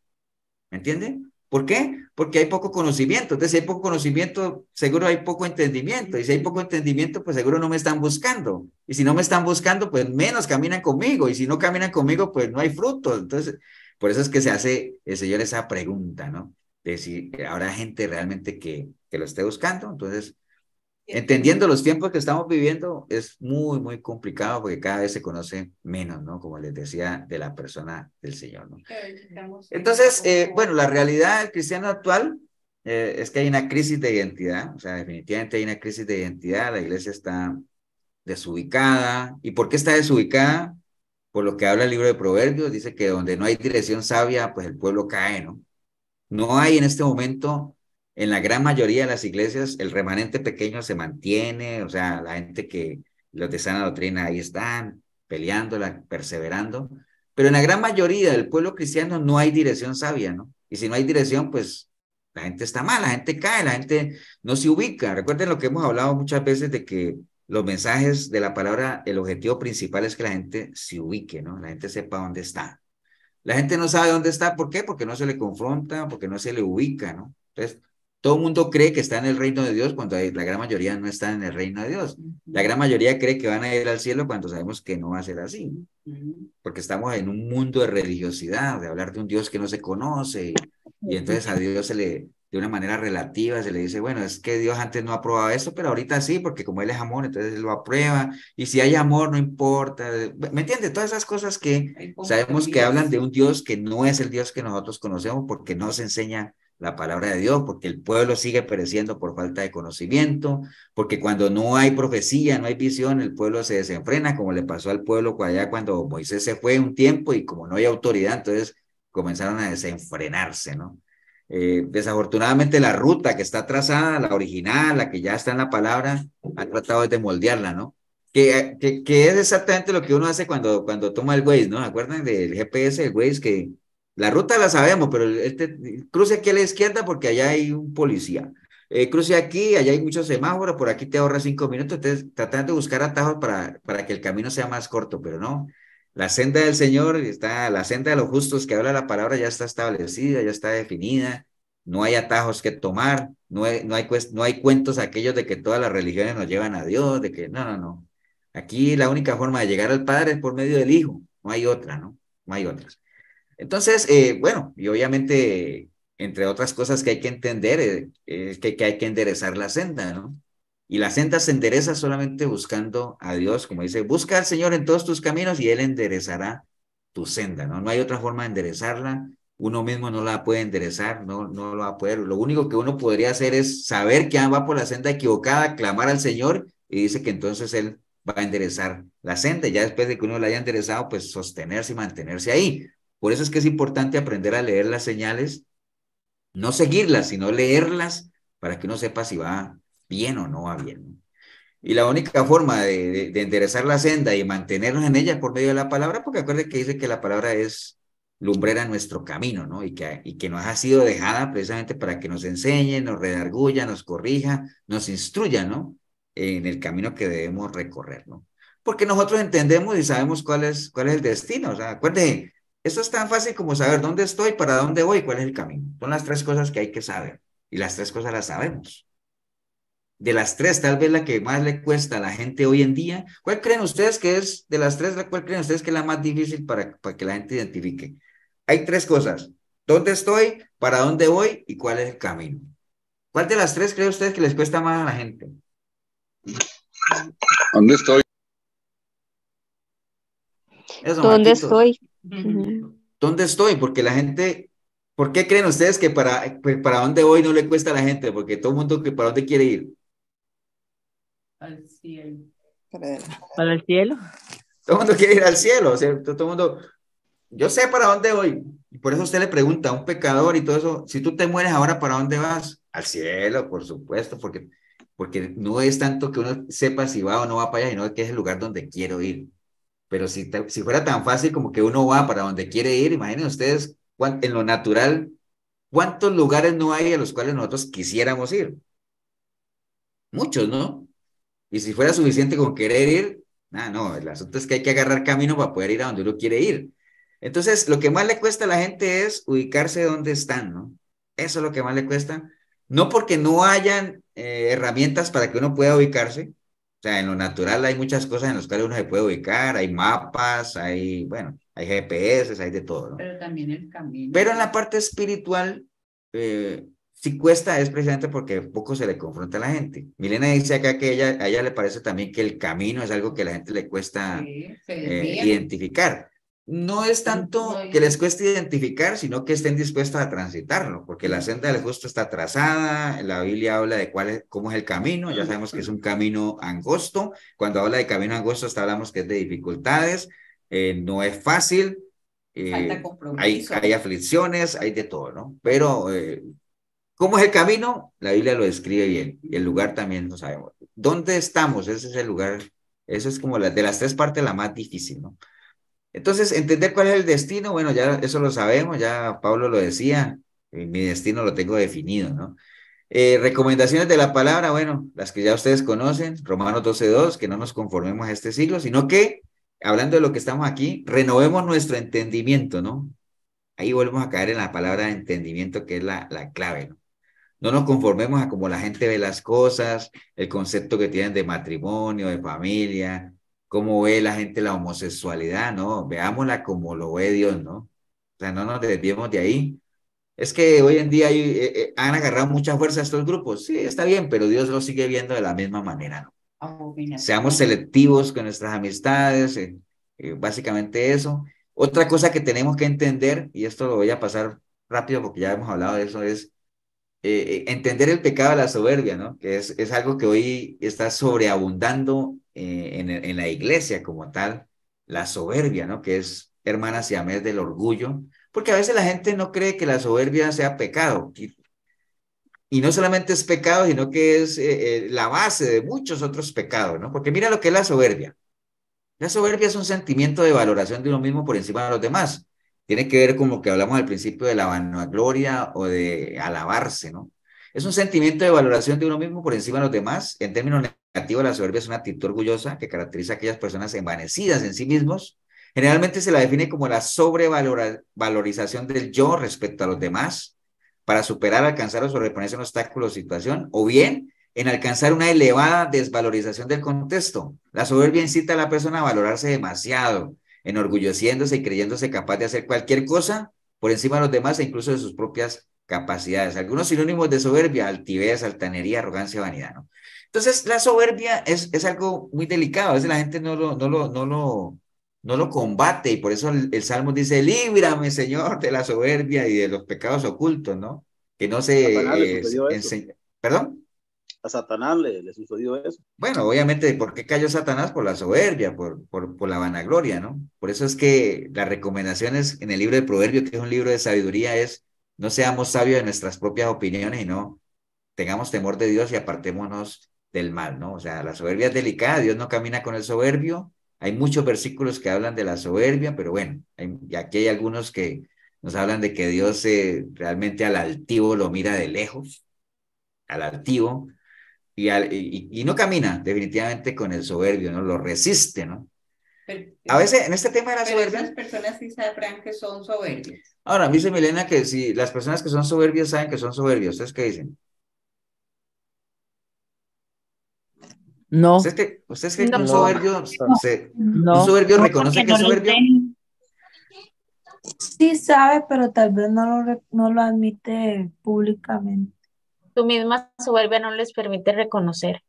¿Me entienden? ¿Por qué? Porque hay poco conocimiento. Entonces, si hay poco conocimiento, seguro hay poco entendimiento. Y si hay poco entendimiento, pues seguro no me están buscando. Y si no me están buscando, pues menos caminan conmigo. Y si no caminan conmigo, pues no hay fruto. Entonces, por eso es que se hace el Señor esa pregunta, ¿no? De si habrá gente realmente que lo esté buscando. Entonces, entendiendo los tiempos que estamos viviendo, es muy, muy complicado porque cada vez se conoce menos, ¿no? Como les decía, de la persona del Señor, ¿no? Entonces, bueno, la realidad del cristiano actual es que hay una crisis de identidad, o sea, definitivamente hay una crisis de identidad, la iglesia está desubicada. ¿Y por qué está desubicada? Por lo que habla el libro de Proverbios, dice que donde no hay dirección sabia, pues el pueblo cae, ¿no? No hay en este momento, en la gran mayoría de las iglesias, el remanente pequeño se mantiene, o sea, la gente los de sana doctrina ahí están peleándola, perseverando, pero en la gran mayoría del pueblo cristiano no hay dirección sabia, ¿no? Y si no hay dirección, pues la gente está mal, la gente cae, la gente no se ubica. Recuerden lo que hemos hablado muchas veces de que los mensajes de la palabra, el objetivo principal es que la gente se ubique, ¿no? La gente sepa dónde está. La gente no sabe dónde está, ¿por qué? Porque no se le confronta, porque no se le ubica, ¿no? Entonces, todo el mundo cree que está en el reino de Dios cuando la gran mayoría no está en el reino de Dios. La gran mayoría cree que van a ir al cielo cuando sabemos que no va a ser así, porque estamos en un mundo de religiosidad, de hablar de un Dios que no se conoce, y entonces a Dios de una manera relativa se le dice, bueno, es que Dios antes no aprobaba esto, pero ahorita sí, porque como Él es amor, entonces Él lo aprueba, y si hay amor, no importa. ¿Me entiendes? Todas esas cosas que sabemos que hablan de un Dios que no es el Dios que nosotros conocemos, porque no se enseña la palabra de Dios, porque el pueblo sigue pereciendo por falta de conocimiento, porque cuando no hay profecía, no hay visión, el pueblo se desenfrena, como le pasó al pueblo allá cuando Moisés se fue un tiempo y como no hay autoridad, entonces comenzaron a desenfrenarse, ¿no? Desafortunadamente la ruta que está trazada, la original, la que ya está en la palabra, han tratado de moldearla, ¿no? Que es exactamente lo que uno hace cuando toma el Waze, ¿no? ¿Acuerdan del GPS, el Waze? Que la ruta la sabemos, pero cruce aquí a la izquierda porque allá hay un policía. Cruce aquí, allá hay muchos semáforos, por aquí te ahorra 5 minutos, entonces tratan de buscar atajos para que el camino sea más corto, pero no. La senda del Señor, la senda de los justos que habla la palabra ya está establecida, ya está definida, no hay atajos que tomar, no hay cuentos aquellos de que todas las religiones nos llevan a Dios, de que no, no, no. Aquí la única forma de llegar al Padre es por medio del Hijo, no hay otra, ¿no? No hay otras. Entonces, bueno, y obviamente, entre otras cosas que hay que entender, es que hay que enderezar la senda, ¿no? Y la senda se endereza solamente buscando a Dios, como dice, busca al Señor en todos tus caminos y Él enderezará tu senda, ¿no? No hay otra forma de enderezarla, uno mismo no la puede enderezar, no lo va a poder. Lo único que uno podría hacer es saber que va por la senda equivocada, clamar al Señor y dice que entonces Él va a enderezar la senda. Y ya después de que uno la haya enderezado, pues sostenerse y mantenerse ahí. Por eso es que es importante aprender a leer las señales, no seguirlas, sino leerlas para que uno sepa si va bien o no va bien, ¿no? Y la única forma de enderezar la senda y mantenernos en ella por medio de la palabra, porque acuérdense que dice que la palabra es lumbrera en nuestro camino, ¿no? Y que nos ha sido dejada precisamente para que nos enseñe, nos redarguya, nos corrija, nos instruya, ¿no? En el camino que debemos recorrer, ¿no? Porque nosotros entendemos y sabemos cuál es el destino. O sea, acuérdense, esto es tan fácil como saber dónde estoy, para dónde voy, cuál es el camino. Son las tres cosas que hay que saber. Y las tres cosas las sabemos. De las tres, tal vez la que más le cuesta a la gente hoy en día, ¿cuál creen ustedes que es, de las tres, cuál creen ustedes que es la más difícil para que la gente identifique? Hay tres cosas. ¿Dónde estoy? ¿Para dónde voy? ¿Y cuál es el camino? ¿Cuál de las tres creen ustedes que les cuesta más a la gente? ¿Dónde estoy? Eso, ¿Dónde Marquitos. estoy? ¿Dónde estoy? Porque la gente, ¿por qué creen ustedes que para dónde voy no le cuesta a la gente? Porque todo el mundo que para dónde quiere ir. Al cielo. Para el cielo. Todo el mundo quiere ir al cielo. O sea, todo el mundo, yo sé para dónde voy. Y por eso usted le pregunta a un pecador y todo eso, si tú te mueres ahora, ¿para dónde vas? Al cielo, por supuesto, porque no es tanto que uno sepa si va o no va para allá, sino que es el lugar donde quiero ir. Pero si fuera tan fácil como que uno va para donde quiere ir, imaginen ustedes en lo natural, ¿cuántos lugares no hay a los cuales nosotros quisiéramos ir? Muchos, ¿no? Y si fuera suficiente con querer ir, no, el asunto es que hay que agarrar camino para poder ir a donde uno quiere ir. Entonces, lo que más le cuesta a la gente es ubicarse donde están, ¿no? Eso es lo que más le cuesta. No porque no hayan herramientas para que uno pueda ubicarse. O sea, en lo natural hay muchas cosas en las cuales uno se puede ubicar, hay mapas, bueno, hay GPS, hay de todo, ¿no? Pero también el camino. Pero en la parte espiritual, si cuesta es precisamente porque poco se le confronta a la gente. Milena dice acá que a ella le parece también que el camino es algo que a la gente le cuesta identificar. No es tanto que les cueste identificar, sino que estén dispuestos a transitarlo, porque la senda del justo está trazada, la Biblia habla de cómo es el camino, ya sabemos que es un camino angosto. Cuando habla de camino angosto, hablamos que es de dificultades, no es fácil, hay aflicciones, hay de todo, ¿no? Pero ¿cómo es el camino? La Biblia lo describe bien. Y el lugar también lo sabemos. ¿Dónde estamos? Ese es el lugar. Eso es como de las tres partes la más difícil, ¿no? Entonces, entender cuál es el destino, bueno, ya eso lo sabemos, ya Pablo lo decía, mi destino lo tengo definido, ¿no? Recomendaciones de la palabra, bueno, las que ya ustedes conocen, Romanos 12:2, que no nos conformemos a este siglo, sino que, hablando de lo que estamos aquí, renovemos nuestro entendimiento, ¿no? Ahí volvemos a caer en la palabra entendimiento, que es la clave, ¿no? No nos conformemos a cómo la gente ve las cosas, el concepto que tienen de matrimonio, de familia, cómo ve la gente la homosexualidad, ¿no? Veámosla como lo ve Dios, ¿no? O sea, no nos desviemos de ahí. Es que hoy en día han agarrado mucha fuerza estos grupos. Sí, está bien, pero Dios lo sigue viendo de la misma manera, ¿no? Seamos selectivos con nuestras amistades, básicamente eso. Otra cosa que tenemos que entender, y esto lo voy a pasar rápido porque ya hemos hablado de eso, es entender el pecado de la soberbia, ¿no? Que es algo que hoy está sobreabundando en la iglesia como tal, la soberbia, ¿no? Que es hermana siamés del orgullo, porque a veces la gente no cree que la soberbia sea pecado, y no solamente es pecado, sino que es la base de muchos otros pecados, ¿no? Porque mira lo que es la soberbia. La soberbia es un sentimiento de valoración de uno mismo por encima de los demás. Tiene que ver con lo que hablamos al principio de la vanagloria o de alabarse, ¿no? Es un sentimiento de valoración de uno mismo por encima de los demás. En términos negativos, la soberbia es una actitud orgullosa que caracteriza a aquellas personas envanecidas en sí mismos. Generalmente se la define como la sobrevalorización del yo respecto a los demás para superar, alcanzar o sobreponerse a un obstáculo o situación, o bien en alcanzar una elevada desvalorización del contexto. La soberbia incita a la persona a valorarse demasiado, enorgulleciéndose y creyéndose capaz de hacer cualquier cosa por encima de los demás e incluso de sus propias capacidades. Algunos sinónimos de soberbia: altivez, altanería, arrogancia, vanidad, ¿no? Entonces, la soberbia es algo muy delicado. A veces la gente no lo combate, y por eso el Salmo dice: líbrame, Señor, de la soberbia y de los pecados ocultos, ¿no? Que no Satanás le se sucedió eso. enseña. ¿Perdón? A Satanás le sucedió eso. Bueno, obviamente, ¿por qué cayó Satanás? Por la soberbia, por la vanagloria, ¿no? Por eso es que las recomendaciones en el libro de Proverbios, que es un libro de sabiduría, es: no seamos sabios de nuestras propias opiniones, y no tengamos temor de Dios y apartémonos del mal, ¿no? O sea, la soberbia es delicada, Dios no camina con el soberbio. Hay muchos versículos que hablan de la soberbia, pero bueno, y aquí hay algunos que nos hablan de que Dios realmente al altivo lo mira de lejos, al altivo, y no camina definitivamente con el soberbio, ¿no? Lo resiste, ¿no? A veces en este tema de la Pero soberbia, esas personas sí sabrán que son soberbias. ahora, dice Milena que si las personas que son soberbias saben que son soberbios, ¿ustedes qué dicen? No, ¿Ustedes creen que un No, soberbio, un no. soberbio No, reconoce porque que no es los soberbio? ven. Sí sabe, pero tal vez no lo admite públicamente. su misma soberbia no les permite reconocer.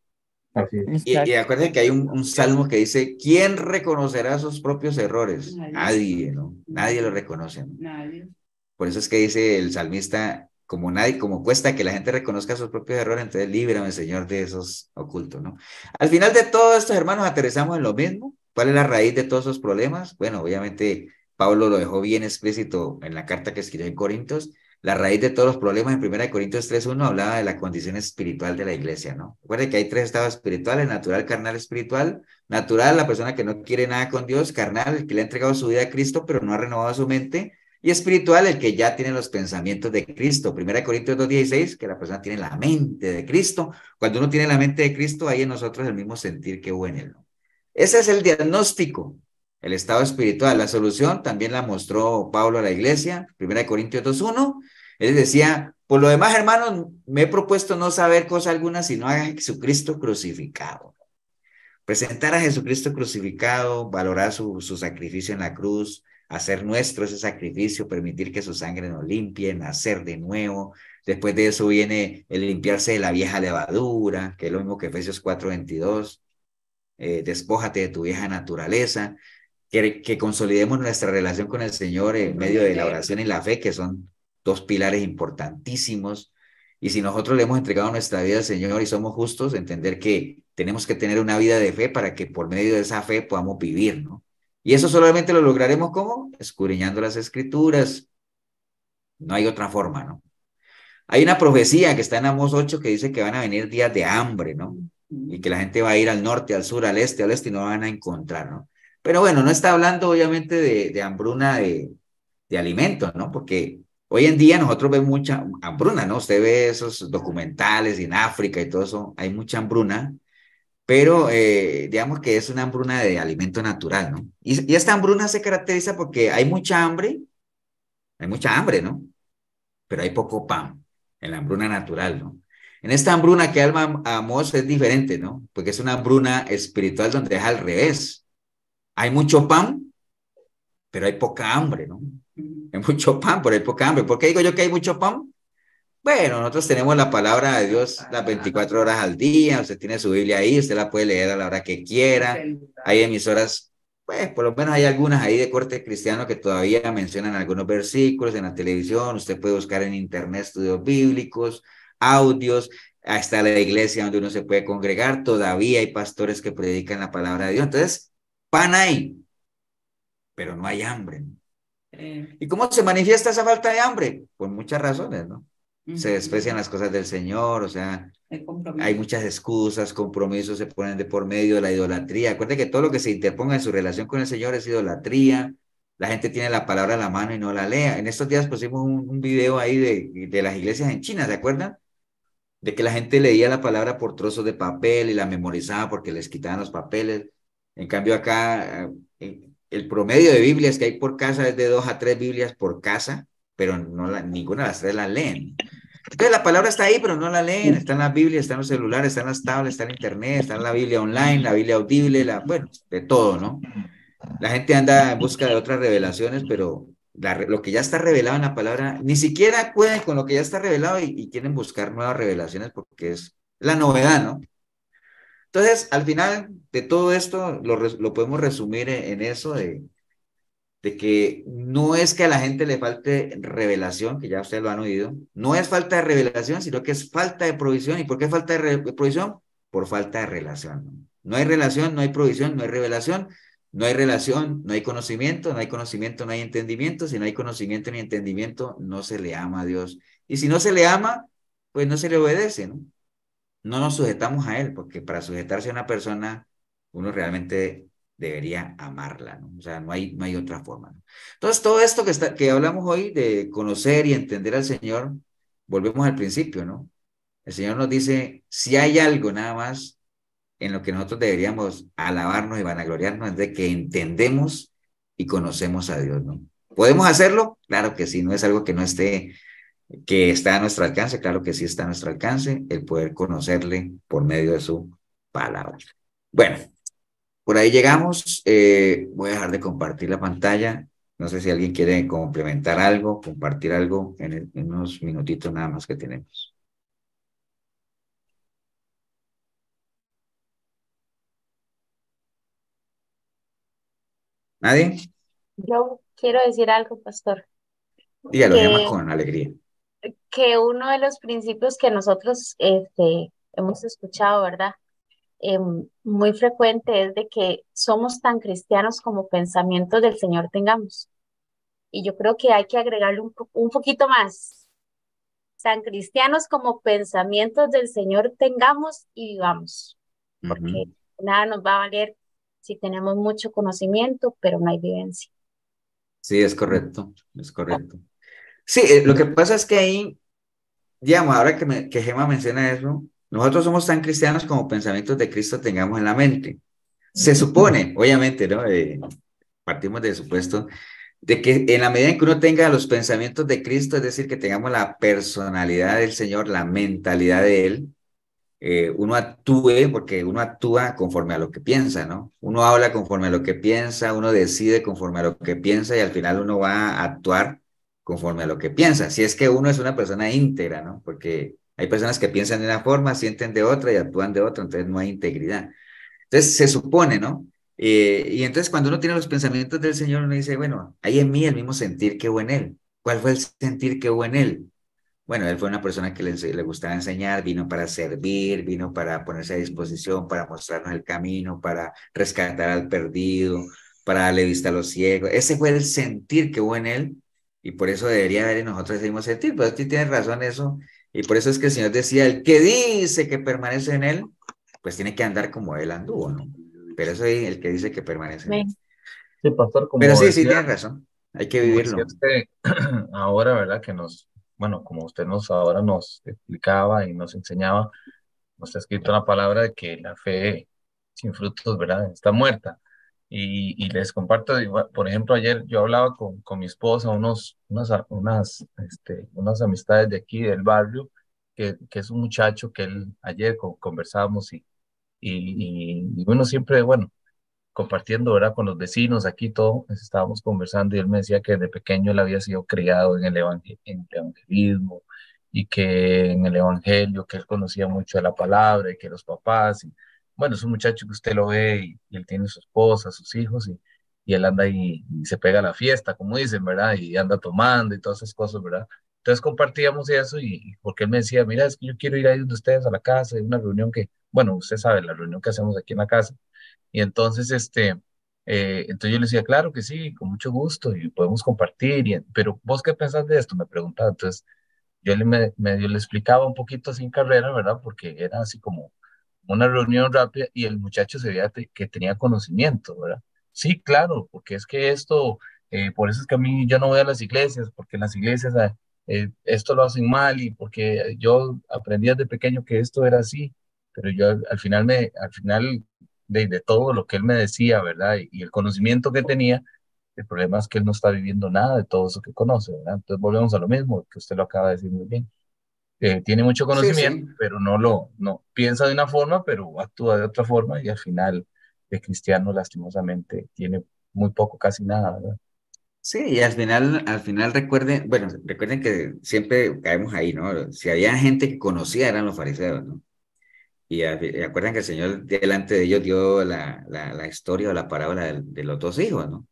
Así es. Y Exacto. acuérdense que hay un salmo que dice: ¿quién reconocerá sus propios errores? Nadie, ¿no? Nadie lo reconoce, ¿no? Nadie. Por eso es que dice el salmista: como cuesta que la gente reconozca sus propios errores, entonces líbrame, Señor, de esos ocultos, ¿no? Al final de todos estos, hermanos, aterrizamos en lo mismo. ¿Cuál es la raíz de todos esos problemas? Bueno, obviamente Pablo lo dejó bien explícito en la carta que escribió en Corintios. La raíz de todos los problemas en 1 Corintios 3:1 hablaba de la condición espiritual de la iglesia, ¿no? Recuerden que hay tres estados espirituales: natural, carnal, espiritual. Natural, la persona que no quiere nada con Dios; carnal, el que le ha entregado su vida a Cristo pero no ha renovado su mente; y espiritual, el que ya tiene los pensamientos de Cristo. 1 Corintios 2:16, que la persona tiene la mente de Cristo. Cuando uno tiene la mente de Cristo, hay en nosotros el mismo sentir que hubo en él, ¿no? Ese es el diagnóstico, el estado espiritual. La solución también la mostró Pablo a la iglesia, 1 Corintios 2:1. Él decía: por lo demás, hermanos, me he propuesto no saber cosa alguna sino a Jesucristo crucificado. Presentar a Jesucristo crucificado, valorar su sacrificio en la cruz, hacer nuestro ese sacrificio, permitir que su sangre nos limpie, nacer de nuevo. Después de eso viene el limpiarse de la vieja levadura, que es lo mismo que Efesios 4:22. Despójate de tu vieja naturaleza. Que consolidemos nuestra relación con el Señor en medio de la oración y la fe, que son dos pilares importantísimos. Y si nosotros le hemos entregado nuestra vida al Señor y somos justos, entender que tenemos que tener una vida de fe para que por medio de esa fe podamos vivir, ¿no? Y eso solamente lo lograremos, ¿cómo? Escudriñando las Escrituras. No hay otra forma, ¿no? Hay una profecía que está en Amós 8 que dice que van a venir días de hambre, ¿no? Y que la gente va a ir al norte, al sur, al este y no van a encontrar, ¿no? Pero bueno, no está hablando obviamente de hambruna de alimentos, ¿no? Porque hoy en día nosotros vemos mucha hambruna, ¿no? Usted ve esos documentales en África y todo eso, hay mucha hambruna, pero digamos que es una hambruna de alimento natural, ¿no? Y esta hambruna se caracteriza porque hay mucha hambre, ¿no? Pero hay poco pan en la hambruna natural, ¿no? En esta hambruna que alma Amós es diferente, ¿no? Porque es una hambruna espiritual donde es al revés. Hay mucho pan, pero hay poca hambre, ¿no? Hay mucho pan, pero hay poca hambre. ¿Por qué digo yo que hay mucho pan? Bueno, nosotros tenemos la palabra de Dios las 24 horas al día. Usted tiene su Biblia ahí, usted la puede leer a la hora que quiera. Hay emisoras, pues por lo menos hay algunas ahí de corte cristiano que todavía mencionan algunos versículos en la televisión. Usted puede buscar en internet estudios bíblicos. audios, hasta la iglesia donde uno se puede congregar, todavía hay pastores que predican la palabra de Dios. Entonces, pan hay, pero no hay hambre. ¿Y cómo se manifiesta esa falta de hambre? Por muchas razones, ¿no? Se desprecian las cosas del Señor, o sea, hay muchas excusas, compromisos se ponen de por medio de la idolatría. Acuérdense que todo lo que se interponga en su relación con el Señor es idolatría. La gente tiene la palabra a la mano y no la lea. En estos días pusimos un video ahí de las iglesias en China, ¿se acuerdan? De que la gente leía la palabra por trozos de papel y la memorizaba porque les quitaban los papeles. En cambio acá, el promedio de Biblias que hay por casa es de 2 a 3 Biblias por casa, pero ninguna de las 3 la leen. Entonces la palabra está ahí, pero no la leen. Está en la Biblia, está en los celulares, está en las tablets, está en internet, está en la Biblia online, la Biblia audible, bueno, de todo, ¿no? La gente anda en busca de otras revelaciones, pero lo que ya está revelado en la palabra, ni siquiera pueden con lo que ya está revelado y quieren buscar nuevas revelaciones porque es la novedad, ¿no? Entonces, al final de todo esto, lo podemos resumir en eso de que no es que a la gente le falte revelación, que ya ustedes lo han oído, no es falta de revelación, sino que es falta de provisión. ¿Y por qué falta de provisión? Por falta de relación, ¿no? No hay relación, no hay provisión, no hay revelación, no hay relación, no hay conocimiento, no hay conocimiento, no hay entendimiento. Si no hay conocimiento ni entendimiento, no se le ama a Dios. Y si no se le ama, pues no se le obedece, ¿no? No nos sujetamos a Él, porque para sujetarse a una persona, uno realmente debería amarla, ¿no? O sea, no hay otra forma, ¿no? Entonces, todo esto que hablamos hoy de conocer y entender al Señor, volvemos al principio, ¿no? El Señor nos dice, si hay algo nada más en lo que nosotros deberíamos alabarnos y vanagloriarnos, es de que entendemos y conocemos a Dios, ¿no? ¿Podemos hacerlo? Claro que sí, no es algo que está a nuestro alcance, claro que sí está a nuestro alcance, el poder conocerle por medio de su palabra. Bueno, por ahí llegamos. Voy a dejar de compartir la pantalla. No sé si alguien quiere complementar algo, compartir algo en unos minutitos nada más que tenemos. ¿Nadie? Yo quiero decir algo, pastor, Dígalo, Gemma, que, con alegría. que uno de los principios que nosotros hemos escuchado, ¿verdad? Muy frecuente es de que somos tan cristianos como pensamientos del Señor tengamos. Y yo creo que hay que agregarle un poquito más. Tan cristianos como pensamientos del Señor tengamos y vivamos. Porque nada nos va a valer si tenemos mucho conocimiento, pero no hay vivencia. Sí, es correcto, es correcto. Sí, lo que pasa es que ahí, digamos, ahora que Gemma menciona eso, nosotros somos tan cristianos como pensamientos de Cristo tengamos en la mente. Se supone, obviamente, ¿no? Partimos del supuesto de que en la medida en que uno tenga los pensamientos de Cristo, es decir, que tengamos la personalidad del Señor, la mentalidad de Él, uno actúe, porque uno actúa conforme a lo que piensa, ¿no? Uno habla conforme a lo que piensa, uno decide conforme a lo que piensa y al final uno va a actuar conforme a lo que piensa. Si es que uno es una persona íntegra, ¿no? Porque hay personas que piensan de una forma, sienten de otra y actúan de otra, entonces no hay integridad. Entonces se supone, ¿no? Y entonces cuando uno tiene los pensamientos del Señor, uno dice, bueno, hay en mí el mismo sentir que hubo en Él. ¿Cuál fue el sentir que hubo en Él? Bueno, él fue una persona que le gustaba enseñar, vino para servir, vino para ponerse a disposición, para mostrarnos el camino, para rescatar al perdido, para darle vista a los ciegos. Ese fue el sentir que hubo en él y por eso debería haber en nosotros ese mismo sentir. Pero tú tienes razón eso y por eso es que el Señor decía, el que dice que permanece en él, pues tiene que andar como él anduvo, ¿no? Pero eso es el que dice que permanece en él. Sí, pastor, Pero como sí, sí, decía, tienes razón. Hay que como vivirlo. decía usted ahora, ¿verdad? Bueno, como usted ahora nos explicaba y nos enseñaba, nos está escrito en la palabra de que la fe sin frutos, ¿verdad? Está muerta. Y les comparto, por ejemplo, ayer yo hablaba con mi esposa, unas amistades de aquí del barrio, que es un muchacho que ayer conversábamos y bueno, siempre, bueno, compartiendo, ¿verdad? Con los vecinos aquí, todo, pues, estábamos conversando y él me decía que de pequeño él había sido criado en el evangelismo y que en el evangelio, que él conocía mucho de la palabra y que los papás, y bueno, es un muchacho que usted lo ve y él tiene su esposa, sus hijos y él anda y se pega a la fiesta, como dicen, ¿verdad? Y anda tomando y todas esas cosas, ¿verdad? Entonces compartíamos eso y porque él me decía, mira, es que yo quiero ir ahí donde ustedes a la casa, hay una reunión que, bueno, usted sabe, la reunión que hacemos aquí en la casa. Y entonces, entonces yo le decía, claro que sí, con mucho gusto y podemos compartir. Pero vos qué pensás de esto, me preguntaba. Entonces yo medio le explicaba un poquito sin carrera, ¿verdad? Porque era así como una reunión rápida y el muchacho se veía que tenía conocimiento, ¿verdad? Sí, claro, porque es que esto, por eso es que a mí yo no voy a las iglesias, porque en las iglesias esto lo hacen mal y porque yo aprendí desde pequeño que esto era así, pero yo al final de todo lo que él me decía, ¿verdad? Y el conocimiento que tenía, el problema es que él no está viviendo nada de todo eso que conoce, ¿verdad? Entonces volvemos a lo mismo, que usted lo acaba de decir muy bien. Tiene mucho Sí, conocimiento, sí. pero no piensa de una forma, pero actúa de otra forma y al final de cristiano lastimosamente tiene muy poco, casi nada, ¿verdad? Sí, y al final recuerden, bueno, recuerden que siempre caemos ahí, ¿no? Si había gente que conocía eran los fariseos, ¿no? Y acuerdan que el Señor delante de ellos dio la historia o la parábola de los dos hijos, ¿no?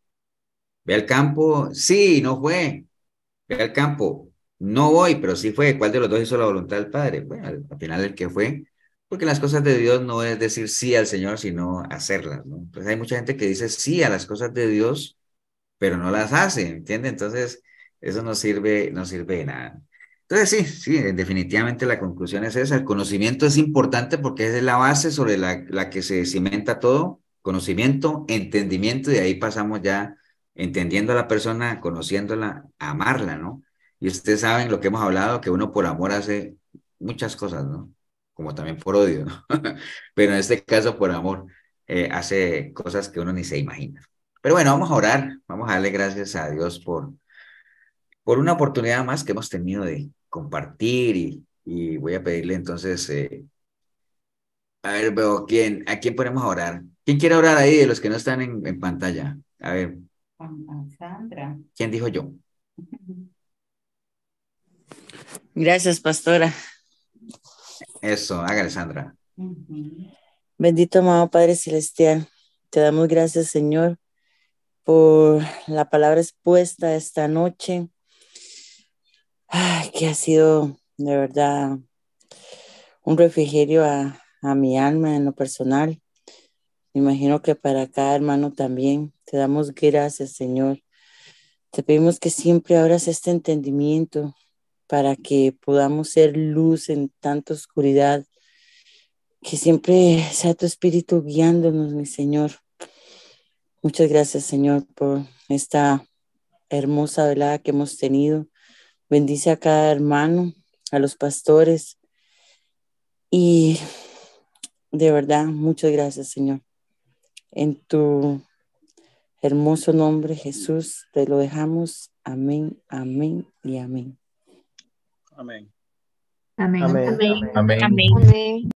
Ve al campo, sí, no fue. Ve al campo, no voy, pero sí fue. ¿Cuál de los dos hizo la voluntad del Padre? Bueno, al final el que fue, porque las cosas de Dios no es decir sí al Señor, sino hacerlas, ¿no? Entonces hay mucha gente que dice sí a las cosas de Dios, pero no las hace, ¿entiende? Entonces, eso no sirve de nada. Entonces, sí, sí, definitivamente la conclusión es esa. El conocimiento es importante porque es la base sobre la que se cimenta todo. Conocimiento, entendimiento, y de ahí pasamos ya entendiendo a la persona, conociéndola, a amarla, ¿no? Y ustedes saben lo que hemos hablado, que uno por amor hace muchas cosas, ¿no? Como también por odio, ¿no? Pero en este caso, por amor, hace cosas que uno ni se imagina. Pero bueno, vamos a orar, vamos a darle gracias a Dios por una oportunidad más que hemos tenido de compartir y voy a pedirle entonces, a ver, veo a quién ponemos a orar. ¿Quién quiere orar ahí de los que no están en pantalla? A ver, Sandra. ¿quién dijo yo? Gracias, pastora. Eso, hágale, Sandra. Bendito amado Padre Celestial, te damos gracias, Señor, por la palabra expuesta esta noche. Ay, que ha sido de verdad un refrigerio a mi alma en lo personal. Me imagino que para cada hermano también. Te damos gracias, Señor. Te pedimos que siempre abras este entendimiento para que podamos ser luz en tanta oscuridad. Que siempre sea tu espíritu guiándonos, mi Señor. Muchas gracias, Señor, por esta hermosa velada que hemos tenido. Bendice a cada hermano, a los pastores. Y de verdad, muchas gracias, Señor. En tu hermoso nombre, Jesús, te lo dejamos. Amén, amén y amén. Amén. Amén. Amén. Amén. Amén. Amén.